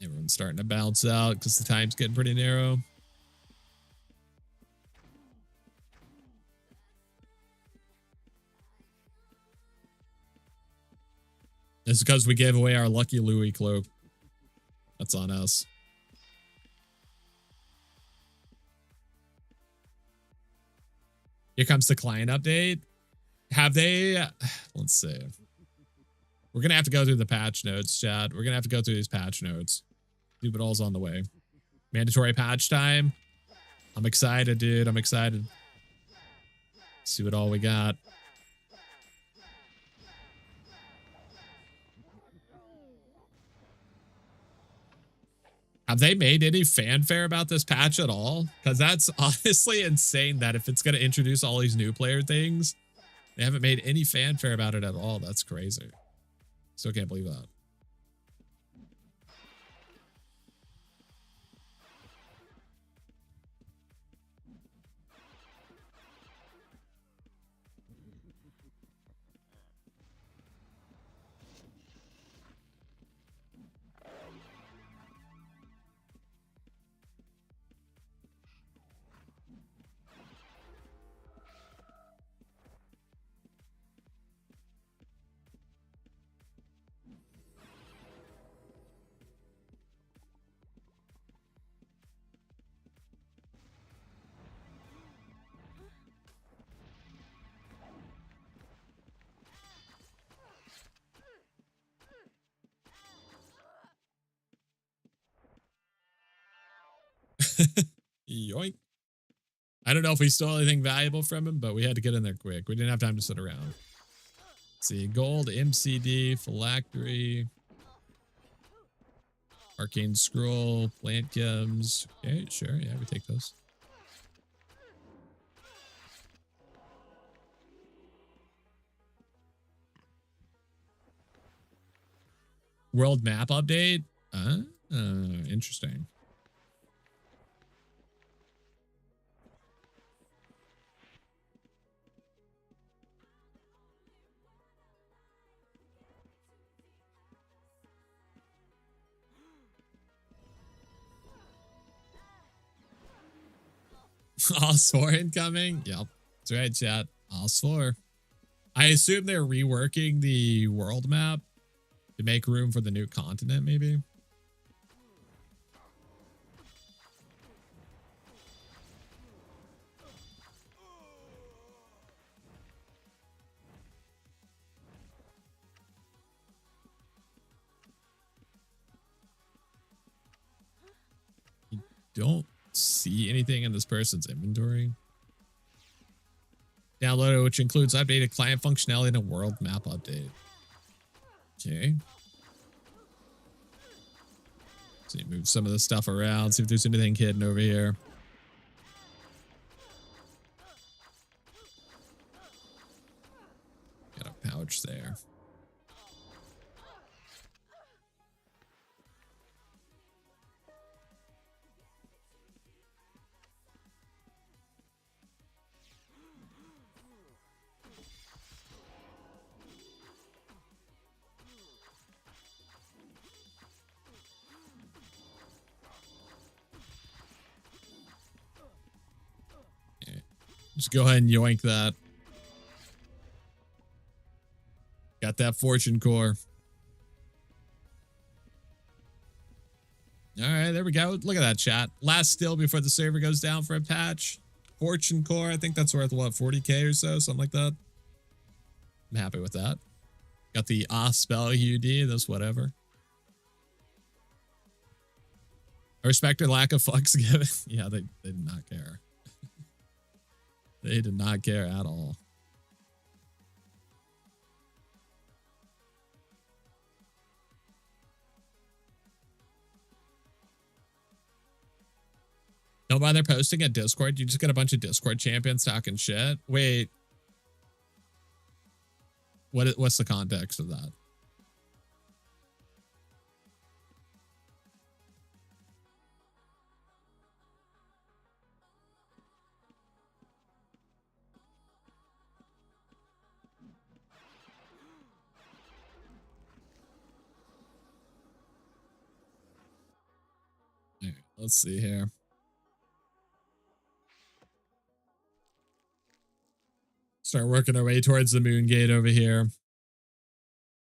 Everyone's starting to bounce out because the time's getting pretty narrow. It's because we gave away our Lucky Louie cloak. That's on us. Here comes the client update. Have they? Let's see. We're going to have to go through the patch notes, chat. We're going to have to go through these patch notes. Dude, but all's on the way. Mandatory patch time. I'm excited, dude. I'm excited. See what all we got. Have they made any fanfare about this patch at all? Because that's honestly insane that if it's going to introduce all these new player things, they haven't made any fanfare about it at all. That's crazy. Still can't believe that. Yoink. I don't know if we stole anything valuable from him, but we had to get in there quick. We didn't have time to sit around. Let's see, gold, MCD, phylactery. Arcane Scroll, Plant Gems. Okay, sure. Yeah, we take those. World map update. Interesting. All-4 incoming. Yep. That's right, chat. All-4. I assume they're reworking the world map to make room for the new continent, maybe. You don't see anything in this person's inventory. Downloaded, which includes updated client functionality and a world map update. Okay. So you move some of the stuff around, see if there's anything hidden over here. Got a pouch there. Just go ahead and yoink that. Got that fortune core. All right, there we go. Look at that, chat. Last still before the server goes down for a patch. Fortune core, I think that's worth what, 40k or so, something like that. I'm happy with that. Got the spell UD, that's whatever. I respect their lack of fucks given. Yeah, they did not care. They did not care at all. Don't bother posting at Discord. You just get a bunch of Discord champions talking shit. Wait. What's the context of that? All right, let's see here. Start working our way towards the moon gate over here.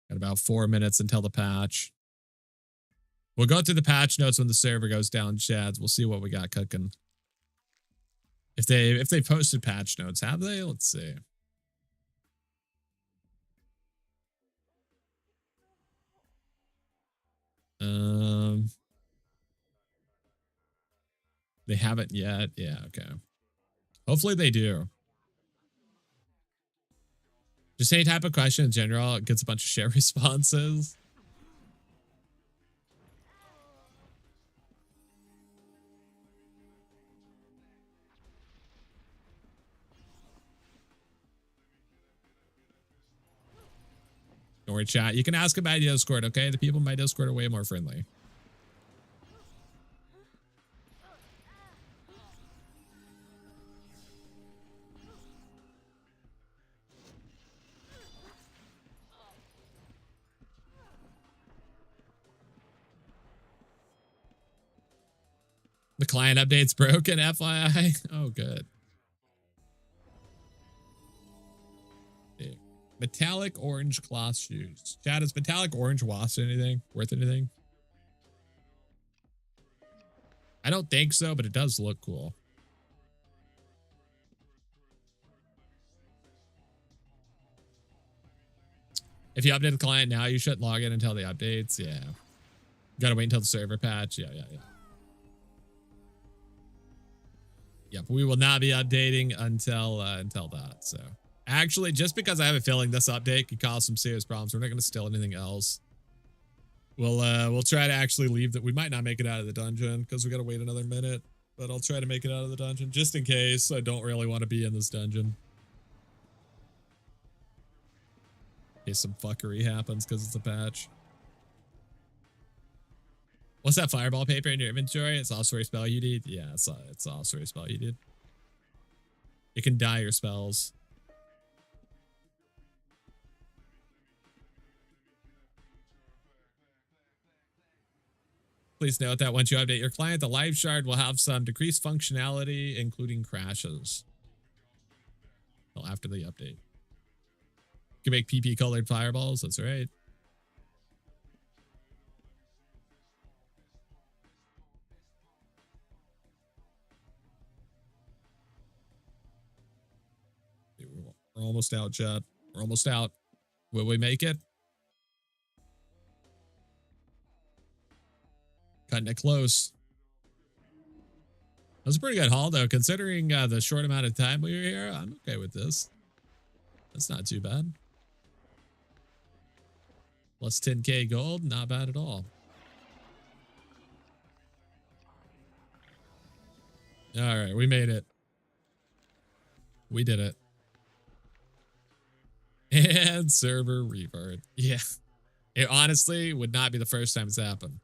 Got about 4 minutes until the patch. We'll go through the patch notes when the server goes down, chads. We'll see what we got cooking. If they posted patch notes, have they? Let's see. They haven't yet. Yeah, okay. Hopefully they do. Just any type of question in general, it gets a bunch of share responses. Don't worry, chat. You can ask about Discord, okay? The people in my Discord are way more friendly. The client update's broken, FYI. Oh, good. Okay. Metallic orange cloth shoes. Chat, is metallic orange worth anything? I don't think so, but it does look cool. If you update the client now, you shouldn't log in until the updates. Yeah. Gotta wait until the server patch. Yeah. Yep, we will not be updating until that. So actually, just because I have a feeling this update could cause some serious problems, we're not going to steal anything else. We'll try to actually leave that. We might not make it out of the dungeon because we got to wait another minute, but I'll try to make it out of the dungeon just in case. I don't really want to be in this dungeon. In case some fuckery happens because it's a patch. What's that fireball paper in your inventory? It's also a spell you need. Yeah, it's also a spell you need. It can dye your spells. Please note that once you update your client, the live shard will have some decreased functionality, including crashes. Well, after the update. You can make PP colored fireballs. That's right. We're almost out, chat. We're almost out. Will we make it? Cutting it close. That was a pretty good haul, though, considering the short amount of time we were here. I'm okay with this. That's not too bad. Plus 10k gold, not bad at all. All right, we made it. We did it. And server revert. Yeah. It honestly would not be the first time it's happened.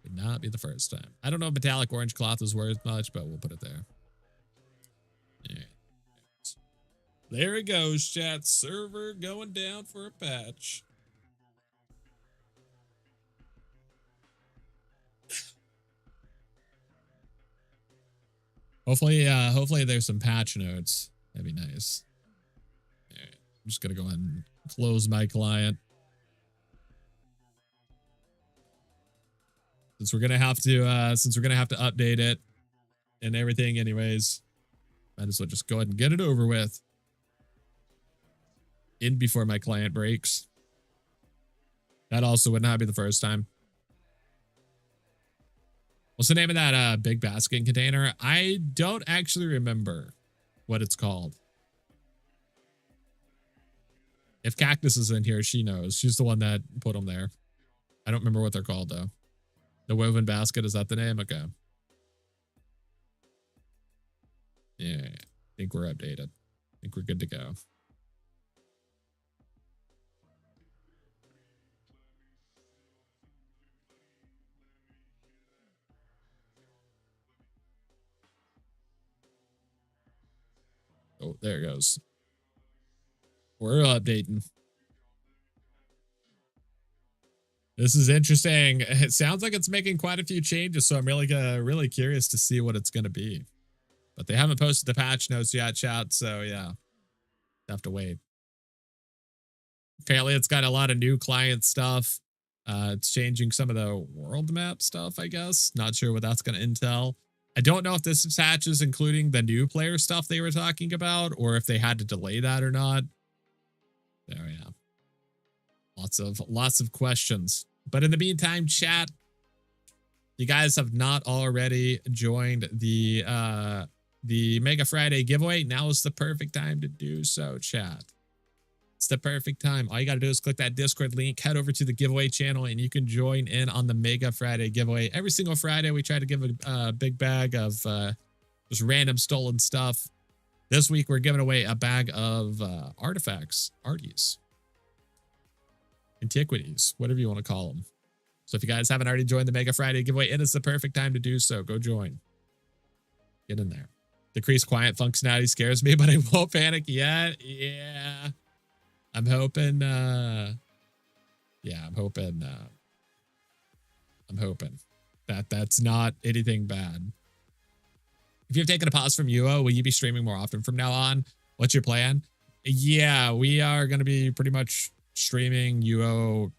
Would not be the first time. I don't know if metallic orange cloth is worth much, but we'll put it there. Yeah. There it goes, chat. Server going down for a patch. Hopefully there's some patch notes. That'd be nice. All right. I'm just gonna go ahead and close my client. Since we're gonna have to update it and everything anyways, might as well just go ahead and get it over with. In before my client breaks. That also would not be the first time. What's the name of that big basket container? I don't actually remember what it's called. If Cactus is in here, she knows. She's the one that put them there. I don't remember what they're called, though. The woven basket, is that the name? Okay. Yeah, I think we're updated. I think we're good to go. Oh, there it goes. We're updating. This is interesting. It sounds like it's making quite a few changes, so I'm really curious to see what it's going to be. But they haven't posted the patch notes yet, chat, so yeah. Have to wait. Apparently, it's got a lot of new client stuff. It's changing some of the world map stuff, I guess. Not sure what that's going to entail. I don't know if this patch is including the new player stuff they were talking about, or if they had to delay that or not. There we go. Lots of questions. But in the meantime, chat, you guys have not already joined the Mega Friday giveaway. Now is the perfect time to do so, chat. It's the perfect time. All you got to do is click that Discord link, head over to the giveaway channel, and you can join in on the Mega Friday giveaway. Every single Friday, we try to give a big bag of just random stolen stuff. This week, we're giving away a bag of artifacts, arties, antiquities, whatever you want to call them. So if you guys haven't already joined the Mega Friday giveaway, it is the perfect time to do so. Go join. Get in there. Decreased quiet functionality scares me, but I won't panic yet. Yeah. I'm hoping, I'm hoping that that's not anything bad. If you've taken a pause from UO, will you be streaming more often from now on? What's your plan? Yeah, we are going to be pretty much streaming UO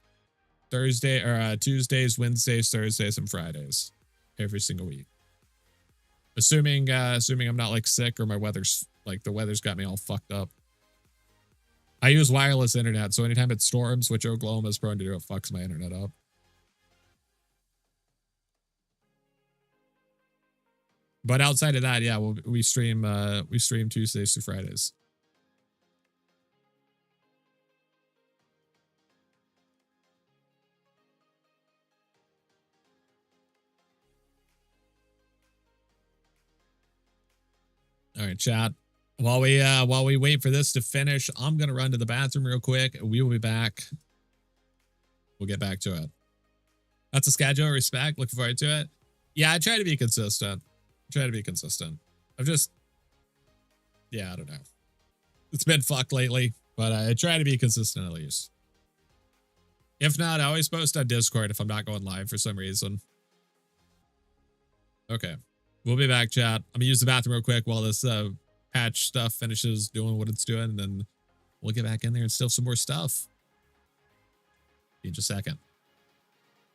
Thursday or Tuesdays, Wednesdays, Thursdays, and Fridays every single week. Assuming I'm not like sick or my weather's like the weather's got me all fucked up. I use wireless internet, so anytime it storms, which Oklahoma is prone to do, it fucks my internet up. But outside of that, yeah, we stream Tuesdays to Fridays. All right, chat. While we wait for this to finish, I'm gonna run to the bathroom real quick. We will be back. We'll get back to it. That's a schedule. Respect. Looking forward to it. Yeah, I try to be consistent. I've just, yeah, I don't know. It's been fucked lately, but I try to be consistent at least. If not, I always post on Discord if I'm not going live for some reason. Okay. We'll be back, chat. I'm gonna use the bathroom real quick while this patch stuff finishes doing what it's doing, and then we'll get back in there and steal some more stuff. In just a second.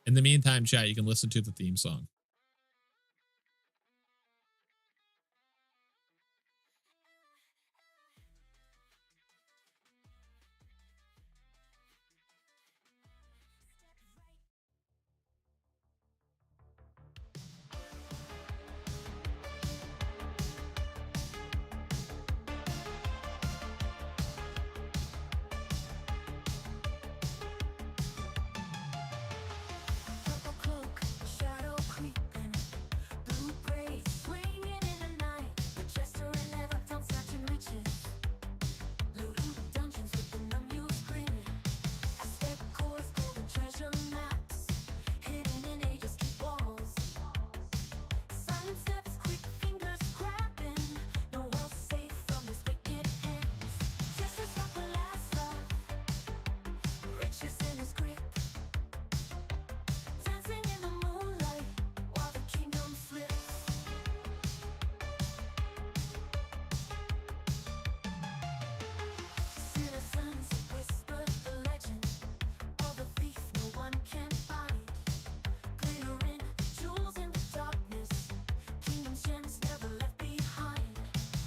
In the meantime, chat, you can listen to the theme song. Purple cloak, shadow creeping, blue braid swinging in the night. The Jester never found such riches. Looting dungeons with the unused grin. Step cores, golden treasure maps, hidden in ages deep walls. Silent steps, quick fingers grabbing. No one safe from his wicked hands. Jester's not the last love, riches in his grip. Dancing in the moonlight while the kingdom slips. Citizens whisper the legend of the thief no one can find. Glittering jewels in the darkness, kingdom's gems never left behind.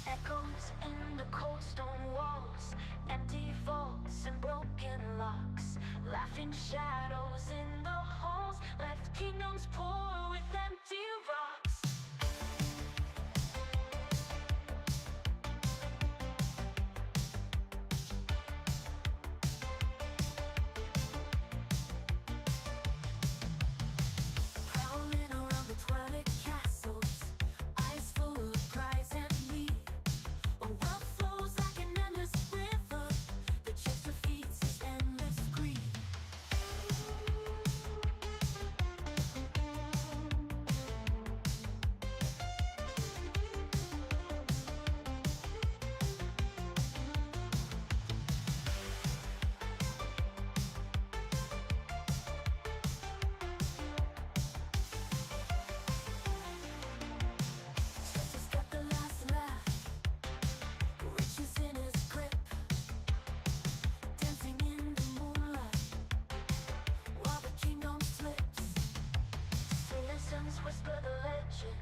Echoes in the cold stone walls, empty vaults and broken locks. Laughing shadows in the halls, left kingdoms poor with empty rocks. Prowling around the twilight castles, eyes full of prize and need. A wealth flows like an endless river, the Jester feeds his endless greed. Jester's got the last laugh, riches in his grip. Dancing in the moonlight while the kingdom slips. Citizens whisper the legend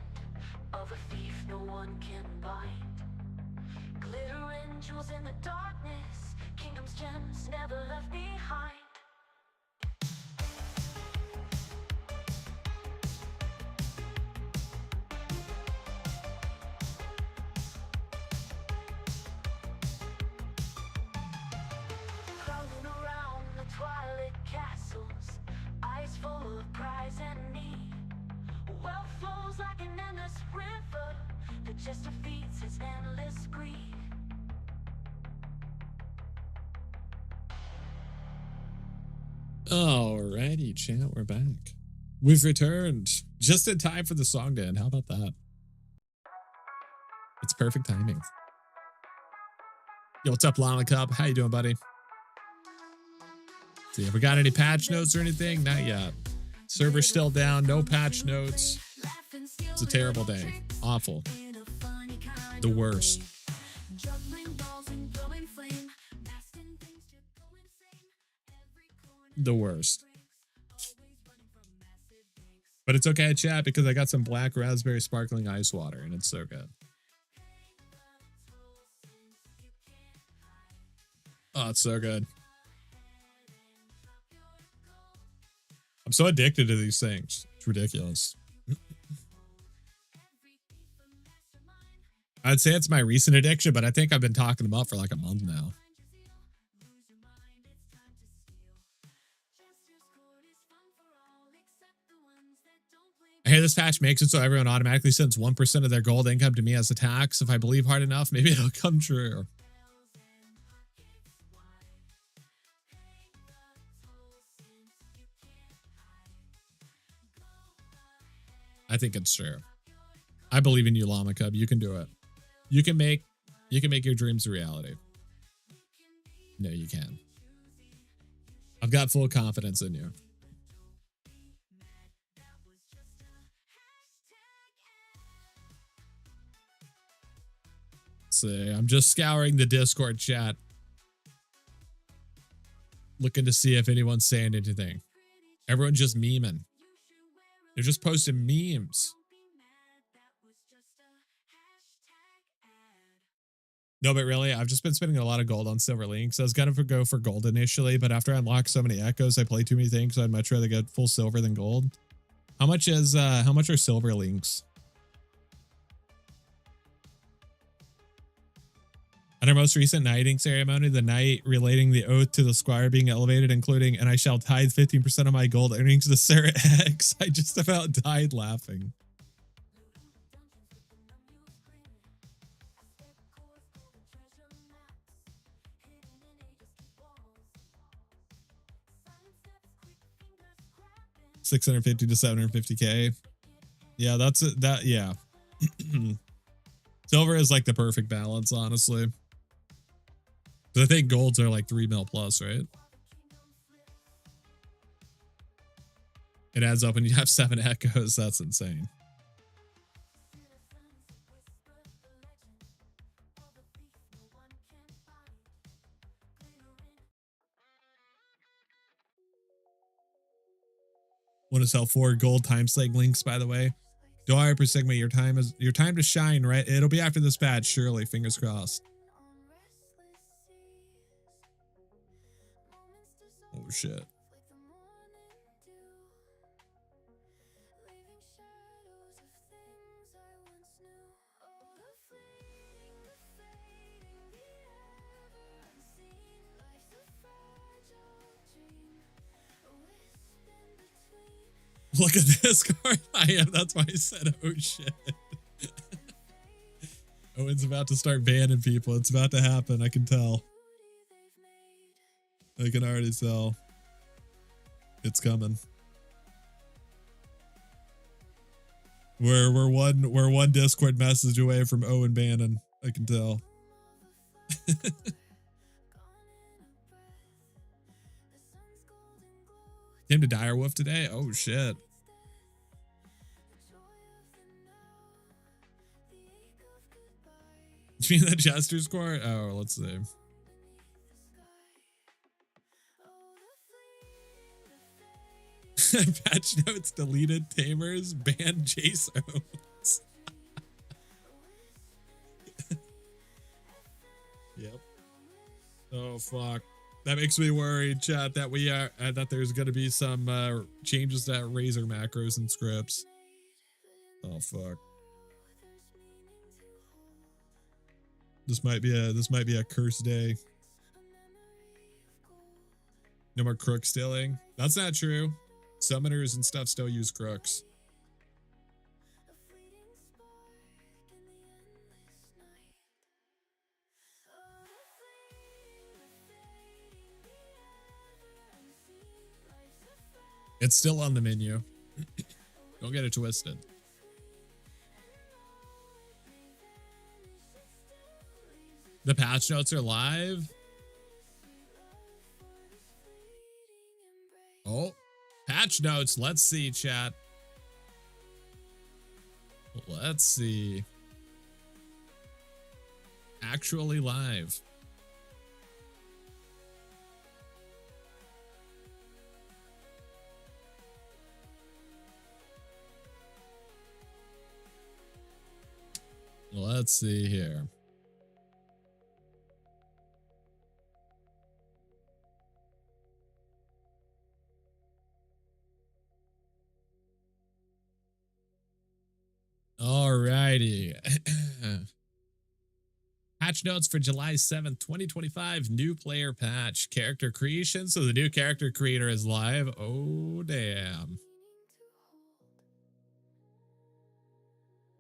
of a thief no one can bind. Glittering jewels in the darkness, kingdom's gems never left behind. Prowling around the twilight castles, eyes full of prize and need. Wealth flows like an endless river, the Jester feeds his endless greed. Alrighty, chat, we're back. We've returned just in time for the song to end. How about that? It's perfect timing. Yo, what's up, Llama Cup? How you doing, buddy? See, have we got any patch notes or anything? Not yet. Server's still down. No patch notes. It's a terrible day. Awful. The worst. The worst. But it's okay, chat, because I got some black raspberry sparkling ice water, and it's so good. Oh, it's so good. I'm so addicted to these things. It's ridiculous. I'd say it's my recent addiction, but I think I've been talking them up for like a month now. I Hey, this patch makes it so everyone automatically sends 1% of their gold income to me as a tax. If I believe hard enough, maybe it'll come true. I think it's true. I believe in you, Llama Cub. You can do it. You can make your dreams a reality. No, you can. I've got full confidence in you. See, I'm just scouring the Discord chat, looking to see if anyone's saying anything. Everyone's just memeing. They're just posting memes. No, but really, I've just been spending a lot of gold on silver links. I was gonna go for gold initially, but after I unlock so many echoes, I play too many things, so I'd much rather get full silver than gold. How much are silver links? At our most recent knighting ceremony, the knight relating the oath to the squire being elevated, including, and I shall tithe 15% of my gold earnings to Sarah X. I just about died laughing. $650 to $750K. Yeah, that's it. That, yeah. Silver is like the perfect balance, honestly. I think golds are like 3 mil plus, right? It adds up when you have 7 echoes. That's insane. Want to sell 4 gold time slaying links, by the way. $1 per segment. Your time to shine, right? It'll be after this batch, surely. Fingers crossed. Oh shit. Look at this card. I am. That's why I said, oh shit. Owen's about to start banning people. It's about to happen. I can tell. I can already tell. It's coming. We're one Discord message away from Owen banning. I can tell. Came to Direwolf today? Oh shit. You mean the Jester score? Oh, let's see. Patch notes deleted. Tamers banned Jace Owens. Yep. Oh fuck. That makes me worried, chat, that we are that there's gonna be some changes to Razor macros and scripts. Oh fuck. This might be a cursed day. No more crook stealing. That's not true. Summoners and stuff still use crooks. It's still on the menu. Don't get it twisted. The patch notes are live. Oh, patch notes. Let's see, chat. Let's see. Actually live. Let's see here. Alrighty. Patch notes for July 7th, 2025. New player patch. Character creation. So the new character creator is live. Oh, damn.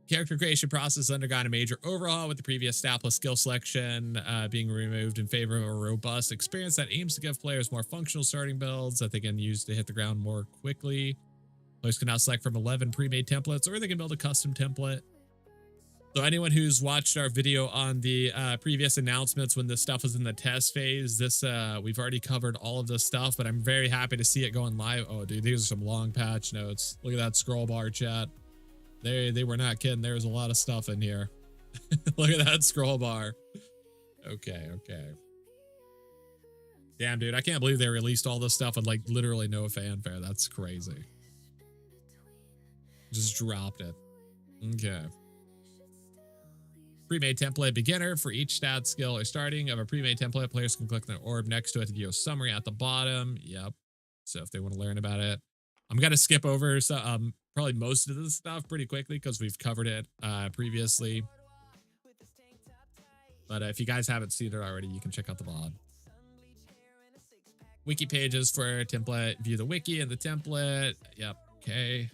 Character creation process undergone a major overhaul, with the previous stat plus skill selection being removed in favor of a robust experience that aims to give players more functional starting builds that they can use to hit the ground more quickly. Players can now select from 11 pre-made templates, or they can build a custom template. So anyone who's watched our video on the previous announcements when this stuff was in the test phase, we've already covered all of this stuff, but I'm very happy to see it going live. Oh, dude, these are some long patch notes. Look at that scroll bar, chat. They were not kidding. There's a lot of stuff in here. Look at that scroll bar. Okay. Damn, dude, I can't believe they released all this stuff with like literally no fanfare. That's crazy. Just dropped it. Okay. Pre-made template beginner. For each stat, skill, or starting of a pre-made template, players can click the orb next to it to view a summary at the bottom. Yep. So if they want to learn about it, I'm gonna skip over probably most of this stuff pretty quickly because we've covered it previously. But if you guys haven't seen it already, you can check out the VOD. Wiki pages for template. View the wiki and the template. Yep. Okay.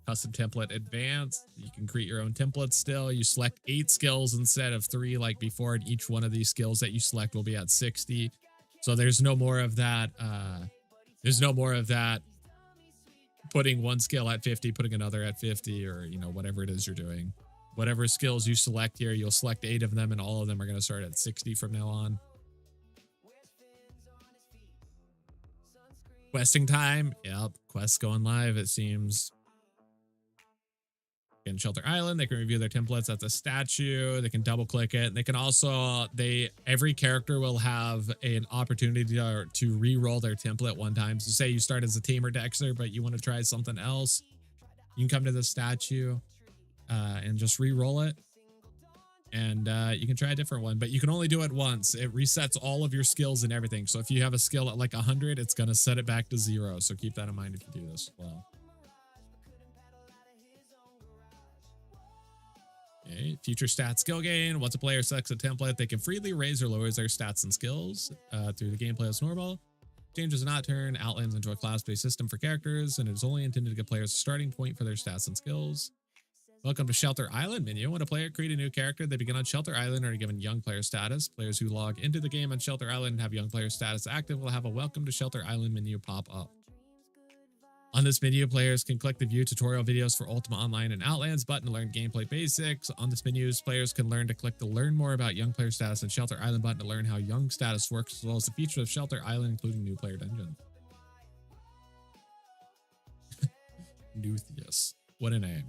Custom template advanced. You can create your own template still. You select 8 skills instead of 3 like before, and each one of these skills that you select will be at 60. So there's no more of that. There's no more of that putting one skill at 50, putting another at 50, or, you know, whatever it is you're doing. Whatever skills you select here, you'll select 8 of them, and all of them are going to start at 60 from now on. Questing time. Yep. Quests going live, it seems. In Shelter Island, they can review their templates at the statue. They can double click it. They can also, every character will have an opportunity to re-roll their template one time. So say you start as a tamer Dexter, but you want to try something else, you can come to the statue and just re-roll it. And you can try a different one, but you can only do it once. It resets all of your skills and everything. So if you have a skill at like 100, it's going to set it back to 0. So keep that in mind if you do this as well. Okay. Future stat skill gain. Once a player selects a template, they can freely raise or lower their stats and skills through the gameplay as normal. Changes are not turned. Outlands into a class-based system for characters, and it is only intended to give players a starting point for their stats and skills. Welcome to Shelter Island menu. When a player creates a new character, they begin on Shelter Island and are given young player status. Players who log into the game on Shelter Island and have young player status active will have a Welcome to Shelter Island menu pop up. On this menu, players can click the view tutorial videos for Ultima Online and Outlands button to learn gameplay basics. On this menu, players can learn to click the learn more about young player status and Shelter Island button to learn how young status works, as well as the features of Shelter Island, including new player dungeon. Nutheus. What a name.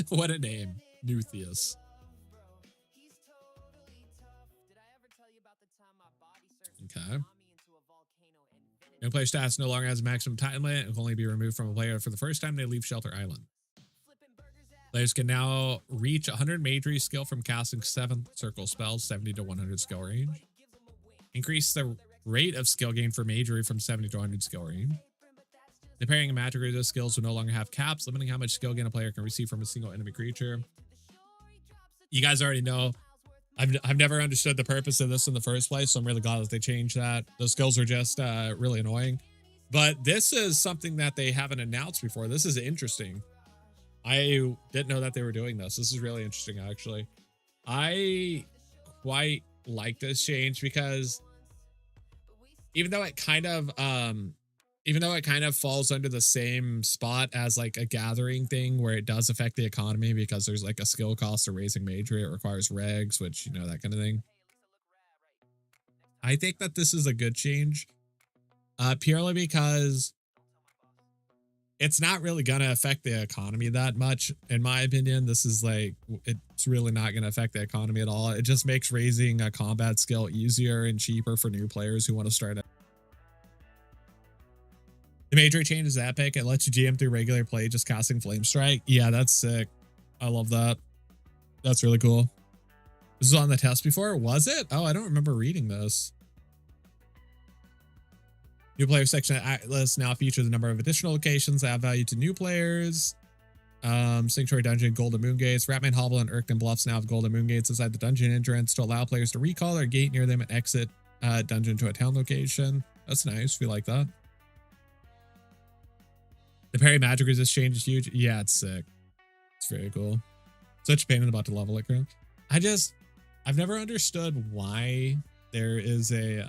What a name. Nutheus. Okay. Young player stats no longer has a maximum time limit and can only be removed from a player for the first time they leave Shelter Island. Players can now reach 100 magery skill from casting 7th circle spells, 70 to 100 skill range. Increase the rate of skill gain for magery from 70 to 100 skill range. The pairing and magic of those skills will no longer have caps, limiting how much skill gain a player can receive from a single enemy creature. You guys already know I've never understood the purpose of this in the first place, so I'm really glad that they changed that. Those skills are just really annoying. But this is something that they haven't announced before. This is interesting. I didn't know that they were doing this. This is really interesting, actually. I quite like this change because even though it kind of falls under the same spot as like a gathering thing where it does affect the economy because there's like a skill cost of raising magery, it requires regs, which, you know, that kind of thing. I think that this is a good change purely because it's not really going to affect the economy that much. In my opinion, this is like, it's really not going to affect the economy at all. It just makes raising a combat skill easier and cheaper for new players who want to start out. The magery change is epic. It lets you GM through regular play just casting Flame Strike. Yeah, that's sick. I love that. That's really cool. This was on the test before, was it? Oh, I don't remember reading this. New player section at Atlas now features a number of additional locations that add value to new players. Sanctuary Dungeon, Golden Moon Gates, Ratman Hovel, and Irkton Bluffs now have Golden Moon Gates inside the dungeon entrance to allow players to recall their gate near them and exit dungeon to a town location. That's nice. We like that. The parry magic resist change is huge. Yeah, it's sick. It's very cool. Such a pain in the butt to level it, currently. I've never understood why there is a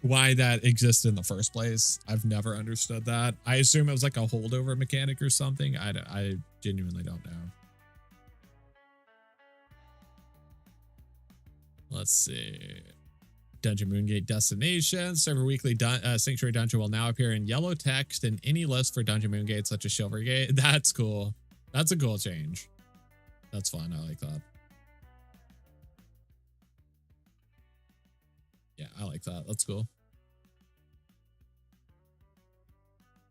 why that exists in the first place. I've never understood that. I assume it was like a holdover mechanic or something. I genuinely don't know. Let's see. Dungeon Moongate destination. Server weekly Sanctuary Dungeon will now appear in yellow text in any list for Dungeon Moongate, such as Chivalry Gate. That's cool. That's a cool change. That's fun. I like that. Yeah, I like that. That's cool.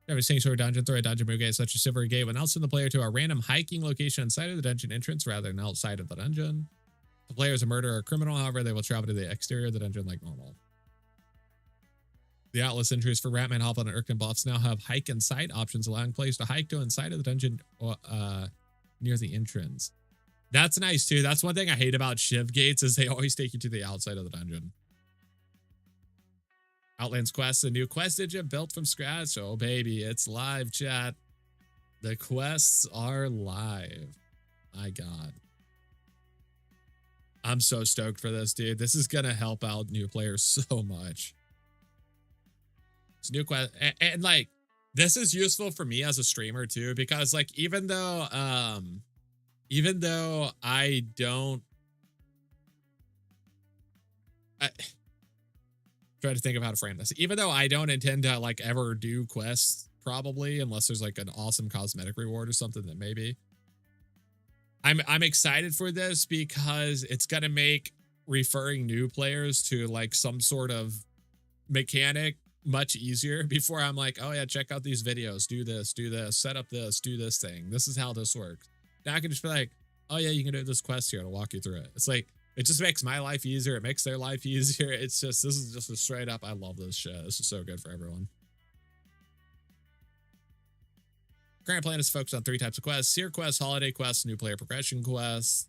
Every Sanctuary Dungeon through a Dungeon Moongate, such as Chivalry Gate, will now send the player to a random hiking location inside of the dungeon entrance rather than outside of the dungeon. The player is a murderer or criminal, however, they will travel to the exterior of the dungeon like normal. The Atlas entries for Ratman, Hoplin, and Urkin buffs now have hike and side options, allowing players to hike to inside of the dungeon near the entrance. That's nice too. That's one thing I hate about Shiv gates is they always take you to the outside of the dungeon. Outlands Quest, a new quest engine built from scratch. Oh baby, it's live, chat. The quests are live. My God. I'm so stoked for this, dude. This is going to help out new players so much. It's new quest. And like, this is useful for me as a streamer too, because like, even though I don't, try to think of how to frame this. Even though I don't intend to like ever do quests, probably, unless there's like an awesome cosmetic reward or something that maybe. I'm excited for this because it's going to make referring new players to like some sort of mechanic much easier before I'm like, oh yeah, check out these videos, do this, set up this, do this thing. This is how this works. Now I can just be like, oh yeah, you can do this quest here to walk you through it. It's like, it just makes my life easier. It makes their life easier. It's just, this is just a straight up, I love this shit. This is so good for everyone. Current plan is focused on 3 types of quests: Seer quests, holiday quests, new player progression quests,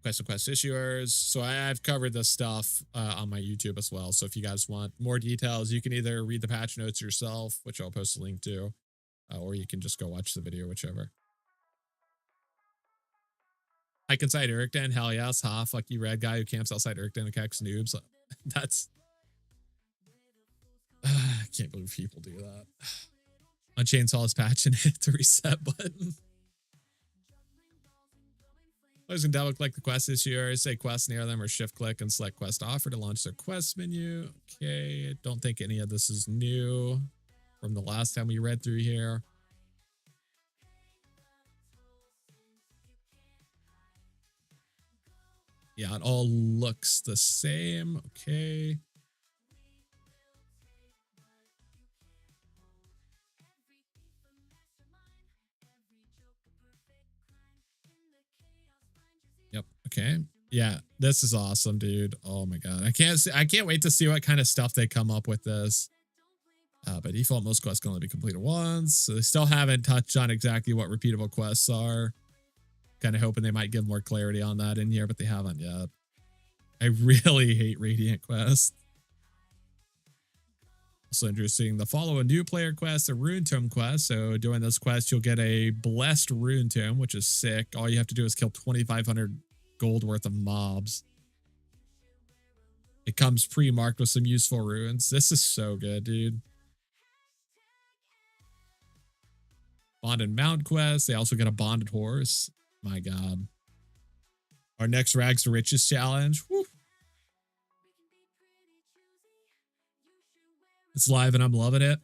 quest and quest issuers. So I've covered this stuff on my YouTube as well. So if you guys want more details, you can either read the patch notes yourself, which I'll post a link to, or you can just go watch the video, whichever. Hike inside Urkden, hell yes, ha, fuck you red guy who camps outside Urkden and kicks noobs. That's, I can't believe people do that. Unchainsaw his patch and hit the reset button. Players can double click the quest issuer, say quest near them, or shift click and select quest offer to launch their quest menu. Okay, don't think any of this is new from the last time we read through here. Yeah, it all looks the same. Okay. Yep. Okay. Yeah, this is awesome, dude. Oh my God. I can't wait to see what kind of stuff they come up with this. By default, most quests can only be completed once. So they still haven't touched on exactly what repeatable quests are. Kind of hoping they might give more clarity on that in here, but they haven't yet. I really hate Radiant Quest. Also interesting, the follow a new player quest, a Rune Tome quest. So doing this quest, you'll get a blessed Rune Tome, which is sick. All you have to do is kill 2,500 gold worth of mobs. It comes pre-marked with some useful runes. This is so good, dude. Bonded Mount quest. They also get a bonded horse. My God. Our next Rags to Riches challenge. Woo. It's live and I'm loving it.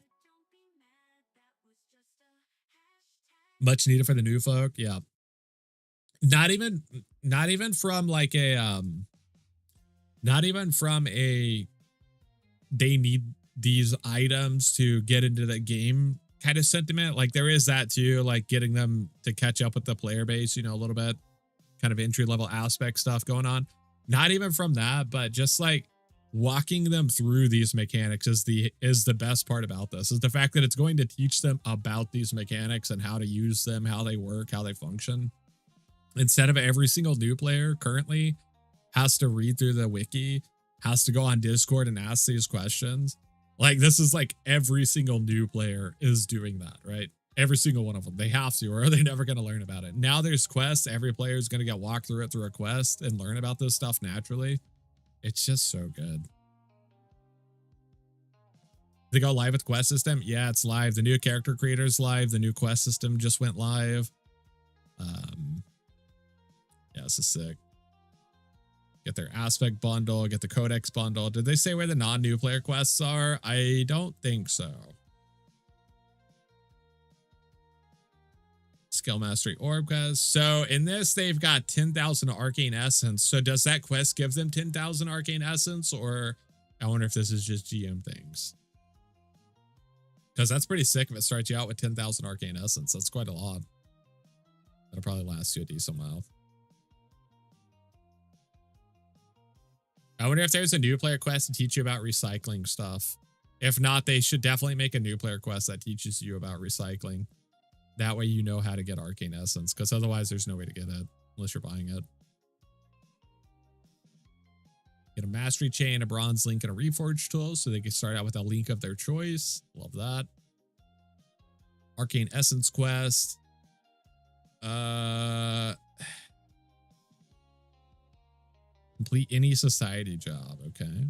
Much needed for the new folk. Yeah. Not even from like a, they need these items to get into the game kind of sentiment. Like there is that too, like getting them to catch up with the player base, you know, a little bit kind of entry level aspect stuff going on. Not even from that, but just like walking them through these mechanics is the best part about this, is the fact that it's going to teach them about these mechanics and how to use them, how they work, how they function. Instead of every single new player currently has to read through the wiki, has to go on Discord and ask these questions. Like this is like every single new player is doing that, right? Every single one of them. They have to, or they're never going to learn about it. Now there's quests. Every player is going to get walked through it through a quest and learn about this stuff naturally. It's just so good. They go live with quest system. Yeah, it's live. The new character creator's live. The new quest system just went live. Yeah, this is sick. Get their aspect bundle, get the codex bundle. Did they say where the non-new player quests are? I don't think so. Skill mastery orb quest. So in this, they've got 10,000 arcane essence. So does that quest give them 10,000 arcane essence, or I wonder if this is just GM things? Because that's pretty sick if it starts you out with 10,000 arcane essence. That's quite a lot. That'll probably last you a decent while. I wonder if there's a new player quest to teach you about recycling stuff. If not, they should definitely make a new player quest that teaches you about recycling. That way you know how to get arcane essence, because otherwise there's no way to get it unless you're buying it. Get a mastery chain, a bronze link, and a reforge tool so they can start out with a link of their choice. Love that. Arcane essence quest. Complete any society job. Okay.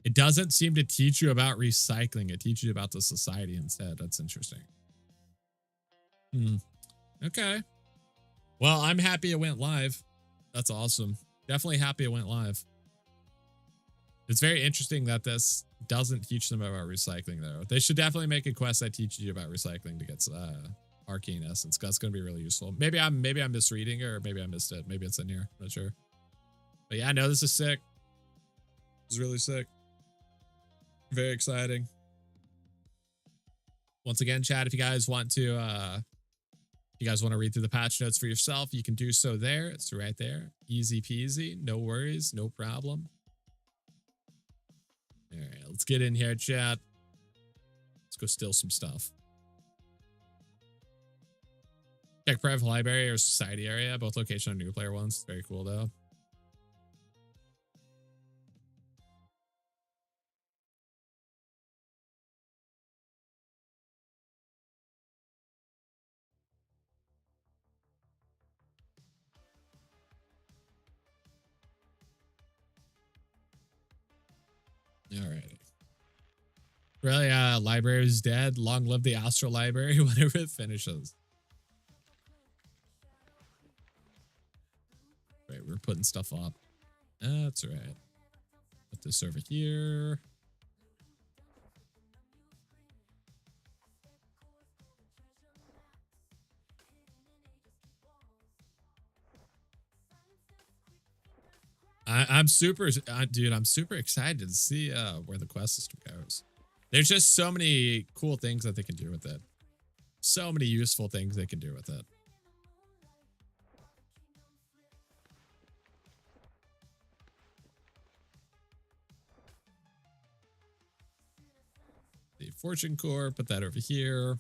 It doesn't seem to teach you about recycling. It teaches you about the society instead. That's interesting. Okay. Well, I'm happy it went live. That's awesome. Definitely happy it went live. It's very interesting that this doesn't teach them about recycling, though. They should definitely make a quest that teaches you about recycling to get arcane essence. That's going to be really useful. Maybe I'm misreading it, or maybe I missed it. Maybe it's in here. I'm not sure. But yeah, no, this is sick. It's really sick. Very exciting. Once again, chat, if you guys want to read through the patch notes for yourself, you can do so there. It's right there. Easy peasy. No worries. No problem. All right, let's get in here, chat. Let's go steal some stuff. Check private library or society area. Both location on new player ones. Very cool, though. All right. Really, library is dead. Long live the Astral Library whenever it finishes. Right, we're putting stuff up. That's right. Put this over here. I'm super, dude, I'm super excited to see where the quest system goes. There's just so many cool things that they can do with it. So many useful things they can do with it. The Fortune Core, put that over here.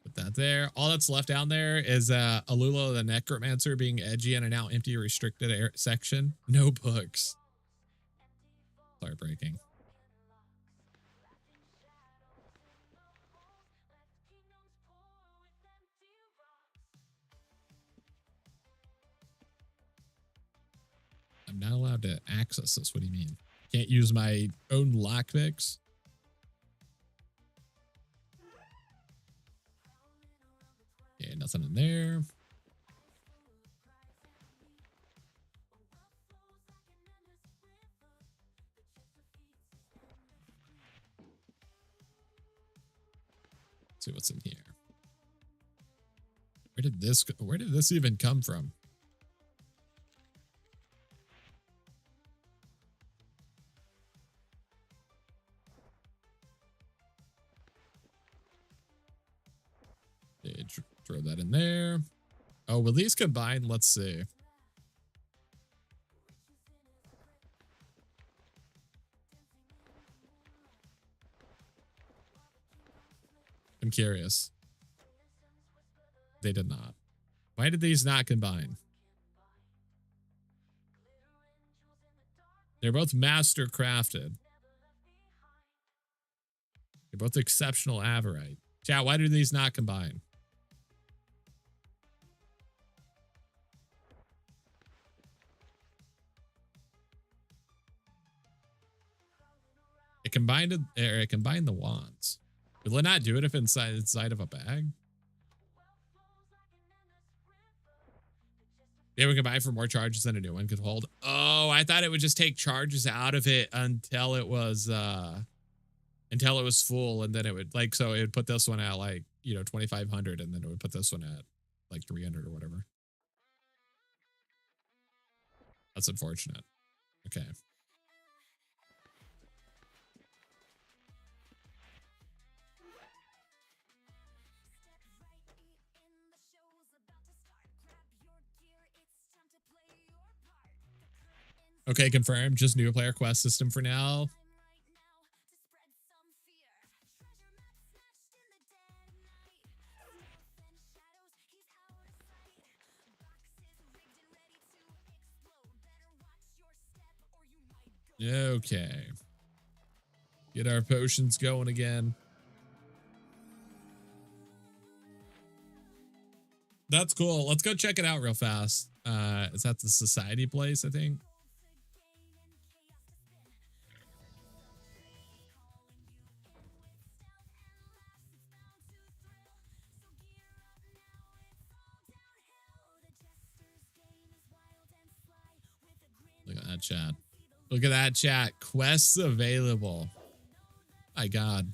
Put that there. All that's left down there is Alula the Necromancer being edgy in a now empty restricted section. No books. Heartbreaking. I'm not allowed to access this. What do you mean? Can't use my own lockpicks? Yeah, nothing in there. Let's see what's in here. Where did this even come from? Okay, throw that in there. Oh, will these combine? Let's see. I'm curious. They did not. Why did these not combine? They're both master crafted. They're both exceptional Averite. Chat, why do these not combine? It combined the wands. Will it not do it if inside of a bag? They would combine for more charges than a new one could hold. Oh, I thought it would just take charges out of it until it was full, and then it would so it would put this one at 2,500, and then it would put this one at 300 or whatever. That's unfortunate. Okay. Okay, confirmed. Just new player quest system for now. Okay. Get our potions going again. That's cool. Let's go check it out real fast. Is that the society place, I think? Look at that chat. Look at that chat. Quests available. My God.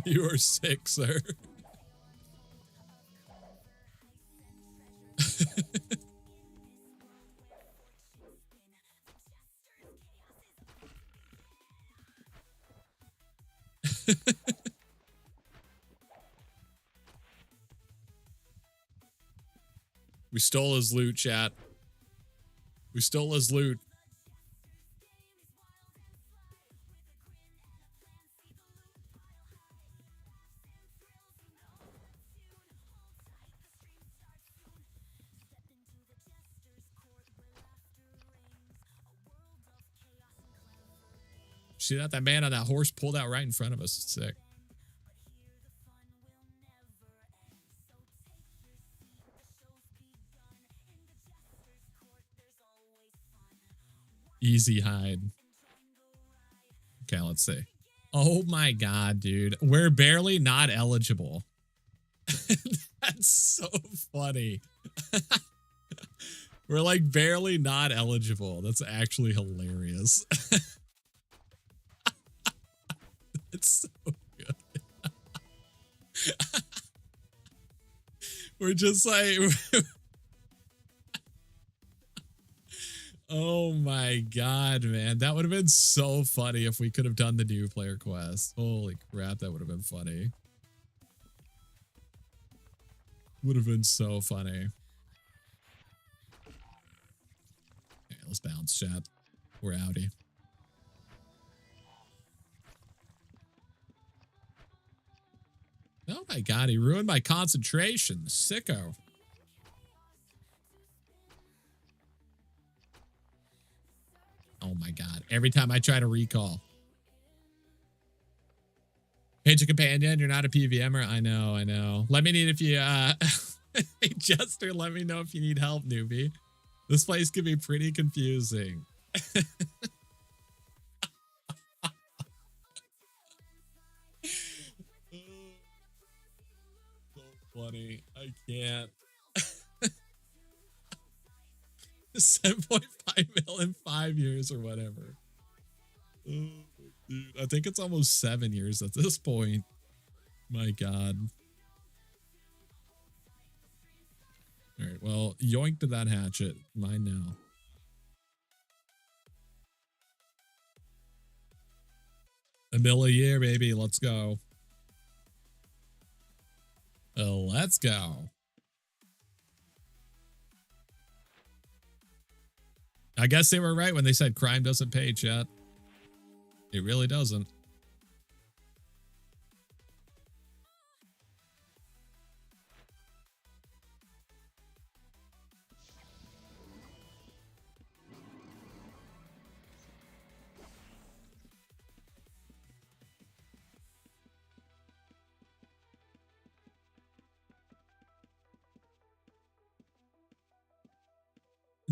You are sick, sir. We stole his loot, chat. We stole his loot. See that? That man on that horse pulled out right in front of us. It's sick. Easy hide. Okay, let's see. Oh my God, dude. We're barely not eligible. That's so funny. We're barely not eligible. That's actually hilarious. It's so good. We're just oh my God, man. That would have been so funny if we could have done the new player quest. Holy crap, that would have been funny. Would have been so funny. Okay, let's bounce, chat. We're outie. Oh my God, he ruined my concentration. Sicko. Oh my God. Every time I try to recall. Page a companion, you're not a PVMer. I know, I know. Let me know if you hey Jester, let me know if you need help, newbie. This place can be pretty confusing. So funny. I can't. 7.5 mil in 5 years or whatever. Oh, dude, I think it's almost 7 years at this point. My God. All right, well, yoink to that hatchet. Mine now. $1 mil a year, baby. Let's go. Let's go. I guess they were right when they said crime doesn't pay, chat. It really doesn't.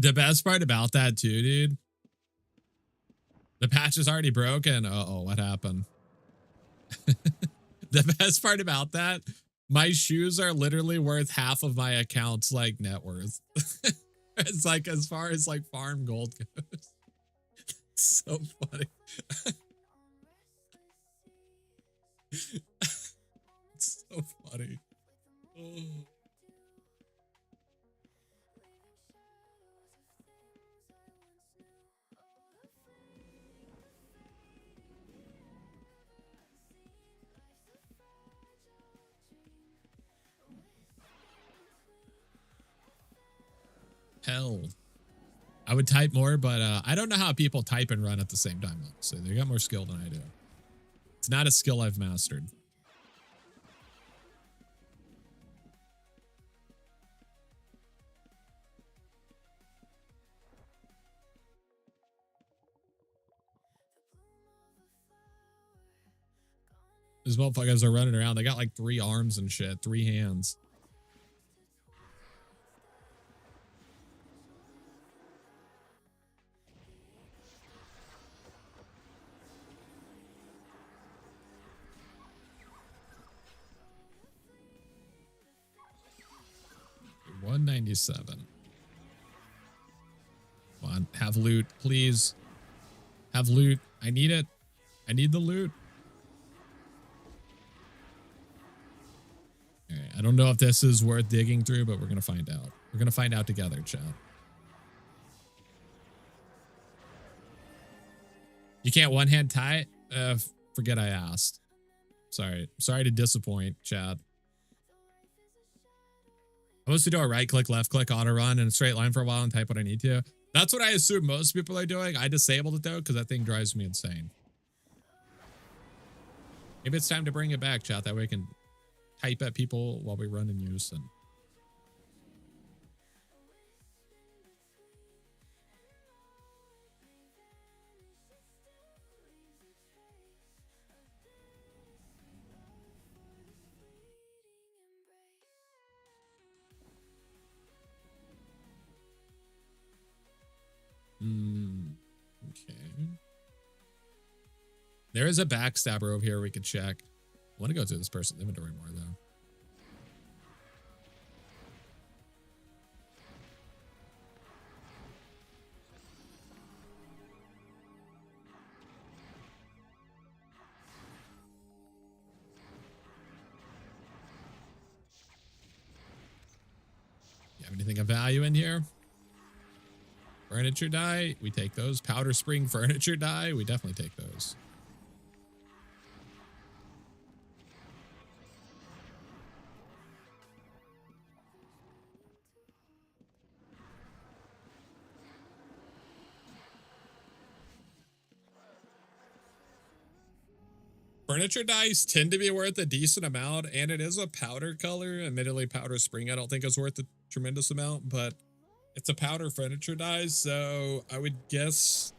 The best part about that too, dude. The patch is already broken. Uh-oh, what happened? The best part about that, my shoes are literally worth half of my account's like net worth. It's like as far as like farm gold goes. So funny. It's so funny. Oh. Hell. I would type more, but I don't know how people type and run at the same time. So they got more skill than I do. It's not a skill I've mastered. These motherfuckers are running around. They got like 3 arms and shit, 3 hands. $197. Come on, have loot, please. Have loot. I need it. I need the loot. All right, I don't know if this is worth digging through, but we're gonna find out. We're gonna find out together, chat. You can't one-hand tie it? Forget I asked. Sorry to disappoint, chat. I mostly do a right click, left click, auto run in a straight line for a while and type what I need to. That's what I assume most people are doing. I disabled it though, because that thing drives me insane. Maybe it's time to bring it back, chat. That way I can type at people while we run in unison. Okay. There is a backstabber over here we could check. I want to go through this person's inventory more though. You have anything of value in here? Furniture die, we take those. Powder spring furniture die, we definitely take those. Furniture dice tend to be worth a decent amount, and it is a powder color. Admittedly, powder spring I don't think is worth a tremendous amount, but it's a powder furniture die, so I would guess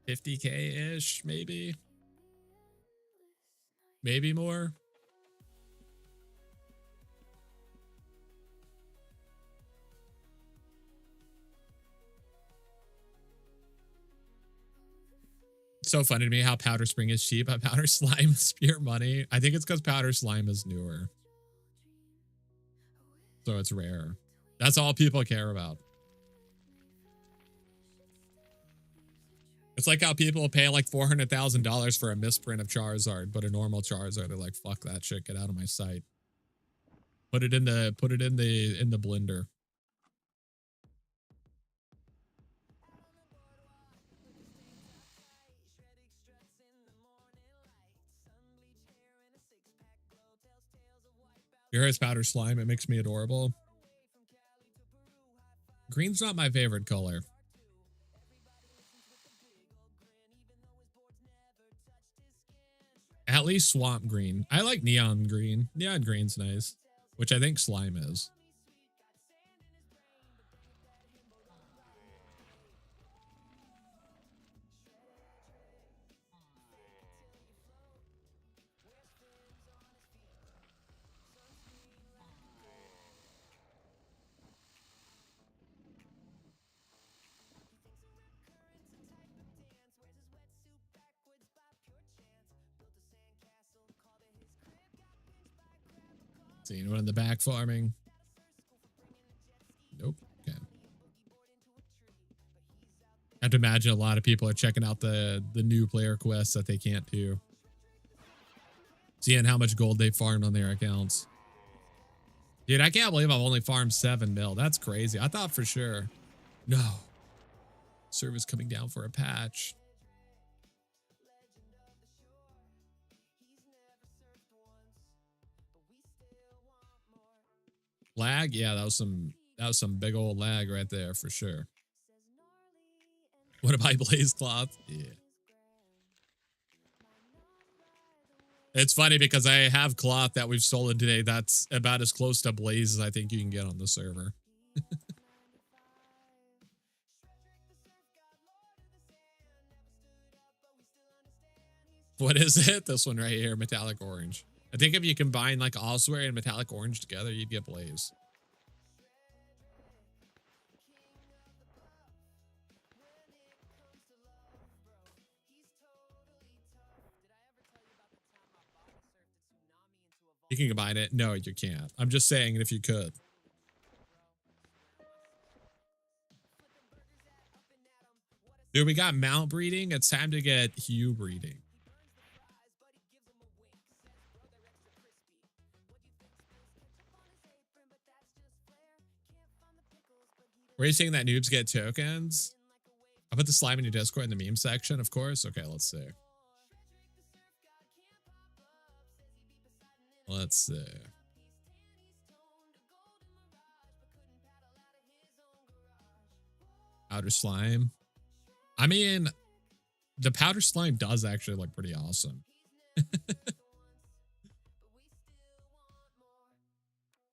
50k-ish, maybe. Maybe more. It's so funny to me how powder spring is cheap, how powder slime is pure money. I think it's because powder slime is newer. So it's rare. That's all people care about. It's like how people pay like $400,000 for a misprint of Charizard, but a normal Charizard, they're like, fuck that shit, get out of my sight. Put it in the blender. Your hair's powder slime, it makes me adorable. Green's not my favorite color. At least swamp green. I like neon green. Neon green's nice, which I think slime is. See anyone in the back farming? Nope. Okay. I have to imagine a lot of people are checking out the new player quests that they can't do. Seeing how much gold they farmed on their accounts. Dude, I can't believe I've only farmed 7 mil. That's crazy. I thought for sure. No. Server's coming down for a patch. Lag? Yeah, that was some big old lag right there for sure. What about Blaze Cloth? Yeah. It's funny because I have cloth that we've stolen today that's about as close to Blaze as I think you can get on the server. What is it? This one right here, metallic orange. I think if you combine like Ossuary and metallic orange together, you'd get Blaze. You can combine it. No, you can't. I'm just saying if you could. Dude, we got mount breeding. It's time to get hue breeding. Were you saying that noobs get tokens? I put the slime in your Discord in the meme section, of course. Okay, let's see. Let's see. Powder slime. I mean, the powder slime does actually look pretty awesome.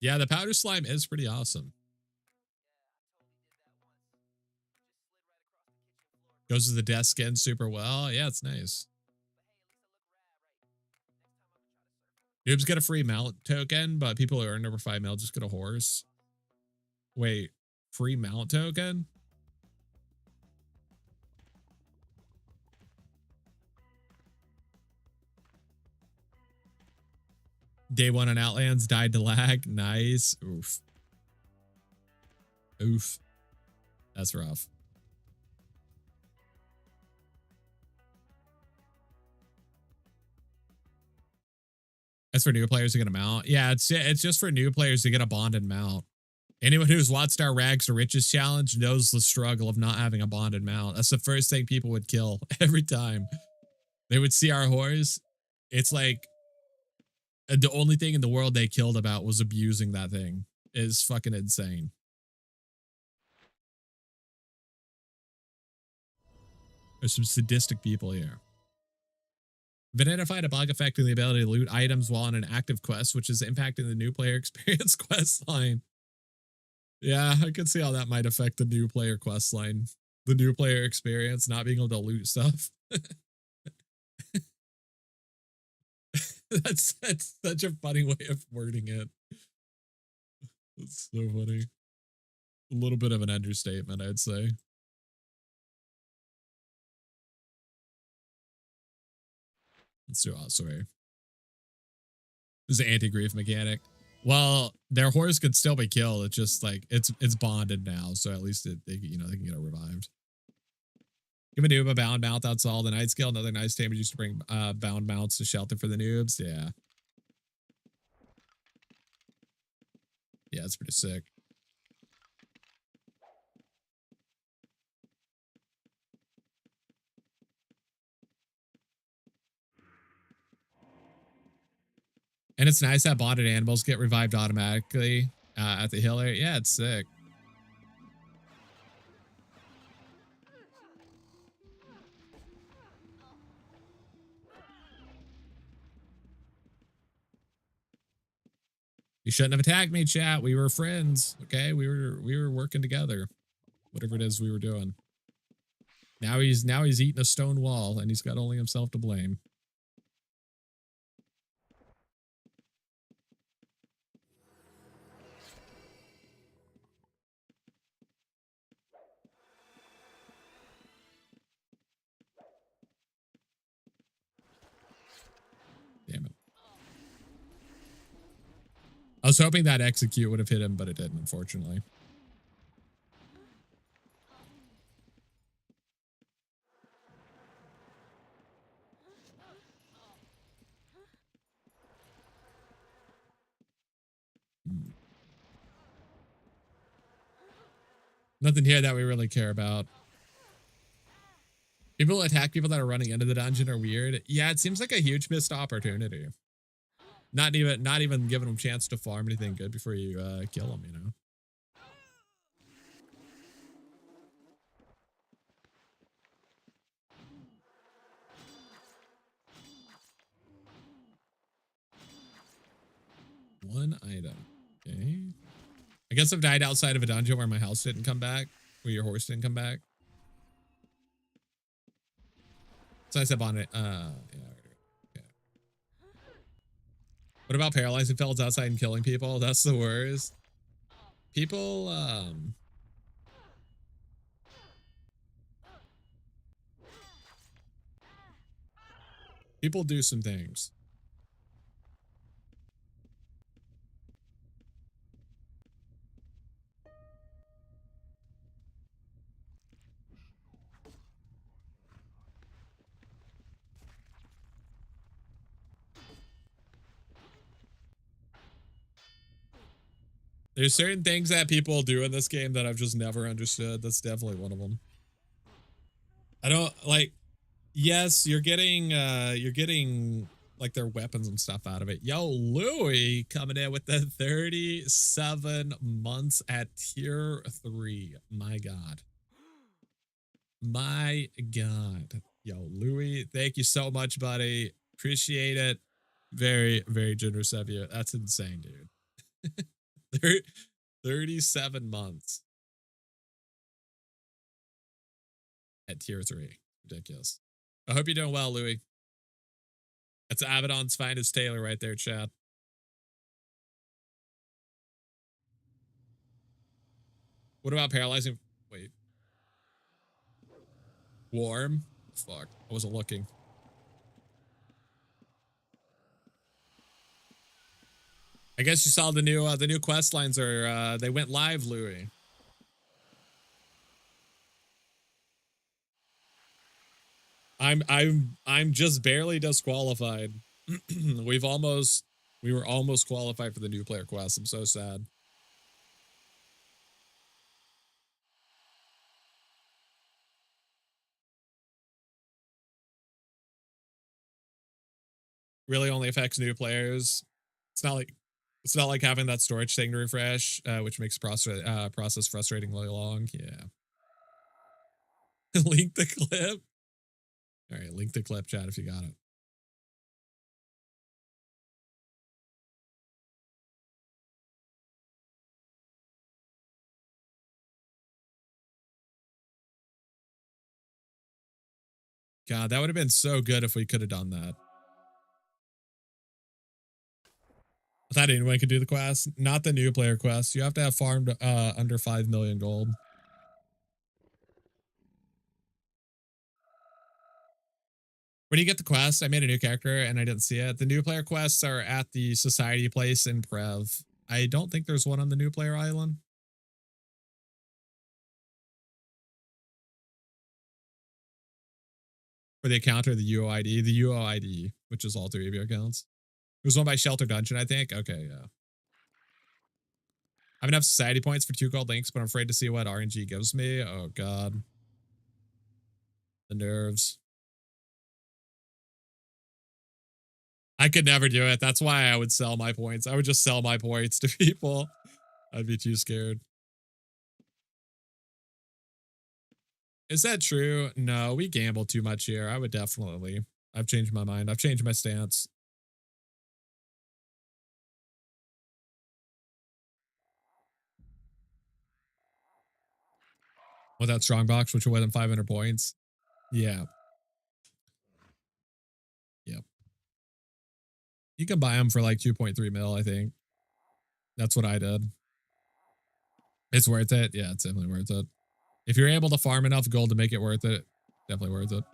Yeah, the powder slime is pretty awesome. Goes to the desk skin super well. Yeah, it's nice. Noobs get a free mount token, but people who earn over 5 mil just get a horse. Wait, free mount token? Day 1 on Outlands, died to lag. Nice. Oof. Oof. That's rough. That's for new players to get a mount. Yeah, it's just for new players to get a bonded mount. Anyone who's watched our Rags to Riches challenge knows the struggle of not having a bonded mount. That's the first thing people would kill every time. They would see our horse. It's like the only thing in the world they killed about was abusing that thing. It's fucking insane. There's some sadistic people here. We've identified a bug affecting the ability to loot items while on an active quest, which is impacting the new player experience quest line. Yeah, I can see how that might affect the new player quest line. The new player experience, not being able to loot stuff. That's such a funny way of wording it. That's so funny. A little bit of an understatement, I'd say. Let's do Ossuary. This is an anti-grief mechanic. Well, their horse could still be killed. It's just like it's bonded now, so at least they can get it revived. Give a noob a bound mount. That's all. The night scale, another nice damage used to bring bound mounts to shelter for the noobs. Yeah. Yeah, it's pretty sick. And it's nice that bonded animals get revived automatically at the hill area. Yeah, it's sick. You shouldn't have attacked me, chat. We were friends. Okay, we were working together. Whatever it is we were doing. Now he's eating a stone wall and he's got only himself to blame. Damn it. I was hoping that execute would have hit him, but it didn't, unfortunately. Nothing here that we really care about. People attack people that are running into the dungeon are weird. Yeah, it seems like a huge missed opportunity. Not even giving them a chance to farm anything good before you kill them, you know. One item. Okay. I guess I've died outside of a dungeon where my house didn't come back, where your horse didn't come back. So I said on it. Yeah. What about paralyzing fellas outside and killing people? That's the worst. People, people do some things. There's certain things that people do in this game that I've just never understood. That's definitely one of them. I don't like, yes, you're getting like their weapons and stuff out of it. Yo, Louis coming in with the 37 months at tier 3. My God. My God. Yo, Louis, thank you so much, buddy. Appreciate it. Very, very generous of you. That's insane, dude. 37 months at tier 3. Ridiculous. I hope you're doing well, Louis. That's Abaddon's finest Taylor right there, chat. What about paralyzing? Wait. Warm? Fuck. I wasn't looking. I guess you saw the new quest lines are they went live, Louis. I'm just barely disqualified. we were almost qualified for the new player quest. I'm so sad. Really only affects new players. It's not like having that storage thing to refresh, which makes process frustratingly long. Yeah. Link the clip. All right, link the clip, chat, if you got it. God, that would have been so good if we could have done that. I thought anyone could do the quest. Not the new player quest. You have to have farmed under 5 million gold. When you get the quest, I made a new character and I didn't see it. The new player quests are at the society place in Prev. I don't think there's one on the new player island. For the account or the UOID? The UOID, which is all 3 of your accounts. There's one by Shelter Dungeon, I think. Okay, yeah. I have enough society points for 2 gold links, but I'm afraid to see what RNG gives me. Oh, God. The nerves. I could never do it. That's why I would sell my points. I would just sell my points to people. I'd be too scared. Is that true? No, we gamble too much here. I would definitely. I've changed my mind. I've changed my stance. With that strong box, which are within 500 points. Yeah. Yep. You can buy them for like 2.3 mil, I think. That's what I did. It's worth it. Yeah, it's definitely worth it. If you're able to farm enough gold to make it worth it, definitely worth it.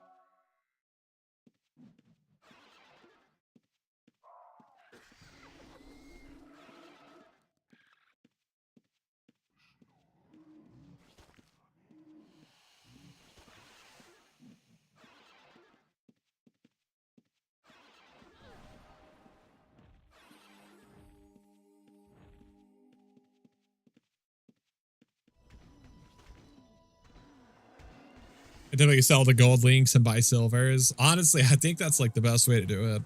And then we sell the gold links and buy silvers. Honestly, I think that's like the best way to do it.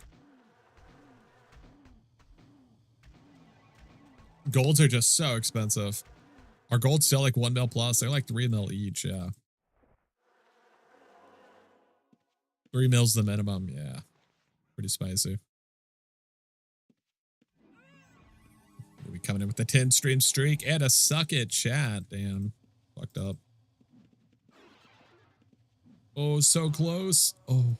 Golds are just so expensive. Are golds still like 1 mil plus? They're like 3 mil each, yeah. 3 mils the minimum, yeah. Pretty spicy. We coming in with the 10 stream streak and a suck it chat. Damn. Fucked up. Oh, so close. Oh.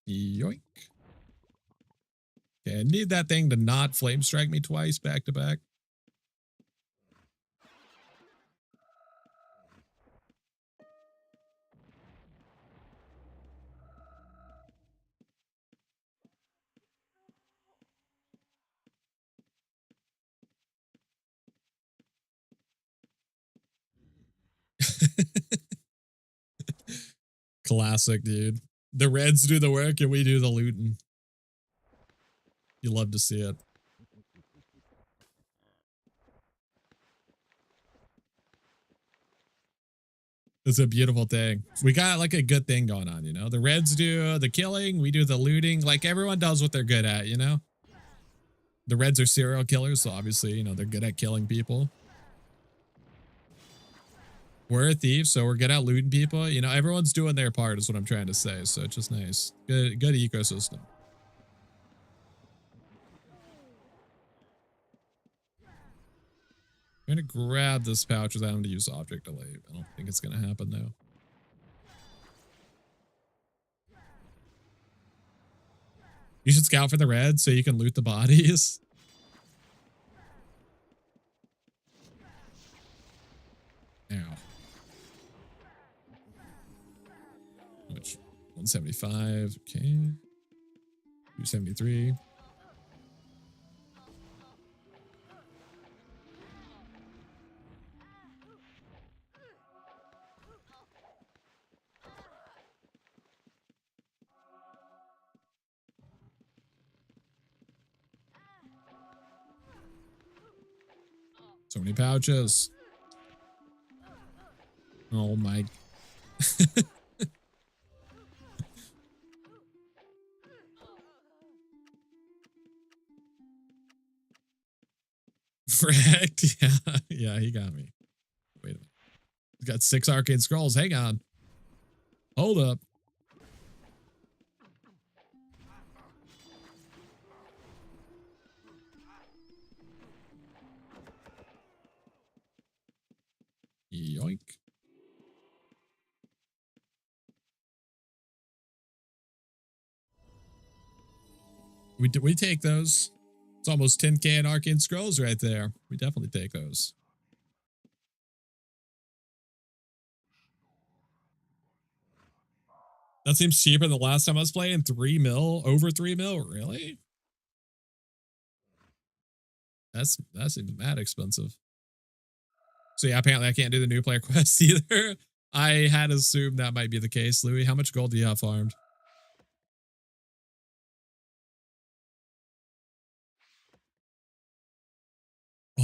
Yoink. Okay, I need that thing to not flame strike me twice back to back. Classic, dude. The Reds do the work and we do the looting. You love to see it. It's a beautiful thing. We got like a good thing going on, you know? The Reds do the killing, we do the looting. Like everyone does what they're good at, you know? The Reds are serial killers, so obviously, you know, they're good at killing people. We're a thief, so we're good at looting people. You know, everyone's doing their part is what I'm trying to say. So it's just nice. Good ecosystem. I'm gonna grab this pouch without having to use object delay. I don't think it's gonna happen though. You should scout for the red so you can loot the bodies. Ow. Which 175. Okay. 273. So many pouches. Oh my. Wrecked. Yeah. Yeah, he got me. Wait a minute. He's got 6 arcane scrolls. Hang on. Hold up. Yoink. We take those. It's almost 10k in arcane scrolls right there. We definitely take those. That seems cheaper than the last time I was playing. 3 mil, over 3 mil. Really? That's even that expensive. So yeah, apparently I can't do the new player quest either. I had assumed that might be the case. Louis, how much gold do you have farmed?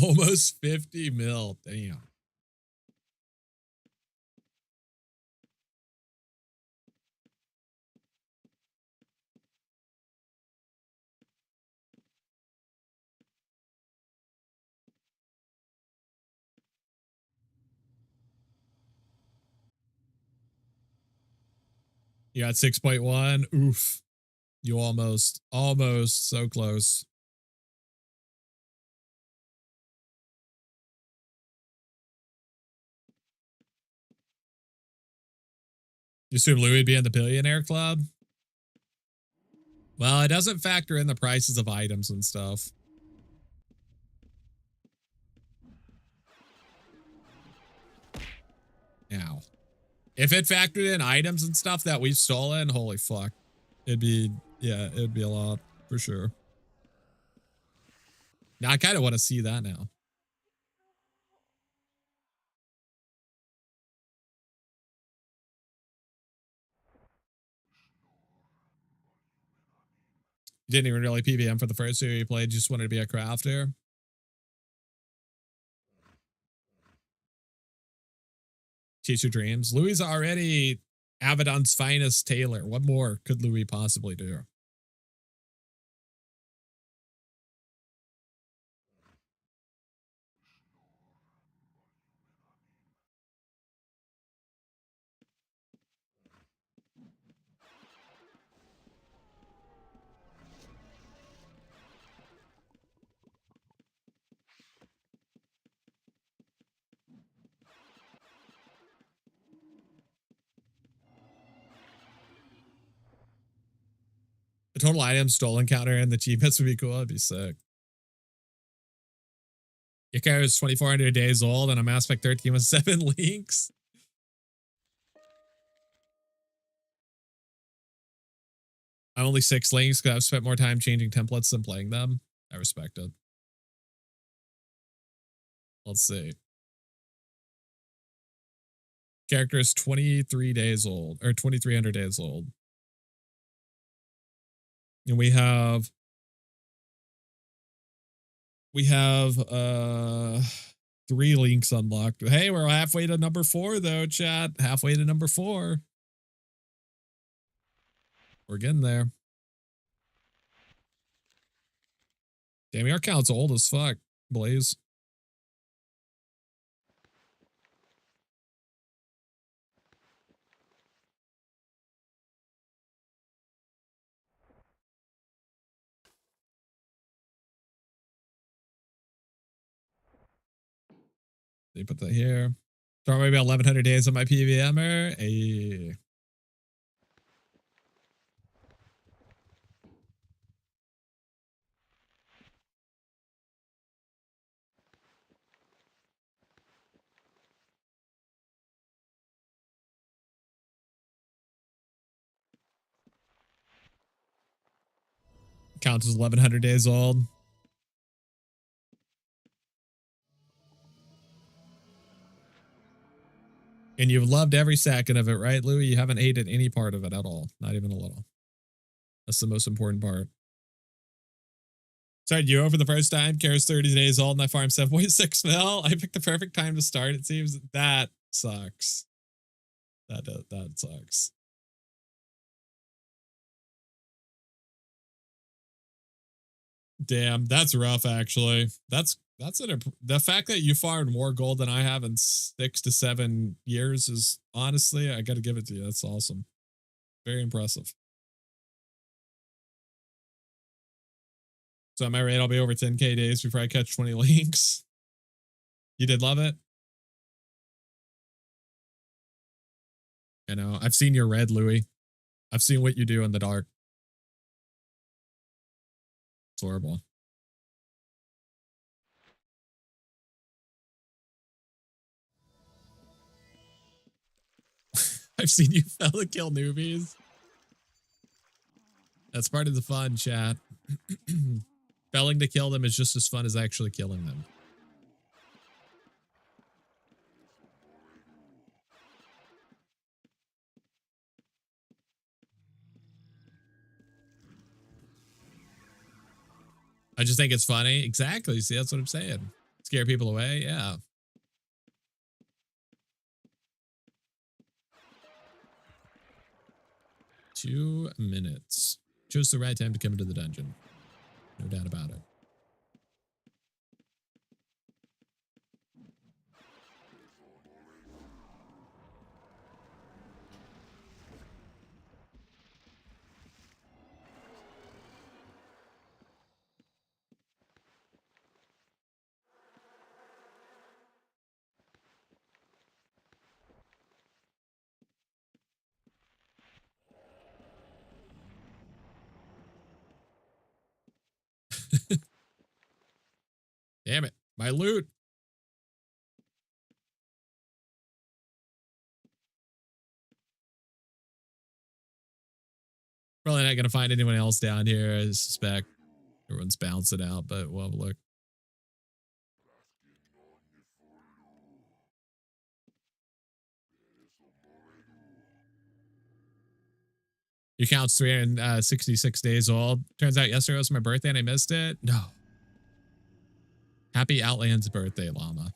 Almost 50 mil. Damn. You got 6.1. Oof. You almost so close. You assume Louis would be in the billionaire club? Well, it doesn't factor in the prices of items and stuff. Now, if it factored in items and stuff that we've stolen, holy fuck. It'd be a lot for sure. Now I kind of want to see that now. You didn't even really PVM for the first two you played, just wanted to be a crafter. Chase your dreams. Louis already Abaddon's finest tailor. What more could Louis possibly do? The total item stolen counter and the achievements would be cool. That'd be sick. Your character is 2,400 days old and I'm aspect 13 with 7 links. I'm only 6 links because I've spent more time changing templates than playing them. I respect it. Let's see. Character is 23 days old, or 2,300 days old. And we have 3 links unlocked. Hey, we're halfway to number 4 though, chat. Halfway to number 4. We're getting there. Damn, your account's old as fuck, Blaze. They put that here. Throw maybe 1,100 days on my PVMer. Hey. Counts as 1,100 days old. And you've loved every second of it, right, Louis? You haven't hated any part of it at all. Not even a little. That's the most important part. Started you over the first time. Kara's 30 days old and I farmed 7.6 mil. I picked the perfect time to start. It seems that sucks. That sucks. Damn, that's rough actually. The fact that you farmed more gold than I have in 6 to 7 years is honestly, I got to give it to you. That's awesome. Very impressive. So am I right? I'll be over 10K days before I catch 20 links. You did love it? I know. I've seen your red, Louis. I've seen what you do in the dark. It's horrible. I've seen you fail to kill newbies. That's part of the fun, chat. Failing to kill them is just as fun as actually killing them. I just think it's funny. Exactly. See, that's what I'm saying. Scare people away. Yeah. Two minutes. Chose the right time to come into the dungeon. No doubt about it. Damn it. My loot. Probably not going to find anyone else down here. I suspect everyone's bouncing out, but we'll have a look. Your account's 366 days old. Turns out yesterday was my birthday and I missed it. No. Happy Outlands birthday, llama.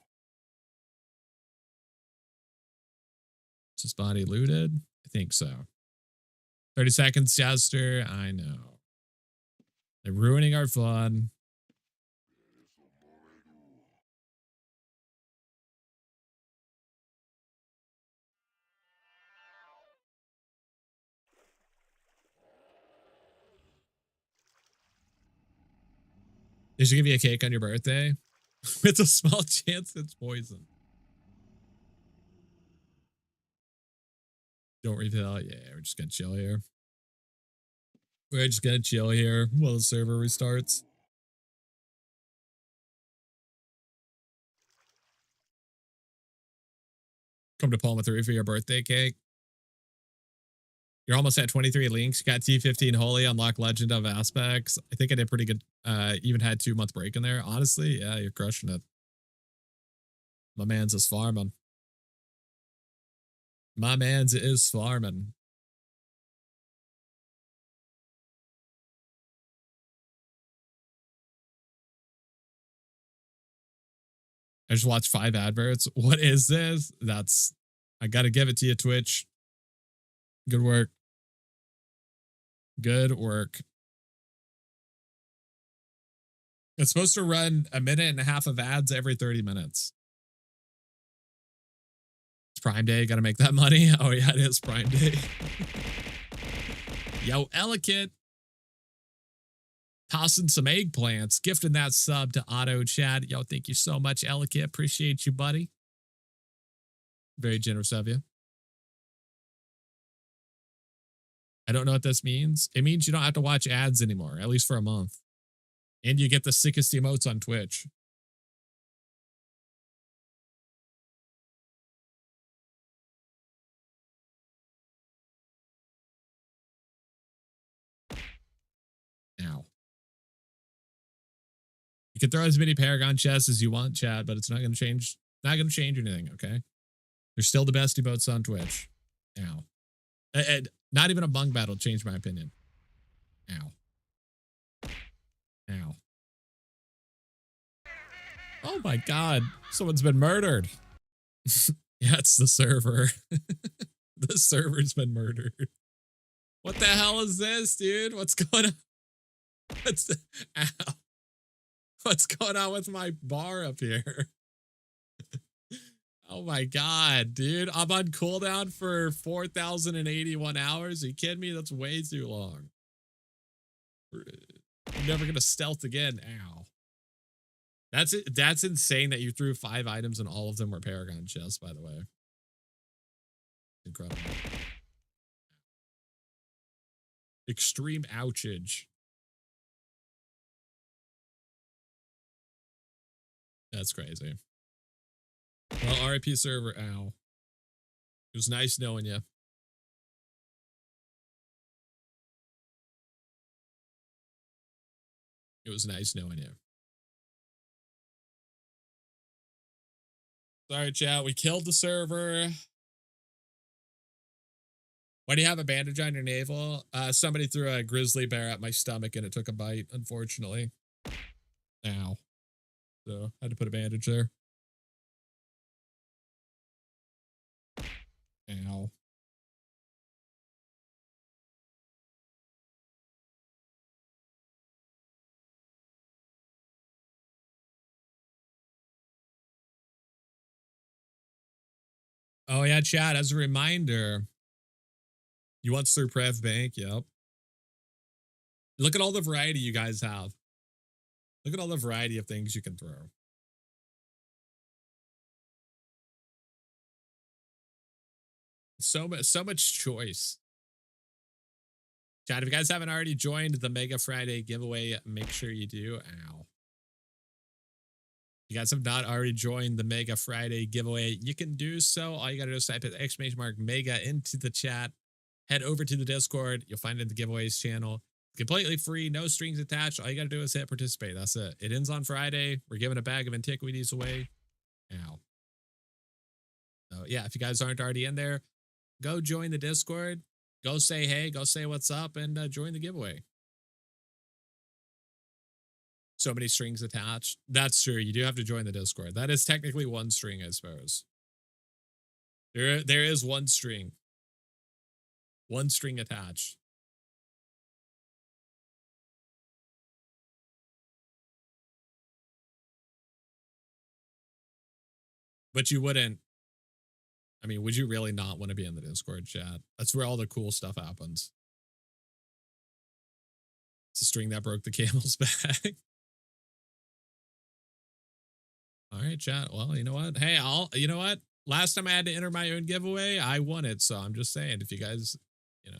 Is this body looted? I think so. 30 seconds, Jester. I know. They're ruining our fun. They should give you a cake on your birthday with a small chance it's poison. Don't refill. Yeah, we're just gonna chill here. We're just gonna chill here while the server restarts. Come to Palma 3 for your birthday cake. You're almost at 23 links. You got T15 Holy, unlock Legend of Aspects. I think I did pretty good. Even had 2-month break in there. Honestly, yeah, you're crushing it. My man's is farming. My man's is farming. I just watched 5 adverts. What is this? I gotta give it to you, Twitch. Good work. Good work. It's supposed to run 1.5 minutes of ads every 30 minutes. It's Prime Day. Gotta make that money. Oh, yeah, it is Prime Day. Yo, Ellicott. Tossing some eggplants. Gifting that sub to Auto Chat. Yo, thank you so much, Ellicott. Appreciate you, buddy. Very generous of you. I don't know what this means. It means you don't have to watch ads anymore, at least for a month. And you get the sickest emotes on Twitch. Now. You can throw as many Paragon chests as you want, chat, but it's not going to change. Not going to change anything, okay? They're still the best emotes on Twitch. Now. Not even a bung battle changed my opinion. Ow. Ow. Oh my god. Someone's been murdered. Yeah, it's the server. The server's been murdered. What the hell is this, dude? What's going on? Ow. What's going on with my bar up here? Oh my god, dude. I'm on cooldown for 4,081 hours. Are you kidding me? That's way too long. I'm never gonna stealth again. Ow. That's it. That's insane that you threw 5 items and all of them were Paragon chests, by the way. Incredible. Extreme ouchage. That's crazy. Well, RIP server, ow. It was nice knowing you. It was nice knowing you. Sorry, chat. We killed the server. Why do you have a bandage on your navel? Somebody threw a grizzly bear at my stomach and it took a bite, unfortunately. Ow. So I had to put a bandage there. Ow. Oh yeah, chat, as a reminder, you once threw Prev Bank, yep. Look at all the variety you guys have. Look at all the variety of things you can throw. So much choice. Chat, if you guys haven't already joined the Mega Friday giveaway, make sure you do. Ow. If you guys have not already joined the Mega Friday giveaway, you can do so. All you got to do is type ! Mega into the chat. Head over to the Discord. You'll find it in the giveaways channel. Completely free, no strings attached. All you got to do is hit participate. That's it. It ends on Friday. We're giving a bag of antiquities away. Ow. So yeah, if you guys aren't already in there, go join the Discord. go say hey, go say what's up, and join the giveaway. So many strings attached. That's true. You do have to join the Discord. That is technically one string, I suppose. There is one string. One string attached. But you wouldn't. I mean, would you really not want to be in the Discord chat? That's where all the cool stuff happens. It's a string that broke the camel's back. All right, chat. Well, you know what? Hey, you know what? Last time I had to enter my own giveaway, I won it. So I'm just saying, if you guys,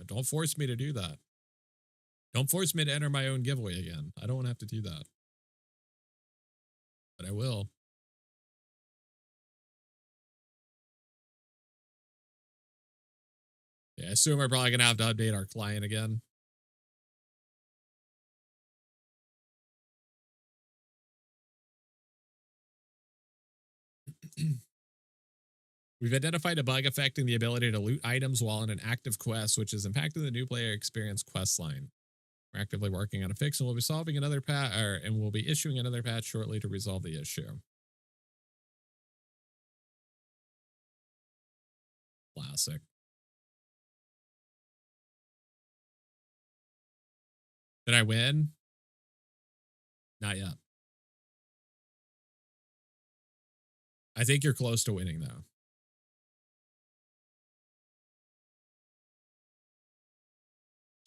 don't force me to do that. Don't force me to enter my own giveaway again. I don't want to have to do that. But I will. Yeah, I assume we're probably going to have to update our client again. We've identified a bug affecting the ability to loot items while in an active quest, which is impacting the new player experience quest line. We're actively working on a fix, and we'll be solving another patch, and we'll be issuing another patch shortly to resolve the issue. Classic. Did I win? Not yet. I think you're close to winning, though.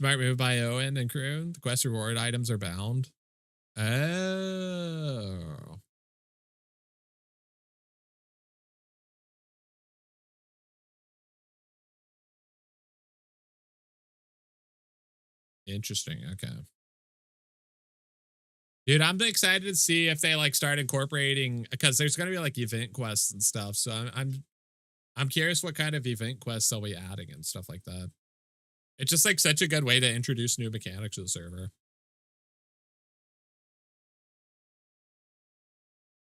Smart move by Owen and crew. The quest reward items are bound. Oh. Interesting. Okay. Dude, I'm excited to see if they start incorporating, because there's gonna be event quests and stuff. So I'm curious what kind of event quests they'll be adding and stuff like that. It's just such a good way to introduce new mechanics to the server. I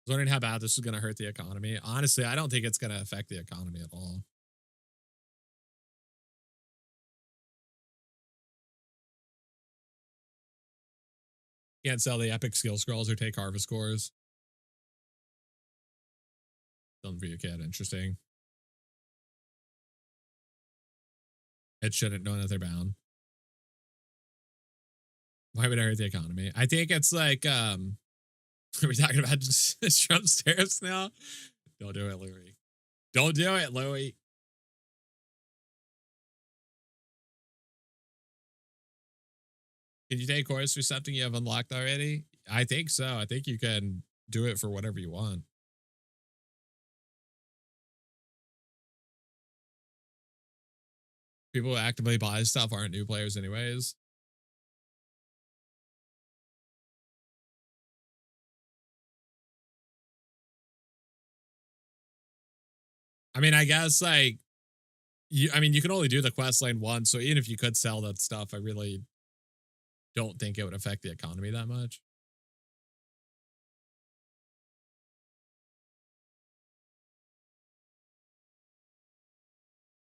was wondering how bad this is gonna hurt the economy. Honestly, I don't think it's gonna affect the economy at all. Can't sell the epic skill scrolls or take harvest cores. Something for your kid. Interesting. It shouldn't know that they're bound. Why would I hurt the economy? I think it's are we talking about just Trump's tariffs now? Don't do it, Louis. Don't do it, Louis. Can you take cores for something you have unlocked already? I think so. I think you can do it for whatever you want. People who actively buy stuff aren't new players anyways. I mean, I guess you can only do the quest line once, so even if you could sell that stuff, I really don't think it would affect the economy that much.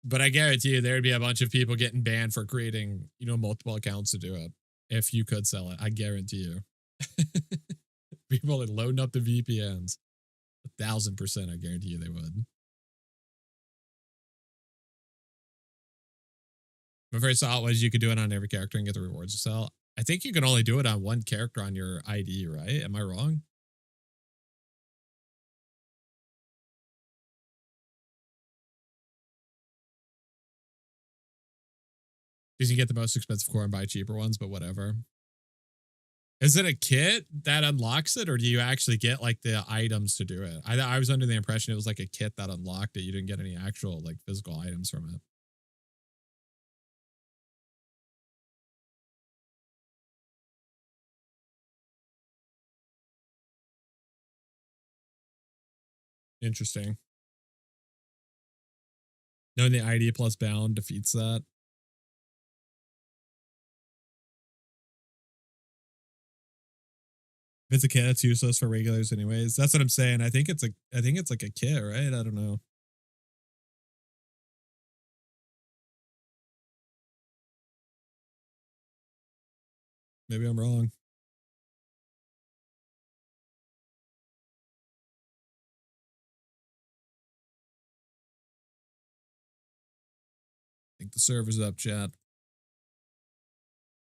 But I guarantee you there'd be a bunch of people getting banned for creating, multiple accounts to do it. If you could sell it, I guarantee you. People are loading up the VPNs. 1,000%, I guarantee you they would. My first thought was you could do it on every character and get the rewards to sell. I think you can only do it on one character on your ID, right? Am I wrong? Because you get the most expensive core and buy cheaper ones, but whatever. Is it a kit that unlocks it, or do you actually get the items to do it? I was under the impression it was a kit that unlocked it. You didn't get any actual physical items from it. Interesting. Knowing the ID plus bound defeats that. If it's a kit, it's useless for regulars anyways. That's what I'm saying. I think it's a kit, right? I don't know. Maybe I'm wrong. I think the server's up, chat.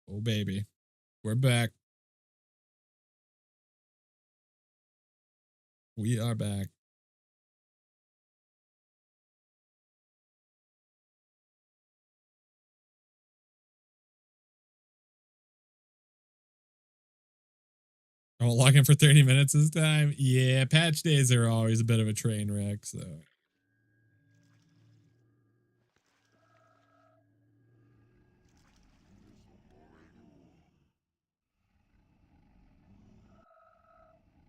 Oh, baby. We're back. We are back. I won't log in for 30 minutes this time. Yeah, patch days are always a bit of a train wreck, so.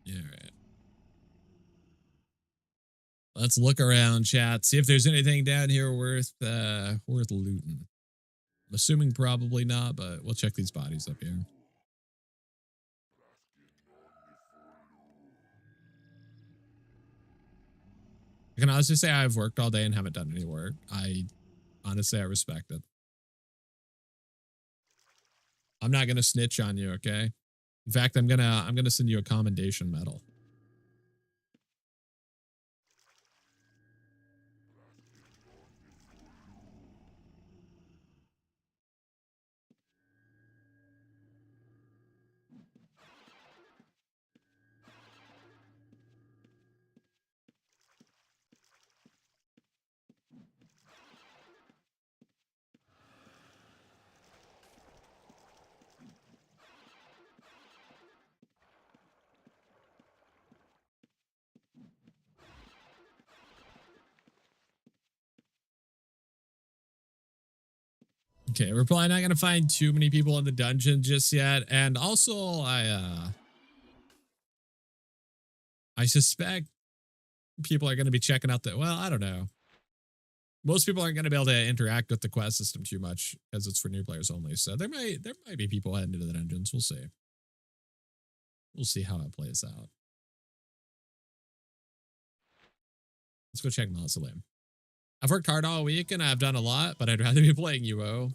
Yeah, right. Let's look around, chat. See if there's anything down here worth looting. I'm assuming probably not, but we'll check these bodies up here. I can honestly say I've worked all day and haven't done any work. I respect it. I'm not gonna snitch on you, okay? In fact, I'm gonna send you a commendation medal. Okay, we're probably not gonna find too many people in the dungeon just yet, and also I suspect people are gonna be checking out the. Well, I don't know. Most people aren't gonna be able to interact with the quest system too much because it's for new players only. So there might be people heading into the dungeons. We'll see. We'll see how it plays out. Let's go check Mausoleum. I've worked hard all week and I've done a lot, but I'd rather be playing UO.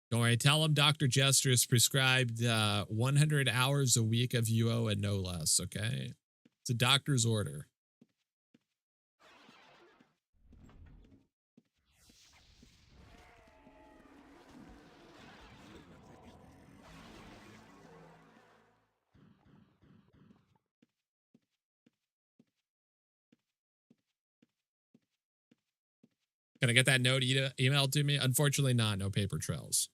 Don't worry, tell him Dr. Jester is prescribed 100 hours a week of UO and no less, okay? It's a doctor's order. Can I get that note emailed to me? Unfortunately not, no paper trails.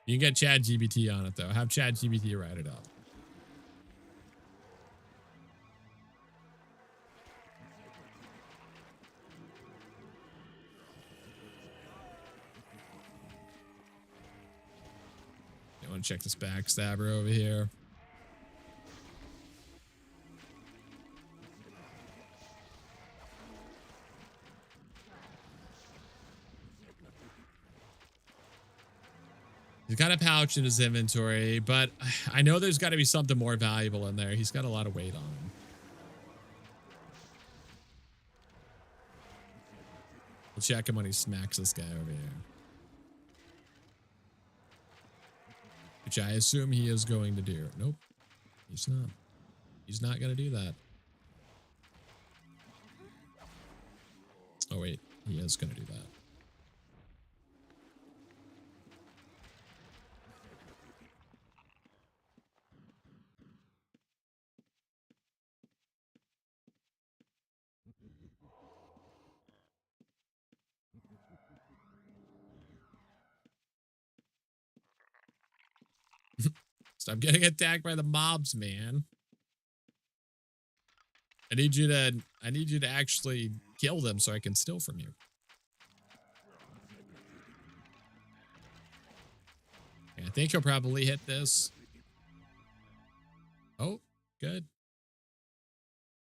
You can get ChatGPT on it though. Have ChatGPT write it up. I want to check this backstabber over here. He's got a pouch in his inventory, but I know there's got to be something more valuable in there. He's got a lot of weight on him. We'll check him when he smacks this guy over here. Which I assume he is going to do. Nope. He's not. He's not going to do that. Oh, wait. He is going to do that. Stop getting attacked by the mobs, man. I need you to actually kill them so I can steal from you. Okay, I think he'll probably hit this. Oh, good.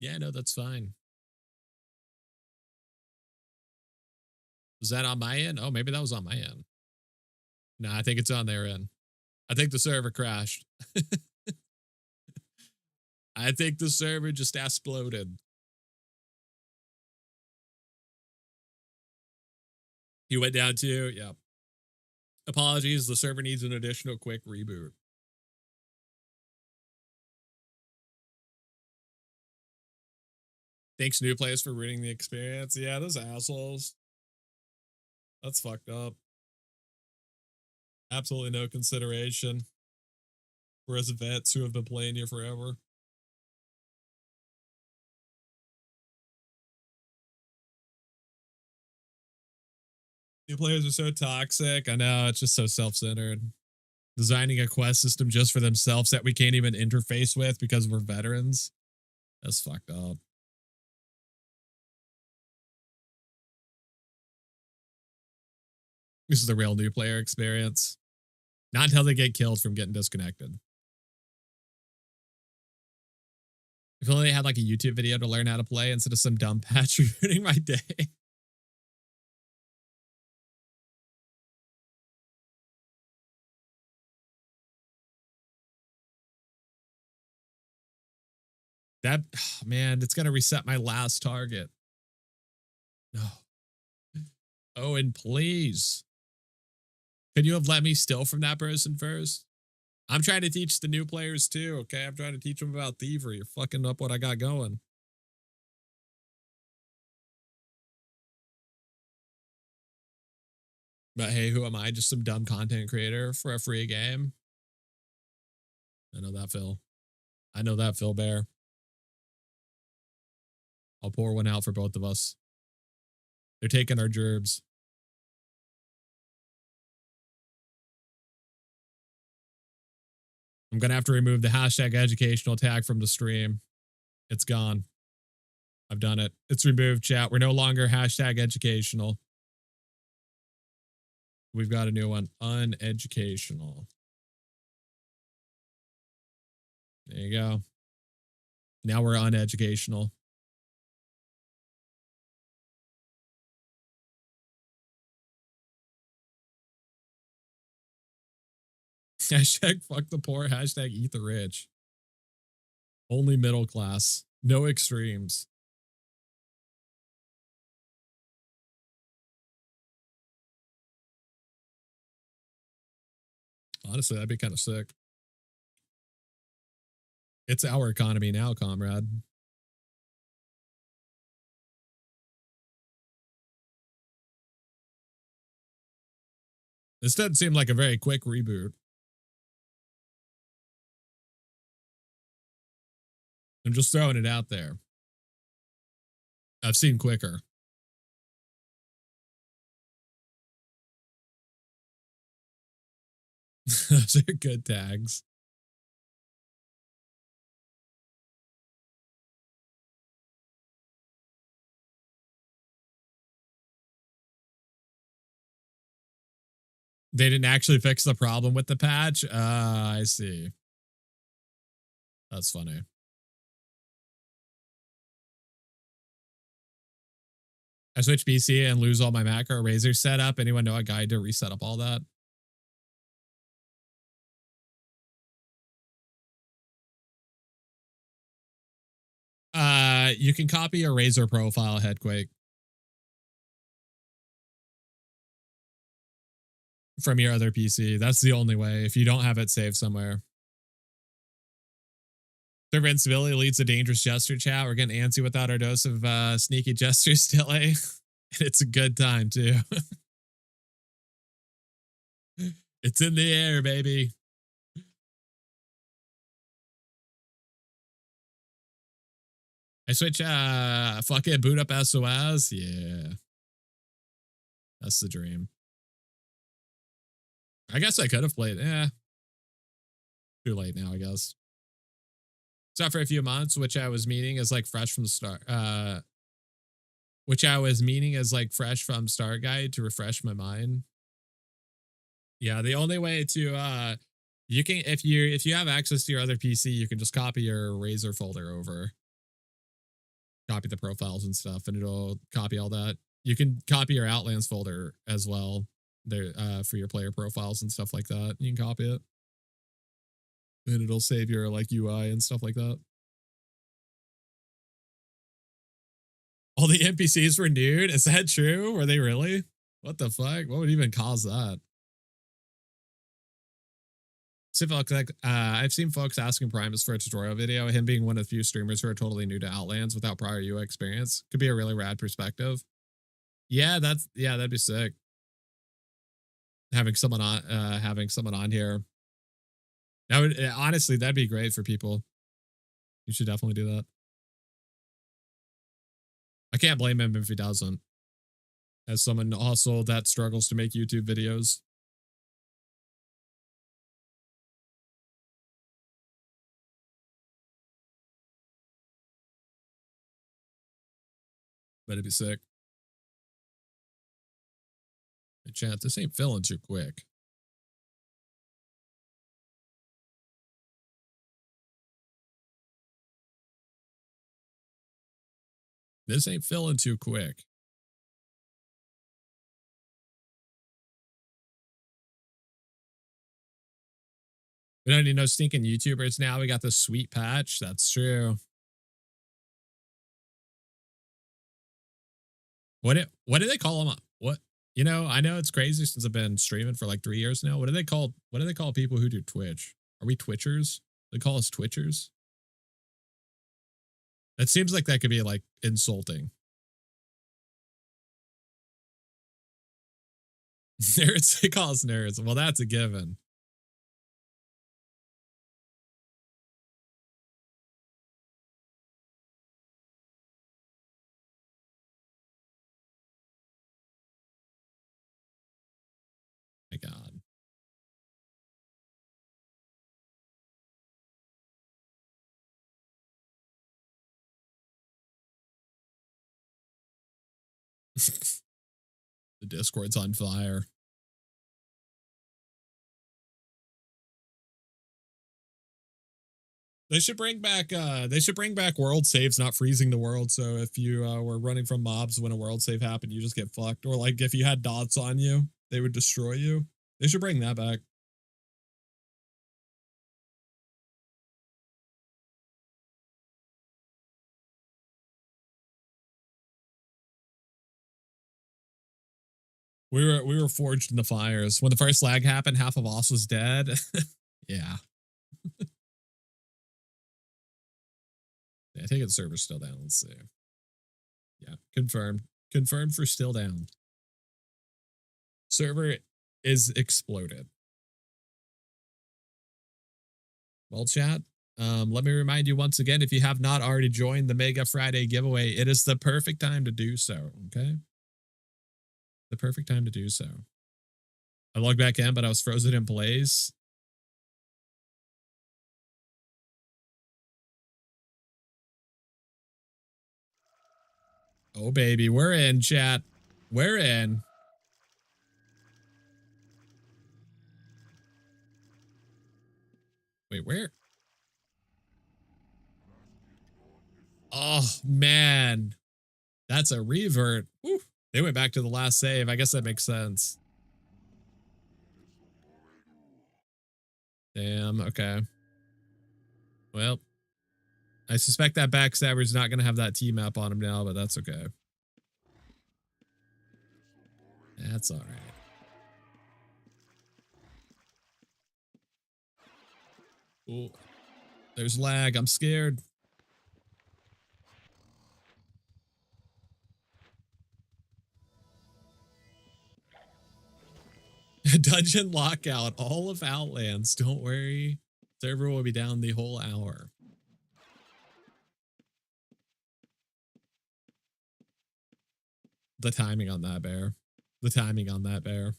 Yeah, no, that's fine. Was that on my end? Oh, maybe that was on my end. No, I think it's on their end. I think the server crashed. I think the server just exploded. He went down too. Yeah. Apologies. The server needs an additional quick reboot. Thanks new players for ruining the experience. Yeah, those assholes. That's fucked up. Absolutely no consideration for us vets who have been playing here forever. New players are so toxic. I know, it's just so self-centered. Designing a quest system just for themselves that we can't even interface with because we're veterans. That's fucked up. This is the real new player experience. Not until they get killed from getting disconnected. If only they had like a YouTube video to learn how to play instead of some dumb patch ruining my day. That, oh man, it's going to reset my last target. No. Oh, and please. Could you have let me steal from that person first? I'm trying to teach the new players too, okay? I'm trying to teach them about thievery. You're fucking up what I got going. But hey, who am I? Just some dumb content creator for a free game? I know that, Phil. I know that, Phil Bear. I'll pour one out for both of us. They're taking our gerbs. I'm going to have to remove the hashtag educational tag from the stream. It's gone. I've done it. It's removed, chat. We're no longer hashtag educational. We've got a new one. Uneducational. There you go. Now we're uneducational. Hashtag fuck the poor. Hashtag eat the rich. Only middle class. No extremes. Honestly, that'd be kind of sick. It's our economy now, comrade. This doesn't seem like a very quick reboot. I'm just throwing it out there. I've seen quicker. Those are good tags. They didn't actually fix the problem with the patch? I see. That's funny. I switch PC and lose all my macro razor setup. Anyone know a guide to reset up all that? You can copy your razor profile, Headquake, from your other PC. That's the only way if you don't have it saved somewhere. Server instability leads to dangerous Jester chat. We're getting antsy without our dose of sneaky Jester still, eh? It's a good time too. It's in the air, baby. I switch fucking boot up SOS. Yeah. That's the dream. I guess I could have played. Too late now, I guess. So for a few months, which I was meaning as like fresh from the start. Which I was meaning as like fresh from Start Guide to refresh my mind. Yeah, the only way to you can if you have access to your other PC, you can just copy your Razor folder over. Copy the profiles and stuff, and it'll copy all that. You can copy your Outlands folder as well there for your player profiles and stuff like that. You can copy it. And it'll save your like UI and stuff like that. All the NPCs were nude. Is that true? Were they really? What the fuck? What would even cause that? I've seen folks asking Primus for a tutorial video. Him being one of the few streamers who are totally new to Outlands without prior UI experience could be a really rad perspective. Yeah, that'd be sick. Having someone on here. That would honestly, that'd be great for people. You should definitely do that. I can't blame him if he doesn't. As someone also that struggles to make YouTube videos. But it'd be sick. Hey, chat, this ain't filling too quick. This ain't filling too quick. We don't need no stinking YouTubers now. We got the sweet patch. That's true. What do they call them? What, you know, I know it's crazy since I've been streaming for like 3 years now. What do they call people who do Twitch? Are we Twitchers? They call us Twitchers? It seems like that could be like insulting. Nerds, they call us nerds. Well, that's a given. My God. The Discord's on fire. They should bring back world saves not freezing the world. So if you were running from mobs when a world save happened, you just get fucked. Or like if you had dots on you, they would destroy you. They should bring that back. We were forged in the fires. When the first lag happened, half of us was dead. Yeah. Yeah, I think the server's still down. Let's see. Yeah, confirmed. Confirmed for still down. Server is exploded. Well, chat, let me remind you once again, if you have not already joined the Mega Friday giveaway, it is the perfect time to do so, okay? The perfect time to do so. I logged back in, but I was frozen in place. Oh, baby, we're in, chat. We're in. Wait, where? Oh, man. That's a revert. Woo. They went back to the last save. I guess that makes sense. Damn, okay. Well, I suspect that backstabber's not going to have that T-map on him now, but that's okay. That's all right. Oh, there's lag. I'm scared. Dungeon lockout. All of Outlands. Don't worry. Server will be down the whole hour. The timing on that, bear. The timing on that, bear.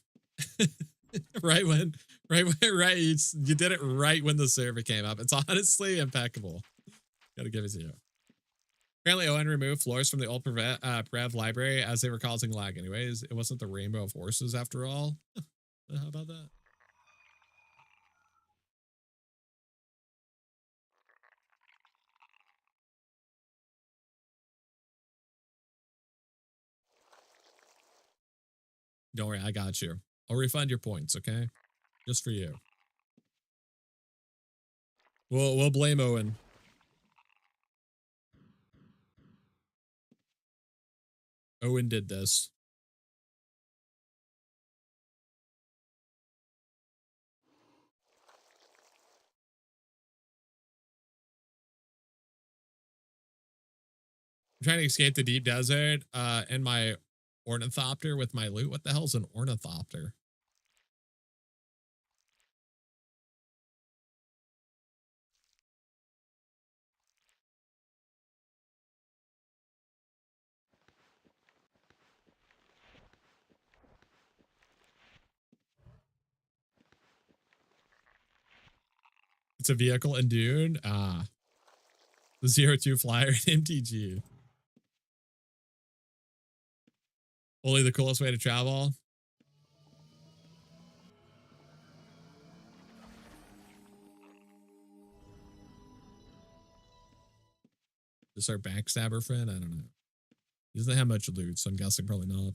right, you did it right when the server came up. It's honestly impeccable. Gotta give it to you. Apparently, Owen removed floors from the old Prev library as they were causing lag anyways. It wasn't the Rainbow of Horses after all. How about that? Don't worry, I got you. I'll refund your points, okay? Just for you. We'll blame Owen. Owen did this. I'm trying to escape the deep desert in my ornithopter with my loot. What the hell's an ornithopter? It's a vehicle in Dune. Ah, the 02 flyer in MTG. Only the coolest way to travel. Is our backstabber friend? I don't know. He doesn't have much loot, so I'm guessing probably not.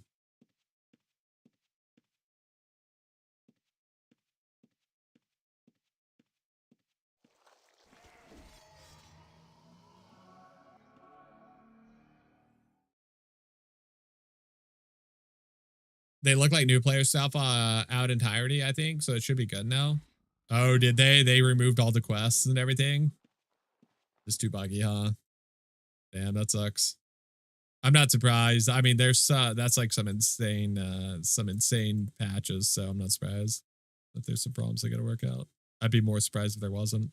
They look like new player stuff out entirety, I think, so it should be good now. Oh, did they? They removed all the quests and everything? Just too buggy, huh? Damn, that sucks. I'm not surprised. I mean, there's that's like some insane patches, so I'm not surprised that there's some problems they gotta work out. I'd be more surprised if there wasn't.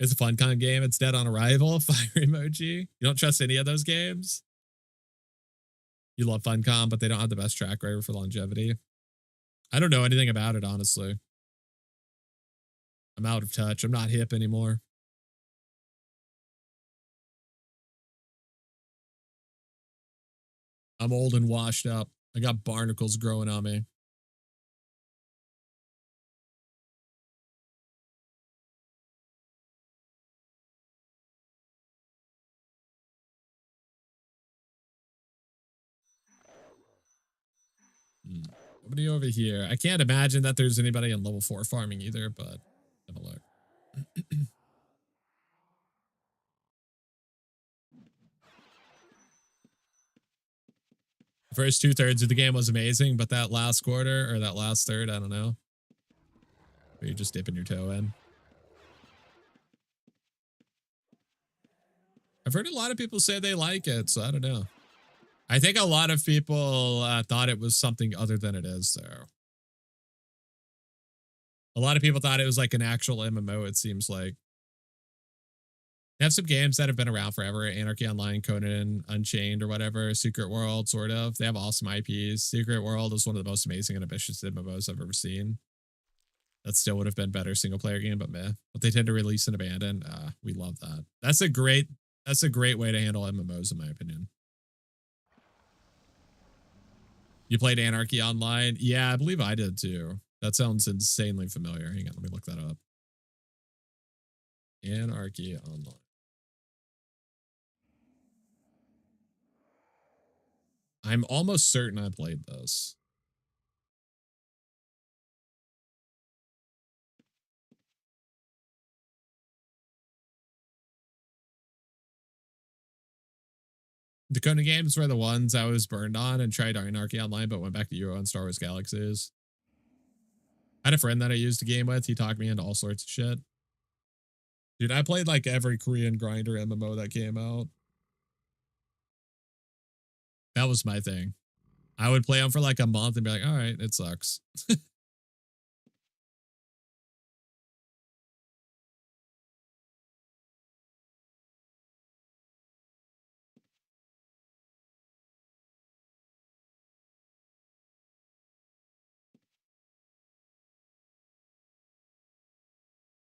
It's a fun kind of game. It's dead on arrival. Fire emoji. You don't trust any of those games? You love Funcom, but they don't have the best track record for longevity. I don't know anything about it, honestly. I'm out of touch. I'm not hip anymore. I'm old and washed up. I got barnacles growing on me. Nobody over here. I can't imagine that there's anybody in level 4 farming either, but have a look. The first 2/3 of the game was amazing, but that last quarter or that last third, I don't know. Where you're just dipping your toe in. I've heard a lot of people say they like it, so I don't know. I think a lot of people thought it was something other than it is, though. A lot of people thought it was like an actual MMO, it seems like. They have some games that have been around forever. Anarchy Online, Conan, Unchained, or whatever. Secret World, sort of. They have awesome IPs. Secret World is one of the most amazing and ambitious MMOs I've ever seen. That still would have been better single player game, but meh. But they tend to release and abandon. We love that. That's a great way to handle MMOs, in my opinion. You played Anarchy Online? Yeah, I believe I did too. That sounds insanely familiar. Hang on, let me look that up. Anarchy Online. I'm almost certain I played this. The Conan games were the ones I was burned on and tried Anarchy Online, but went back to Euro and Star Wars Galaxies. I had a friend that I used to game with. He talked me into all sorts of shit. Dude, I played like every Korean grinder MMO that came out. That was my thing. I would play them for like a month and be like, all right, it sucks.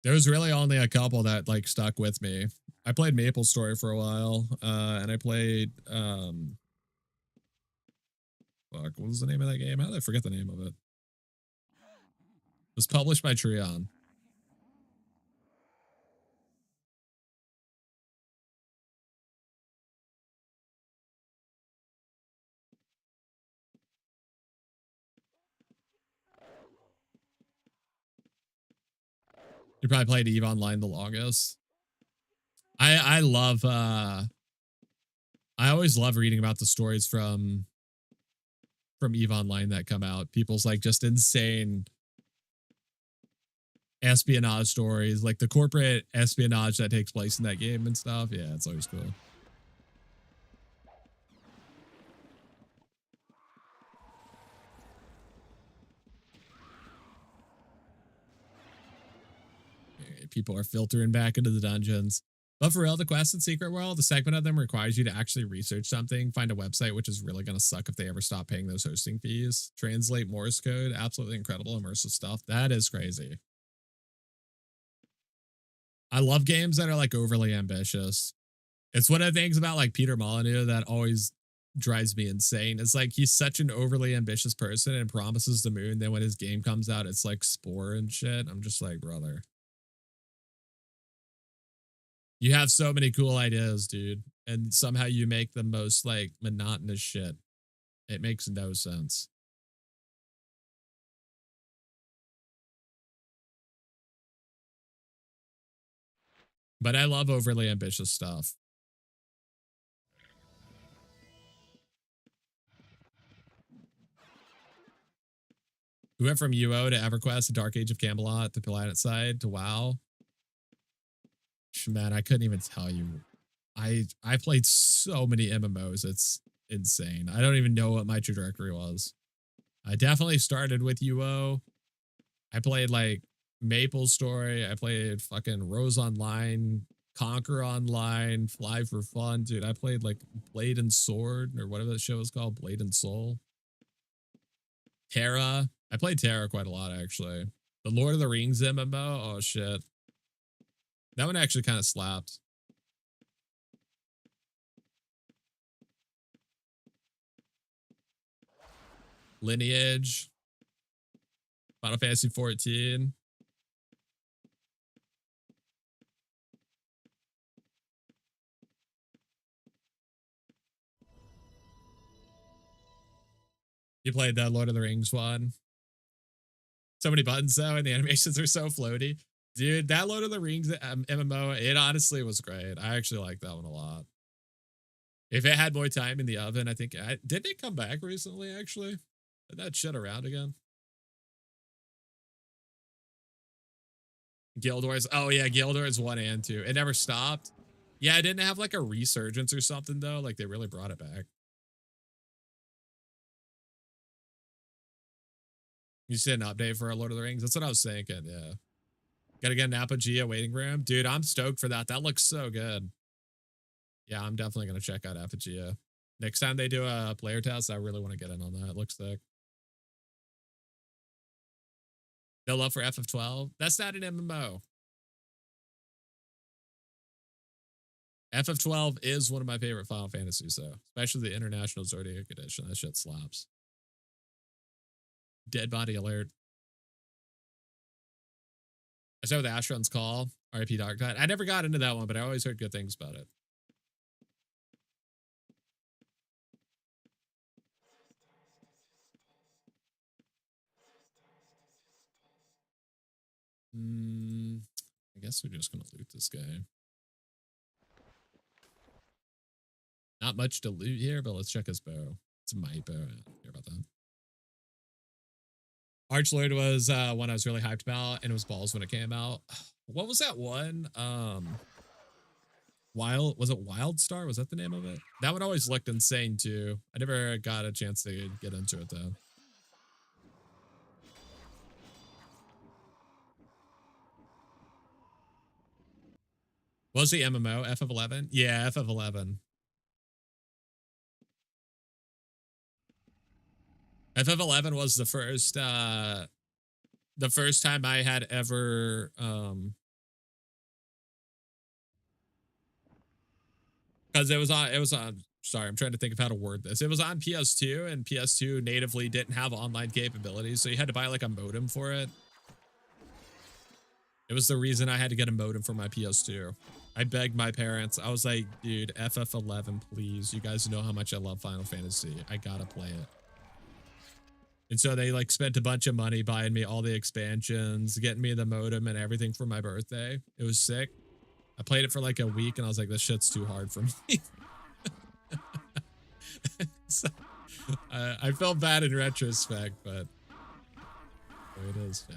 There was really only a couple that like stuck with me. I played Maple Story for a while, and I played fuck, what was the name of that game? How did I forget the name of it? It was published by Trion. You probably played EVE Online the longest. I love I always love reading about the stories from EVE Online that come out. People's like just insane espionage stories, like the corporate espionage that takes place in that game and stuff. Yeah, it's always cool. People are filtering back into the dungeons. But for real, the quest in Secret World, the segment of them requires you to actually research something, find a website, which is really going to suck if they ever stop paying those hosting fees, translate Morse code, absolutely incredible immersive stuff. That is crazy. I love games that are like overly ambitious. It's one of the things about like Peter Molyneux that always drives me insane. It's like he's such an overly ambitious person and promises the moon. Then when his game comes out, it's like Spore and shit. I'm just like, brother. You have so many cool ideas, dude. And somehow you make the most like monotonous shit. It makes no sense. But I love overly ambitious stuff. We went from UO to EverQuest to Dark Age of Camelot to Planet Side to WoW. Man, I couldn't even tell you. I played so many MMOs. It's insane. I don't even know what my trajectory was. I definitely started with UO. I played like Maple Story. I played fucking Rose Online, Conquer Online, Fly for Fun. Dude, I played like Blade and Sword or whatever that show is called, Blade and Soul. Terra. I played Terra quite a lot, actually. The Lord of the Rings MMO. Oh, shit. That one actually kind of slapped. Lineage. Final Fantasy 14. You played that Lord of the Rings one. So many buttons though, and the animations are so floaty. Dude, that Lord of the Rings MMO, it honestly was great. I actually like that one a lot. If it had more time in the oven, I think did it come back recently, actually? Did that shit around again? Guild Wars. Oh yeah, Guild Wars 1 and 2. It never stopped. Yeah, it didn't have like a resurgence or something though. Like they really brought it back. You see an update for Lord of the Rings? That's what I was thinking, yeah. Gotta get an Apogea waiting room. Dude, I'm stoked for that. That looks so good. Yeah, I'm definitely gonna check out Apogea. Next time they do a player test, I really want to get in on that. It looks sick. No love for FF12? That's not an MMO. FF12 is one of my favorite Final Fantasies, though. Especially the International Zodiac Edition. That shit slaps. Dead Body Alert. I started with Astron's Call, RIP Dark Tide. I never got into that one, but I always heard good things about it. I guess we're just gonna loot this guy. Not much to loot here, but let's check his bow. It's my bow. I don't care about that. Archlord was one I was really hyped about, and it was balls when it came out. What was that one? Was it Wildstar? Was that the name of it? That one always looked insane too. I never got a chance to get into it though. What was the MMO? FF11? Yeah, FF11. FF11 was the first time I had ever because it was on sorry, I'm trying to think of how to word this. It was on PS2 and PS2 natively didn't have online capabilities, so you had to buy like a modem for it. It was the reason I had to get a modem for my PS2. I begged my parents. I was like, dude, FF11, please. You guys know how much I love Final Fantasy. I gotta play it. And so they like spent a bunch of money buying me all the expansions, getting me the modem and everything for my birthday. It was sick. I played it for like a week and I was like, this shit's too hard for me. So, I felt bad in retrospect, but there it is. Yeah.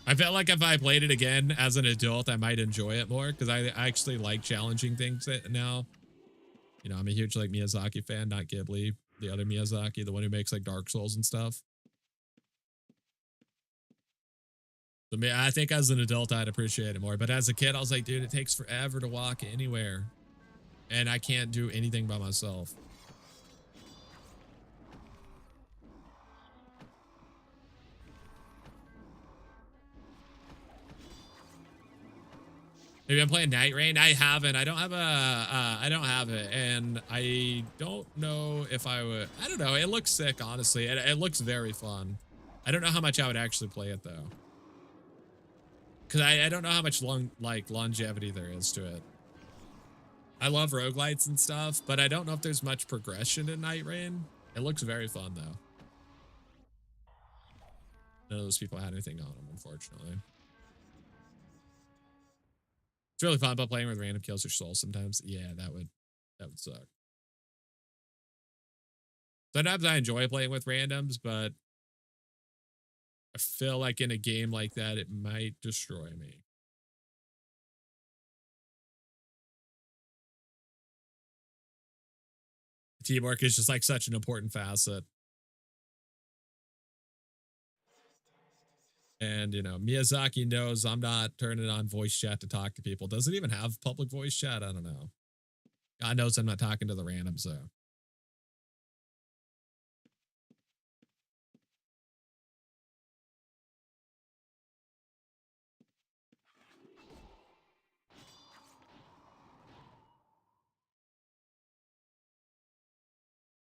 I felt like if I played it again as an adult, I might enjoy it more because I actually like challenging things now. You know, I'm a huge like Miyazaki fan, not Ghibli, the other Miyazaki, the one who makes like Dark Souls and stuff. So I think as an adult, I'd appreciate it more. But as a kid, I was like, dude, it takes forever to walk anywhere. And I can't do anything by myself. Maybe I'm playing Night Rain. I haven't. I don't have I don't have it, and I don't know if I would. I don't know. It looks sick, honestly. It looks very fun. I don't know how much I would actually play it though, because I don't know how much longevity there is to it. I love roguelites and stuff, but I don't know if there's much progression in Night Rain. It looks very fun though. None of those people had anything on them, unfortunately. It's really fun, but playing with random kills your soul sometimes. Yeah, that would suck. Sometimes I enjoy playing with randoms, but I feel like in a game like that, it might destroy me. Teamwork is just like such an important facet. And, you know, Miyazaki knows I'm not turning on voice chat to talk to people. Does it even have public voice chat? I don't know. God knows I'm not talking to the randoms, though.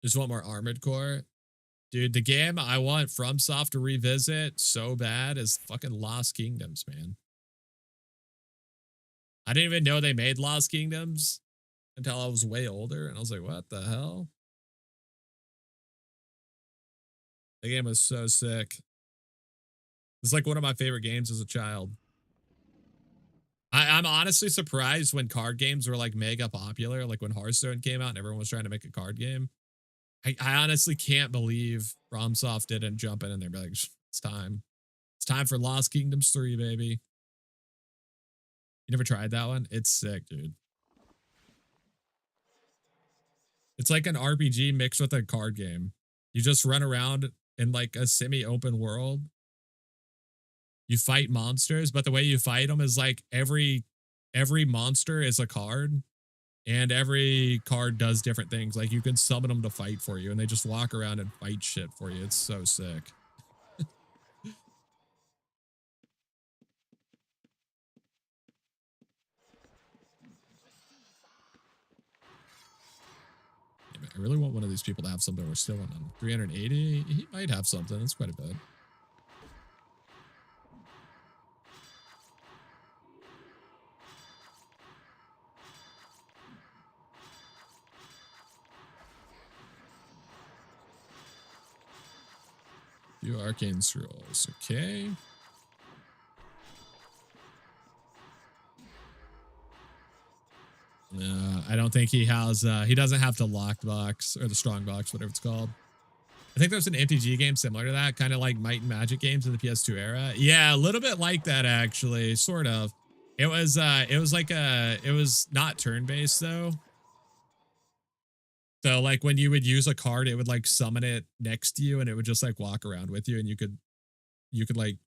Just want more Armored Core. Dude, the game I want FromSoft to revisit so bad is fucking Lost Kingdoms, man. I didn't even know they made Lost Kingdoms until I was way older, and I was like, what the hell? The game was so sick. It's like one of my favorite games as a child. I'm honestly surprised when card games were like mega popular, like when Hearthstone came out and everyone was trying to make a card game. I honestly can't believe FromSoft didn't jump in and they're like, it's time. It's time for Lost Kingdoms 3, baby. You never tried that one? It's sick, dude. It's like an RPG mixed with a card game. You just run around in like a semi-open world. You fight monsters, but the way you fight them is like every monster is a card. And every card does different things. Like you can summon them to fight for you and they just walk around and fight shit for you. It's so sick. Yeah, I really want one of these people to have something. We're still on 380. He might have something. That's quite a bit. Few arcane scrolls. Okay. I don't think he has, he doesn't have the locked box or the strong box, whatever it's called. I think there's an MTG game similar to that, kind of like Might and Magic games in the PS2 era. Yeah, a little bit like that, actually, sort of. It was like it was not turn-based though. So like when you would use a card, it would like summon it next to you and it would just like walk around with you and you could like,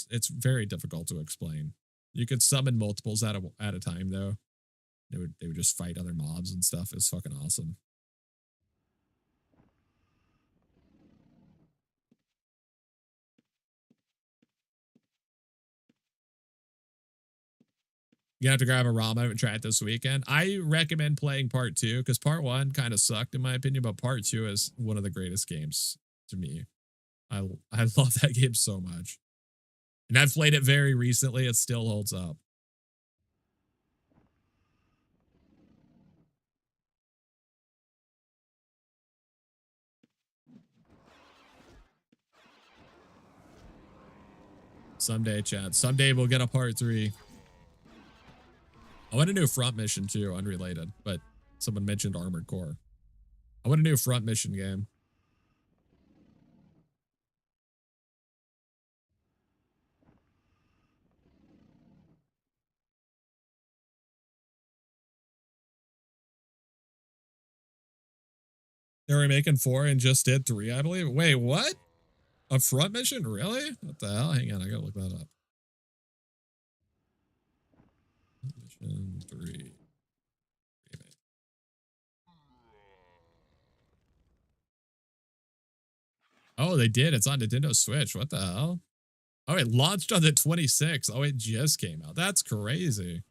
it's very difficult to explain. You could summon multiples at a time though. They would just fight other mobs and stuff. It's fucking awesome. You have to grab a ROM. I haven't tried it this weekend. I recommend playing part 2 because part 1 kind of sucked in my opinion, but part 2 is one of the greatest games to me. I love that game so much. And I've played it very recently. It still holds up. Someday, chat. Someday we'll get a part 3. I want a new front mission too, unrelated, but someone mentioned Armored Core. I want a new front mission game. They were making 4 and just did 3, I believe. Wait, what? A front mission? Really? What the hell? Hang on, I gotta look that up. Mission 3. Oh, they did. It's on Nintendo Switch. What the hell? Oh, it launched on the 26th. Oh, it just came out. That's crazy.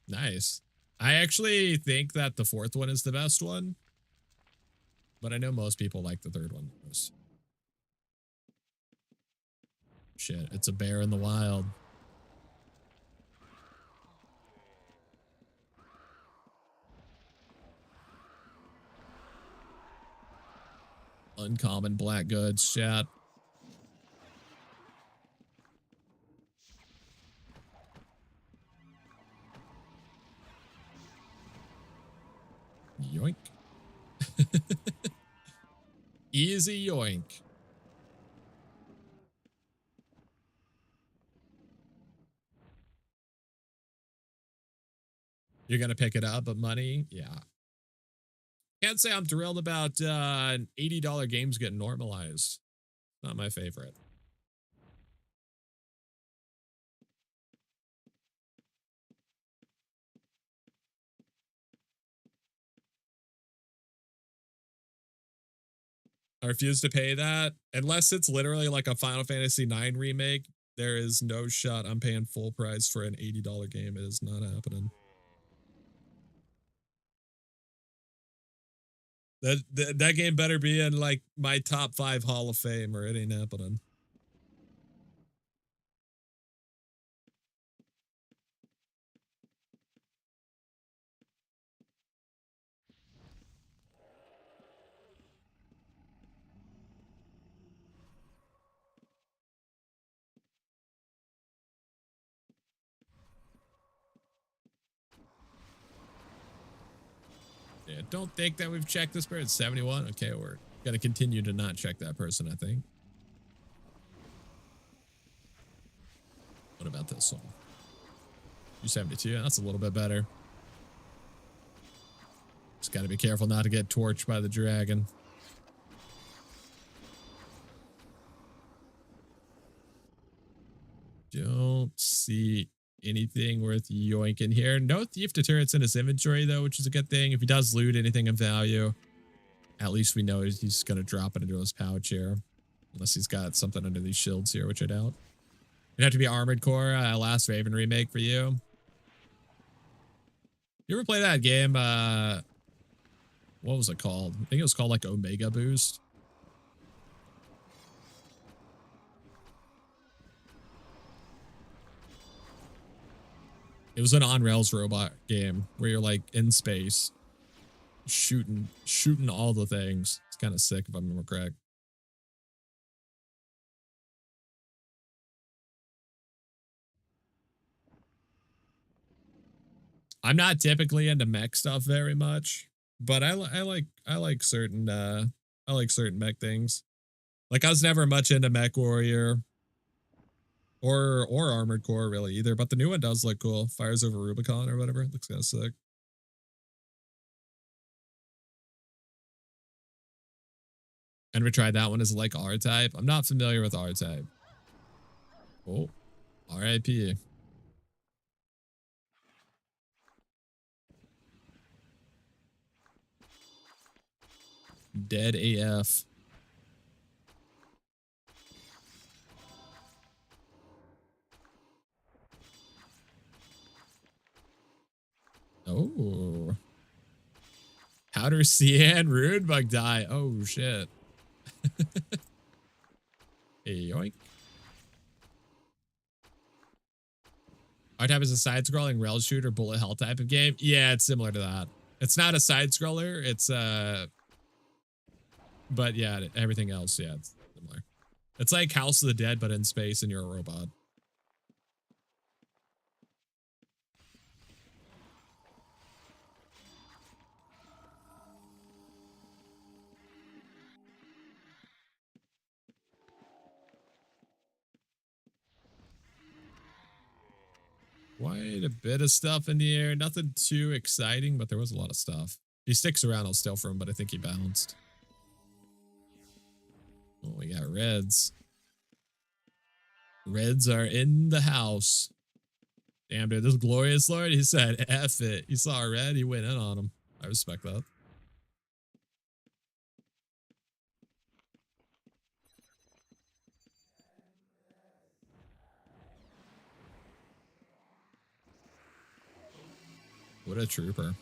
Nice. I actually think that the 4th one is the best one, but I know most people like the 3rd one the most. Shit, it's a bear in the wild. Uncommon black goods, chat. Yoink. Easy yoink. You're gonna pick it up, but money? Yeah. Can't say I'm thrilled about $80 games getting normalized. Not my favorite. I refuse to pay that. Unless it's literally like a Final Fantasy IX remake, there is no shot I'm paying full price for an $80 game. It is not happening. That game better be in like my top 5 Hall of Fame or it ain't happening. Yeah, don't think that we've checked this person. 71. Okay, we're gonna continue to not check that person, I think. What about this one? 272. That's a little bit better. Just gotta be careful not to get torched by the dragon. Don't see anything worth yoinking here. No thief deterrents in his inventory, though, which is a good thing. If he does loot anything of value, at least we know he's going to drop it into his pouch here. Unless he's got something under these shields here, which I doubt. It'd have to be Armored Core, Last Raven remake for you. You ever play that game? What was it called? I think it was called like Omega Boost. It was an on-rails robot game where you're like in space shooting all the things. It's kind of sick if I remember correct. I'm not typically into mech stuff very much, but I like certain mech things. Like I was never much into Mech Warrior or Armored Core really either, but the new one does look cool. Fires over Rubicon or whatever. It looks kind of sick. And we tried that one as like R-Type. I'm not familiar with R-Type. Oh, RIP. Dead AF. Oh. Powder Cyan Rude Bug die. Oh, shit. Hey, yoink. R-Type is a side-scrolling rail shooter bullet hell type of game. Yeah, it's similar to that. It's not a side-scroller. It's but yeah, everything else, yeah, it's similar. It's like House of the Dead, but in space and you're a robot. Quite a bit of stuff in the air. Nothing too exciting, but there was a lot of stuff. If he sticks around, I'll steal from him, but I think he bounced. Oh, we got reds. Reds are in the house. Damn, dude, this glorious lord, he said, F it. He saw a red, he went in on him. I respect that. What a trooper.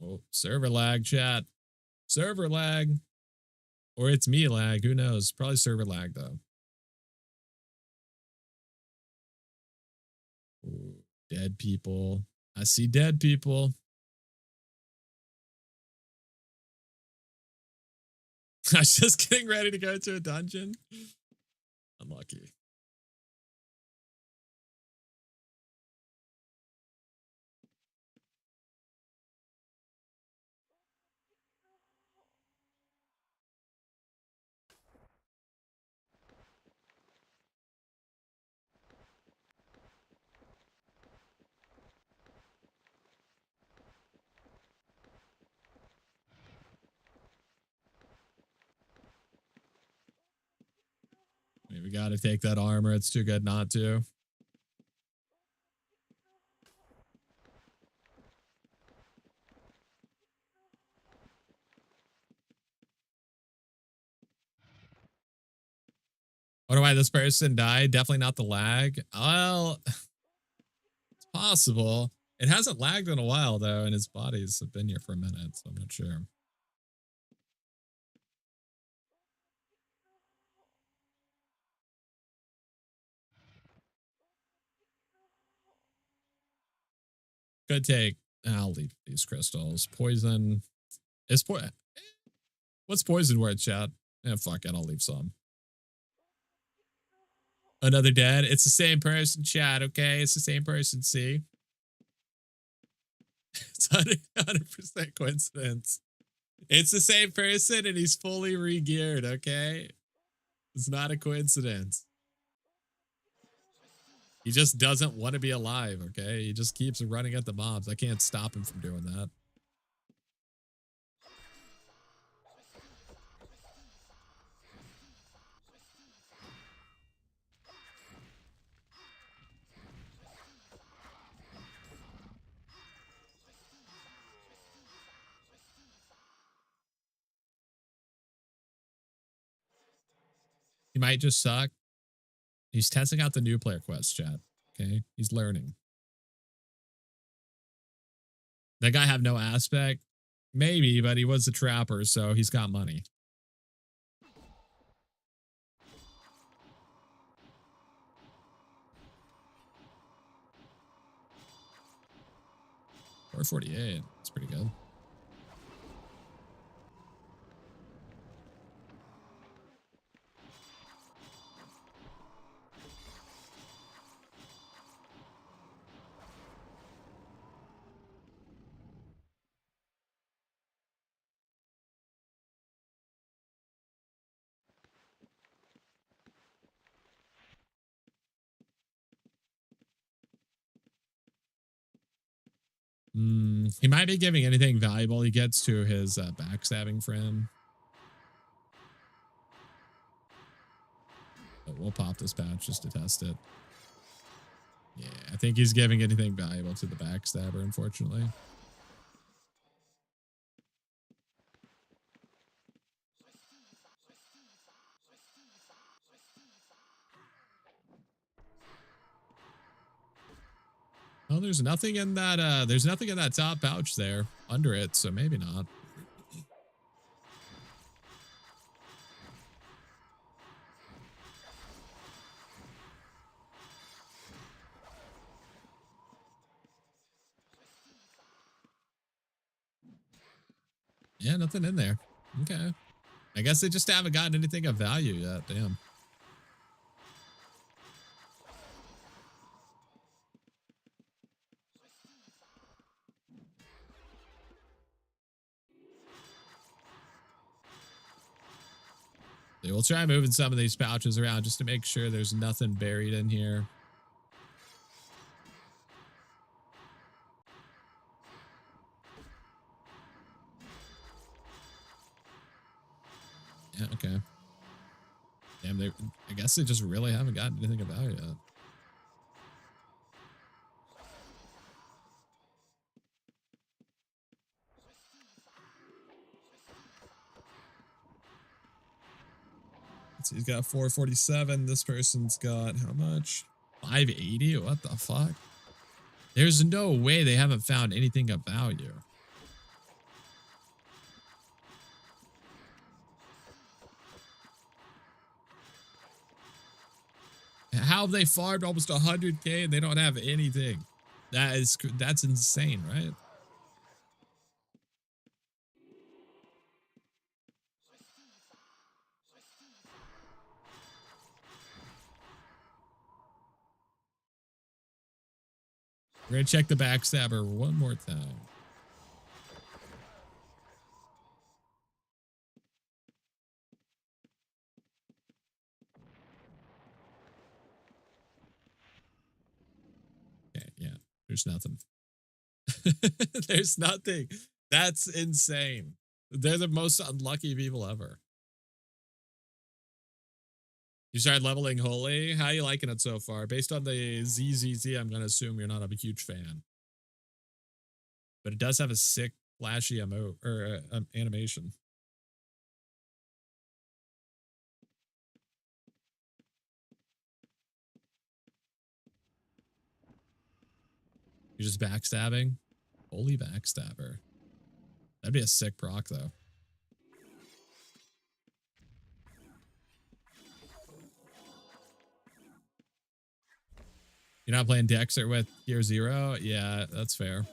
Oh, server lag, chat. Server lag. Or it's me lag. Who knows? Probably server lag, though. Ooh, dead people. I see dead people. I was just getting ready to go to a dungeon. Unlucky. I mean, we got to take that armor. It's too good not to. Wonder why this person died. Definitely not the lag. Well, it's possible. It hasn't lagged in a while, though, and his bodies have been here for a minute, so I'm not sure. Good take. I'll leave these crystals. Poison. Is what's poison worth, chat? Yeah, fuck it. I'll leave some. Another dead. It's the same person, chat, okay? It's the same person, see? It's 100% coincidence. It's the same person and he's fully re-geared, okay? It's not a coincidence. He just doesn't want to be alive, okay? He just keeps running at the mobs. I can't stop him from doing that. He might just suck. He's testing out the new player quest, chat. Okay? He's learning. That guy have no aspect? Maybe, but he was a trapper, so he's got money. Or 48. That's pretty good. He might be giving anything valuable he gets to his backstabbing friend. But we'll pop this patch just to test it. Yeah, I think he's giving anything valuable to the backstabber, unfortunately. Well, there's nothing in that top pouch there under it, so maybe not. Yeah, nothing in there. Okay. I guess they just haven't gotten anything of value yet. Damn. Yeah, we'll try moving some of these pouches around just to make sure there's nothing buried in here. Yeah, okay. Damn, I guess they just really haven't gotten anything of value yet. Let's see, he's got 447. This person's got how much? 580? What the fuck? There's no way they haven't found anything of value. How have they farmed almost 100K and they don't have anything? That's insane, right? We're gonna check the backstabber one more time. Okay, yeah, there's nothing. There's nothing. That's insane. They're the most unlucky people ever. You started leveling Holy. How you liking it so far? Based on the ZZZ, I'm going to assume you're not a huge fan. But it does have a sick, flashy animation. You're just backstabbing? Holy backstabber. That'd be a sick proc, though. You're not playing Dexter with Tier 0? Yeah, that's fair.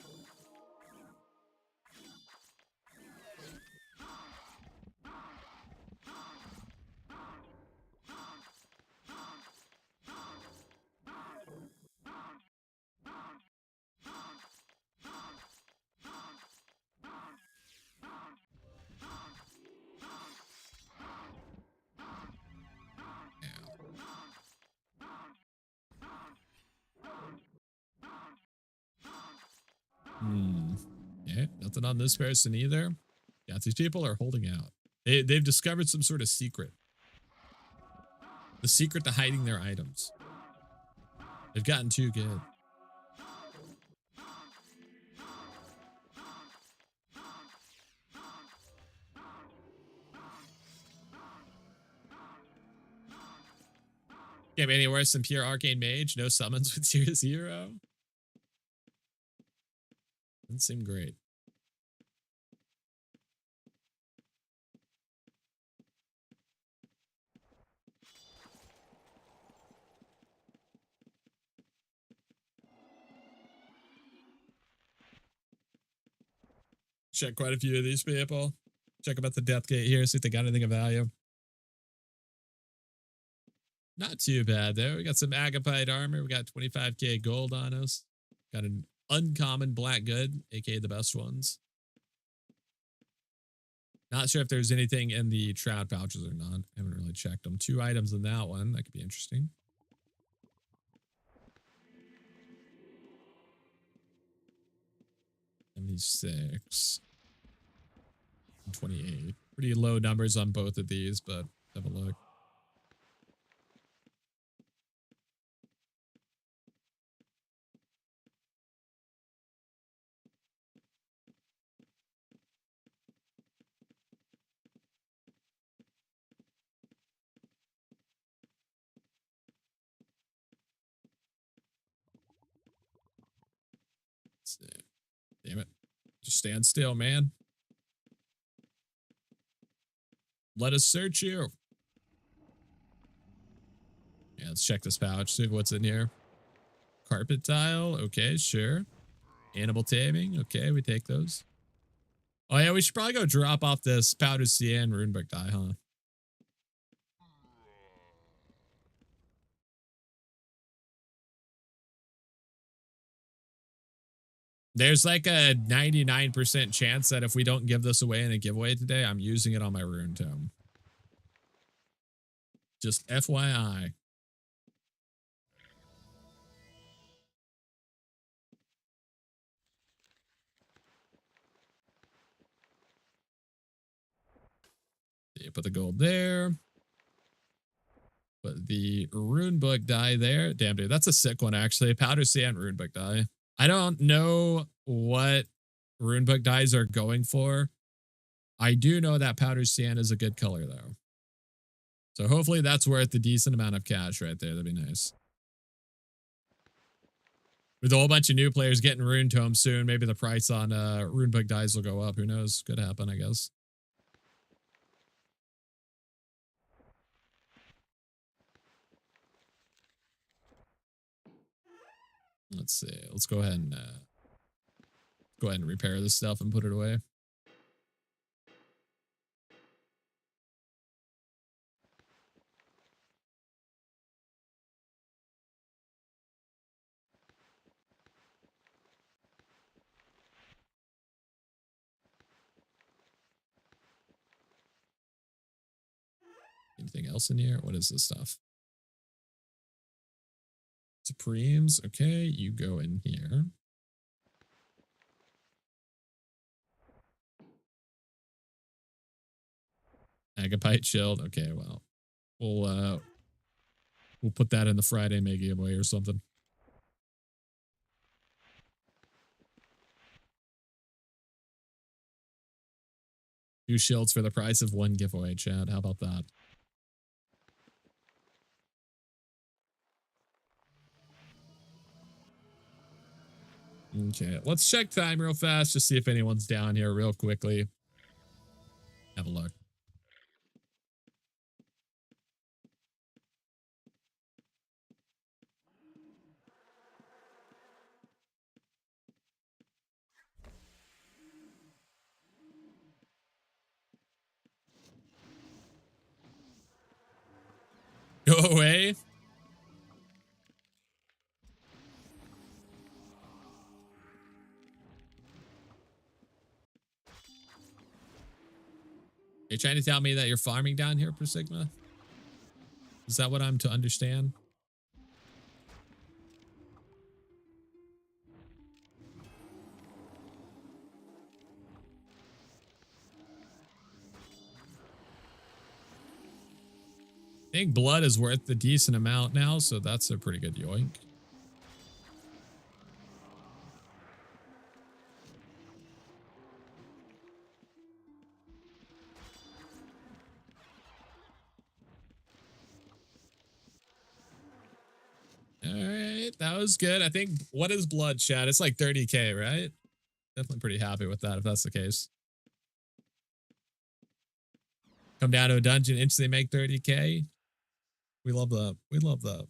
Yeah, nothing on this person either. Yeah, these people are holding out. They've discovered some sort of secret. The secret to hiding their items. They've gotten too good. Can't be any worse than pure arcane mage. No summons with tier 0. Doesn't seem great. Check quite a few of these people. Check about the death gate here, see if they got anything of value. Not too bad though. We got some Agapite armor. We got 25K gold on us. Got an uncommon black good, aka the best ones. Not sure if there's anything in the shroud pouches or not. Haven't really checked them. 2 items in that one. That could be interesting. $76. 28. Pretty low numbers on both of these, but have a look. Damn it. Just stand still, man. Let us search you. Yeah, let's check this pouch, see what's in here. Carpet tile. Okay, sure. Animal taming. Okay, we take those. Oh, yeah, we should probably go drop off this powdered cyan runebook die, huh? There's like a 99% chance that if we don't give this away in a giveaway today, I'm using it on my rune tome. Just FYI. You put the gold there. Put the rune book die there. Damn, dude, that's a sick one, actually. Powder sand rune book die. I don't know what rune book dies are going for. I do know that powder sand is a good color, though. So hopefully that's worth a decent amount of cash right there. That'd be nice. With a whole bunch of new players getting rune tomes soon, maybe the price on rune book dies will go up. Who knows? Could happen, I guess. Let's see. Let's go ahead and repair this stuff and put it away. Anything else in here? What is this stuff? Supremes. Okay, you go in here. Agapite shield. Okay, well, we'll put that in the Friday May giveaway or something. Two shields for the price of one giveaway, Chad. How about that? Okay, let's check time real fast. Just see if anyone's down here real quickly. Have a look. Go away. You're trying to tell me that you're farming down here, Per Sigma? Is that what I'm to understand? I think blood is worth a decent amount now, so that's a pretty good yoink. All right, that was good. I think, what is blood, chat? It's like 30K, right? Definitely pretty happy with that if that's the case. Come down to a dungeon, instantly make 30K. We love that. We love that.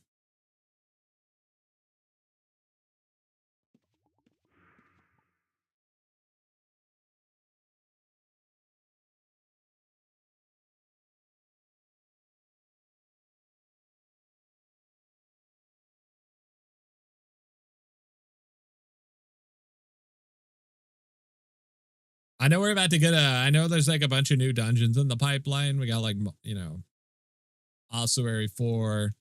I know we're about to get I know there's like a bunch of new dungeons in the pipeline. We got like, you know, Ossuary 4,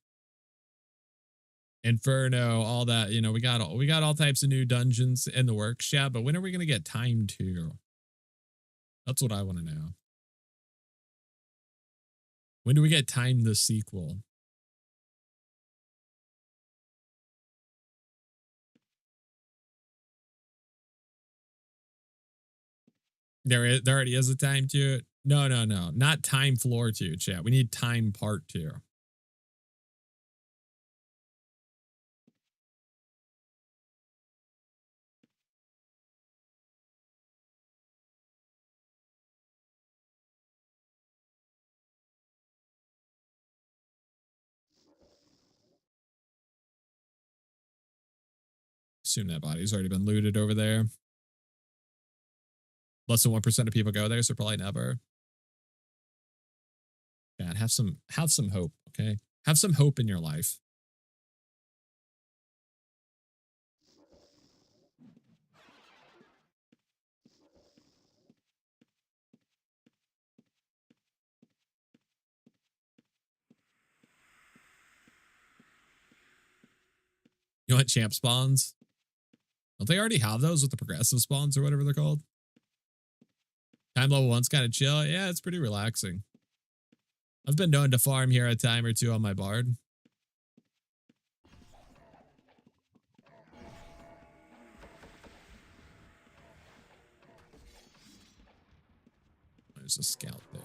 Inferno, all that. You know, we got all types of new dungeons in the works, yeah. But when are we gonna get Time 2? That's what I want to know. When do we get Time the sequel? There already is a Time 2. No, not Time Floor 2, chat. We need Time Part 2. assume that body's already been looted over there. Less than 1% of people go there, so probably never. Yeah, have some hope, okay? Have some hope in your life. You want champ spawns? Don't they already have those with the progressive spawns or whatever they're called? Time level 1's kind of chill. Yeah, it's pretty relaxing. I've been known to farm here a time or two on my bard. There's a scout there.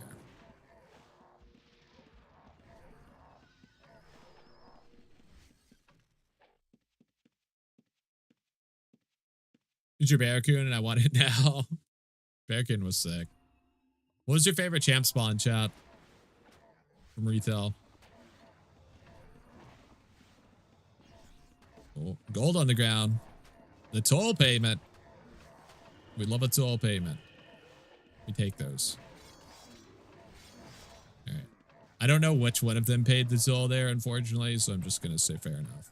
Here's your Barracoon, and I want it now. Barracoon was sick. What was your favorite champ spawn, chat? From retail. Oh, gold on the ground. The toll payment. We love a toll payment. We take those. All right. I don't know which one of them paid the toll there, unfortunately, so I'm just going to say fair enough.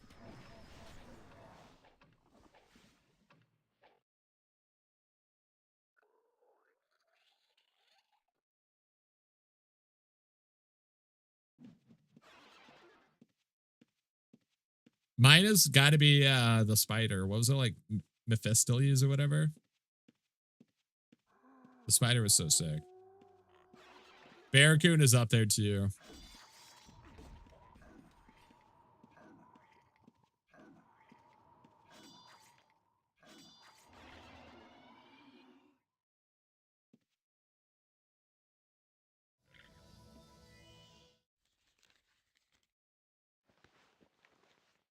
Mine has got to be the spider. What was it, like Mephistopheles or whatever? The spider was so sick. Barracoon is up there too.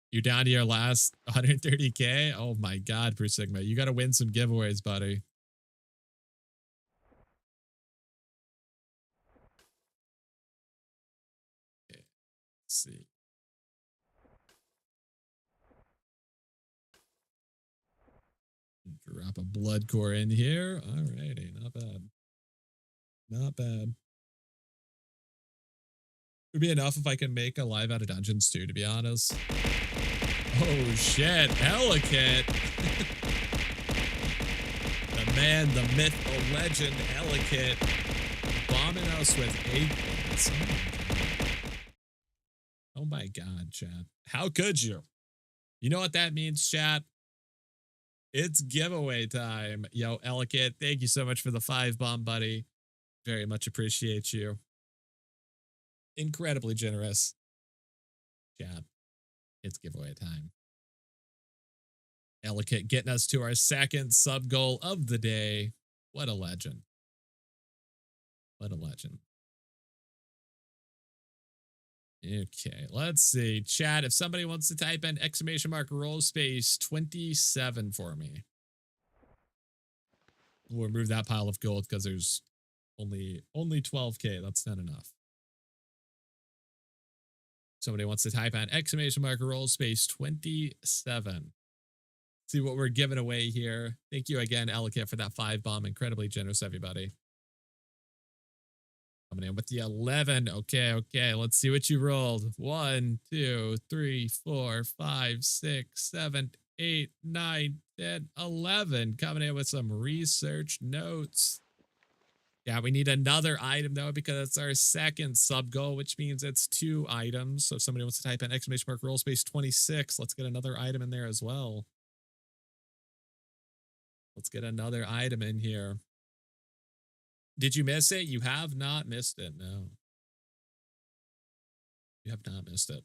You're down to your last 130k? Oh my god, Per Sigma. You got to win some giveaways, buddy. Okay. Let's see. Drop a blood core in here. Alrighty, not bad. Not bad. Would be enough if I can make a live out of dungeons too, to be honest. Oh shit, Ellicott. The man, the myth, the legend, Ellicott. Bombing us with 8 points. Oh my god, chat. How could you? You know what that means, chat? It's giveaway time. Yo, Ellicott, thank you so much for the 5 bomb, buddy. Very much appreciate you. Incredibly generous. Chat. It's giveaway time. Ellicott getting us to our second sub goal of the day. What a legend. What a legend. Okay, let's see. Chat, if somebody wants to type in ! roll space 27 for me. We'll remove that pile of gold because there's only 12k. That's not enough. Somebody wants to type in ! roll space 27. See what we're giving away here. Thank you again, Ellicott, for that 5 bomb. Incredibly generous, everybody. Coming in with the 11. Okay. Let's see what you rolled. 1, 2, 3, 4, 5, 6, 7, 8, 9, 10, 11. Coming in with some research notes. Yeah, we need another item though, because it's our second sub goal, which means it's 2 items. So if somebody wants to type in ! roll space 26, let's get another item in there as well. Let's get another item in here. Did you miss it? You have not missed it. No. You have not missed it.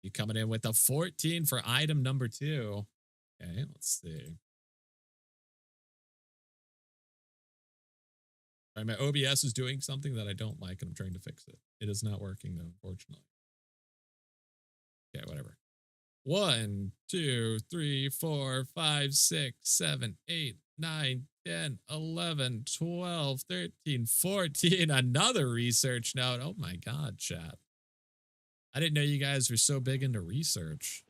You coming in with a 14 for item number 2. Okay, let's see. All right, my OBS is doing something that I don't like, and I'm trying to fix it. It is not working, though, unfortunately. Okay, whatever. 1, 2, 3, 4, 5, 6, 7, 8, 9, 10, 11, 12, 13, 14. Another research note. Oh my god, chat. I didn't know you guys were so big into research.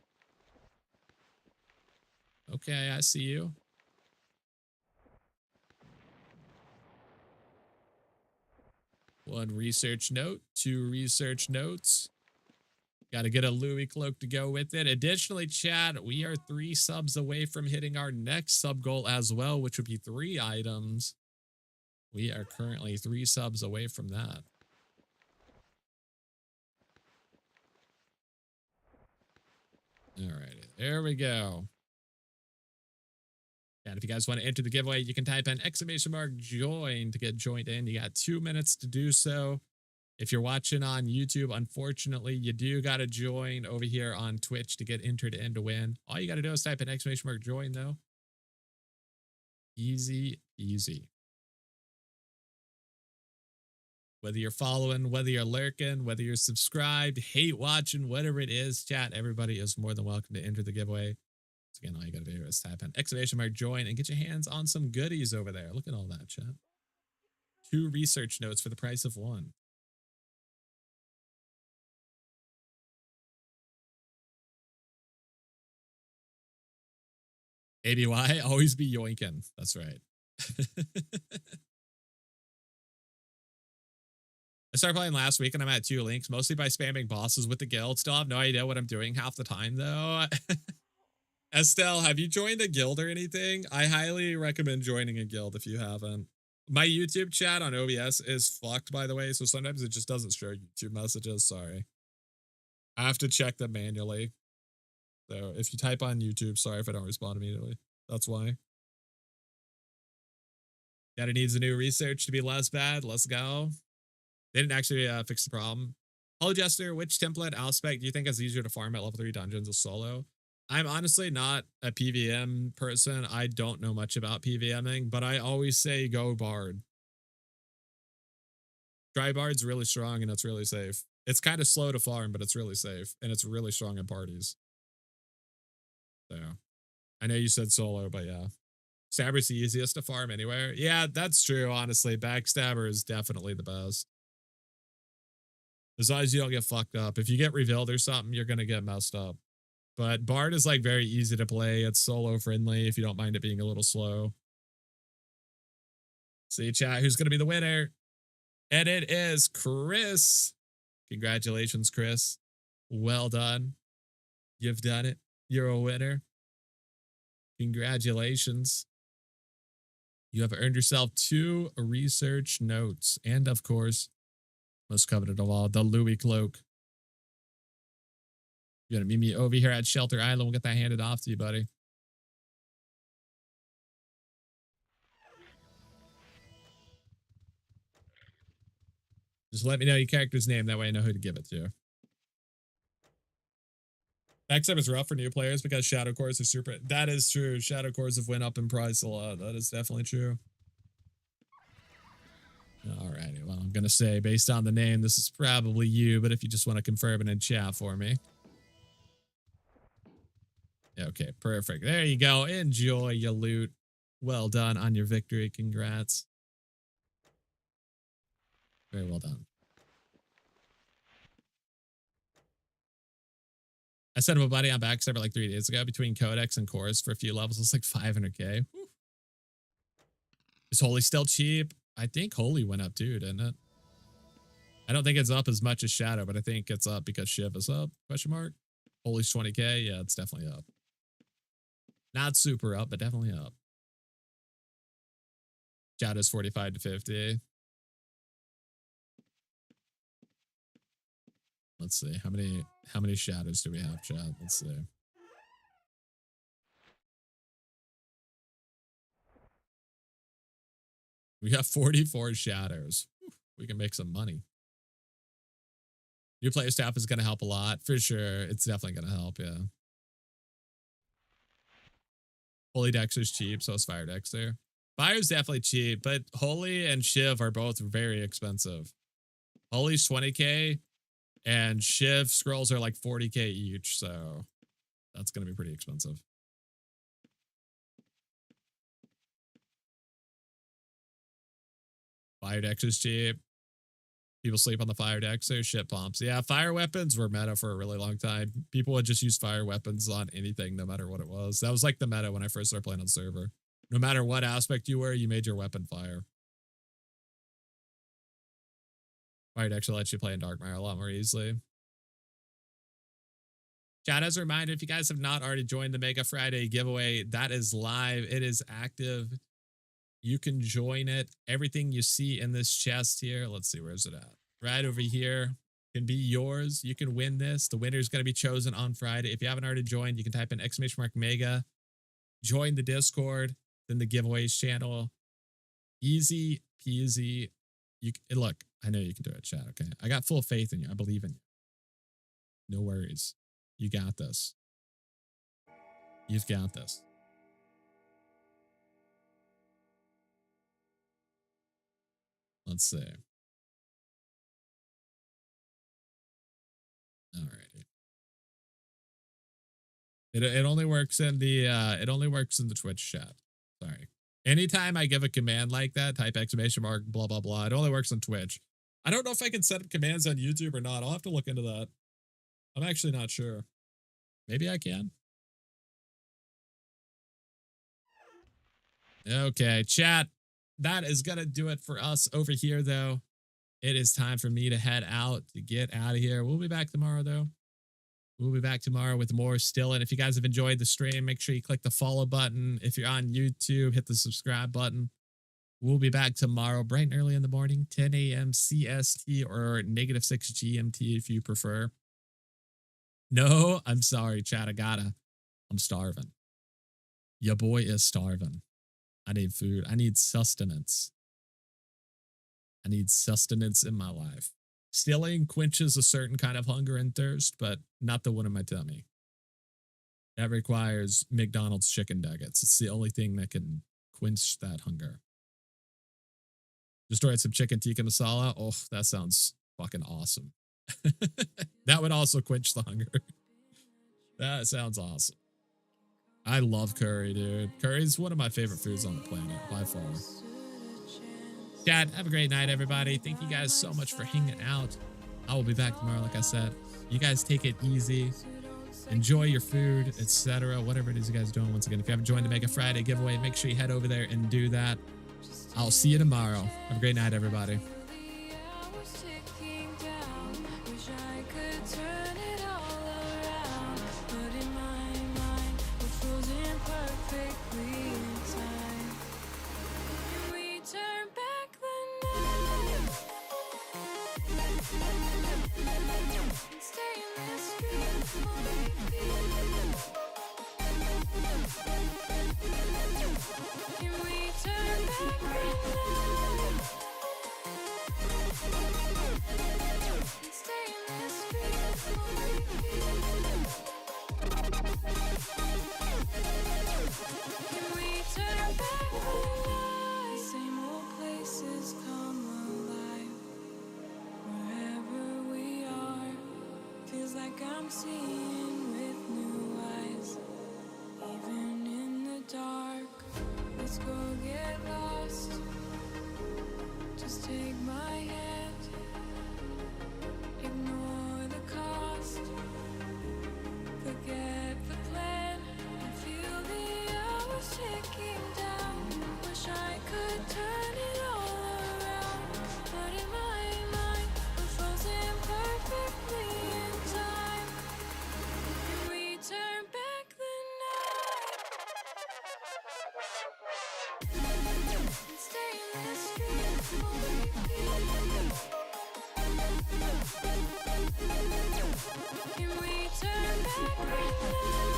Okay, I see you. One research note, two research notes. Got to get a Louis cloak to go with it. Additionally, chat, we are 3 subs away from hitting our next sub goal as well, which would be 3 items. We are currently 3 subs away from that. All right, there we go. And if you guys want to enter the giveaway, you can type in !join to get joined in. You got 2 minutes to do so. If you're watching on YouTube, unfortunately, you do got to join over here on Twitch to get entered in to win. All you got to do is type in !join, though. Easy, easy. Whether you're following, whether you're lurking, whether you're subscribed, hate watching, whatever it is, chat, everybody is more than welcome to enter the giveaway. So again, all you got to do is type in !join and get your hands on some goodies over there. Look at all that, chat. 2 research notes for the price of 1. ABY, always be yoinking. That's right. I started playing last week and I'm at 2 links, mostly by spamming bosses with the guild. Still have no idea what I'm doing half the time, though. Estelle, have you joined a guild or anything? I highly recommend joining a guild if you haven't. My YouTube chat on OBS is fucked, by the way, so sometimes it just doesn't show YouTube messages. Sorry. I have to check them manually. So if you type on YouTube, sorry if I don't respond immediately. That's why. Gotta needs a new research to be less bad. Let's go. They didn't actually fix the problem. Hello, Jester. Which template aspect do you think is easier to farm at level 3 dungeons with solo? I'm honestly not a PVM person. I don't know much about PVMing, but I always say go Bard. Dry Bard's really strong and it's really safe. It's kind of slow to farm, but it's really safe. And it's really strong in parties. So, I know you said solo, but yeah. Stabber's the easiest to farm anywhere. Yeah, that's true, honestly. Backstabber is definitely the best. As long as you don't get fucked up. If you get revealed or something, you're going to get messed up. But Bard is like very easy to play. It's solo friendly if you don't mind it being a little slow. See, chat, who's going to be the winner? And it is Chris. Congratulations, Chris. Well done. You've done it. You're a winner. Congratulations. You have earned yourself 2 research notes. And of course, most coveted of all, the Louis cloak. You're going to meet me over here at Shelter Island. We'll get that handed off to you, buddy. Just let me know your character's name. That way I know who to give it to. Backstab is rough for new players because shadow cores are super. That is true. Shadow cores have went up in price a lot. That is definitely true. Alrighty. Well, I'm going to say based on the name, this is probably you, but if you just want to confirm it in chat for me. Okay, perfect. There you go. Enjoy your loot. Well done on your victory. Congrats. Very well done. I set up a buddy on Backstabber like 3 days ago between Codex and Chorus for a few levels. It's like 500k. Whew. Is Holy still cheap? I think Holy went up too, didn't it? I don't think it's up as much as Shadow, but I think it's up because Shiv is up, question mark. Holy's 20k. Yeah, it's definitely up. Not super up, but definitely up. Shadow's 45 to 50. Let's see. How many shadows do we have, chat? Let's see. We got 44 shadows. Whew, we can make some money. New player staff is going to help a lot. For sure. It's definitely going to help, yeah. Holy Dexter's cheap, so is Fire Dexter. Fire's definitely cheap, but Holy and Shiv are both very expensive. Holy's 20k, and Shiv scrolls are like 40k each, so that's going to be pretty expensive. Fire Dexter's cheap. People sleep on the fire deck, so shit pumps. Yeah, fire weapons were meta for a really long time. People would just use fire weapons on anything, no matter what it was. That was like the meta when I first started playing on server. No matter what aspect you were, you made your weapon fire. Fire deck actually lets you play in Darkmire a lot more easily. Chat, as a reminder, if you guys have not already joined the Mega Friday giveaway, that is live. It is active. You can join it. Everything you see in this chest here, let's see, where's it at? Right over here can be yours. You can win this. The winner is going to be chosen on Friday. If you haven't already joined, you can type in !mega, join the Discord, then the giveaways channel. Easy peasy. Look, I know you can do it, chat. Okay. I got full faith in you. I believe in you. No worries. You got this. You've got this. Let's see. Alrighty. It only works in the Twitch chat. Sorry. Anytime I give a command like that, type ! blah blah blah. It only works on Twitch. I don't know if I can set up commands on YouTube or not. I'll have to look into that. I'm actually not sure. Maybe I can. Okay, chat. That is going to do it for us over here, though. It is time for me to head out, to get out of here. We'll be back tomorrow, though. We'll be back tomorrow with more still. And if you guys have enjoyed the stream, make sure you click the follow button. If you're on YouTube, hit the subscribe button. We'll be back tomorrow, bright and early in the morning, 10 a.m. CST or -6 GMT if you prefer. No, I'm sorry, chat. I'm starving. Your boy is starving. I need food. I need sustenance. I need sustenance in my life. Stealing quenches a certain kind of hunger and thirst, but not the one in my tummy. That requires McDonald's chicken nuggets. It's the only thing that can quench that hunger. Just ordered some chicken tikka masala. Oh, that sounds fucking awesome. That would also quench the hunger. That sounds awesome. I love curry, dude. Curry is one of my favorite foods on the planet, by far. Chat, have a great night, everybody. Thank you guys so much for hanging out. I will be back tomorrow, like I said. You guys take it easy. Enjoy your food, etc. Whatever it is you guys are doing. Once again, if you haven't joined the Mega Friday giveaway, make sure you head over there and do that. I'll see you tomorrow. Have a great night, everybody. I'm seeing with new eyes, even in the dark. Let's go get lost. Just take my hand, ignore the cost, forget the plan. I feel the hours ticking down. Wish I could turn it all around, but in my mind we're frozen perfectly in time. Turn back the night and stay in the streets. Can we turn back the night?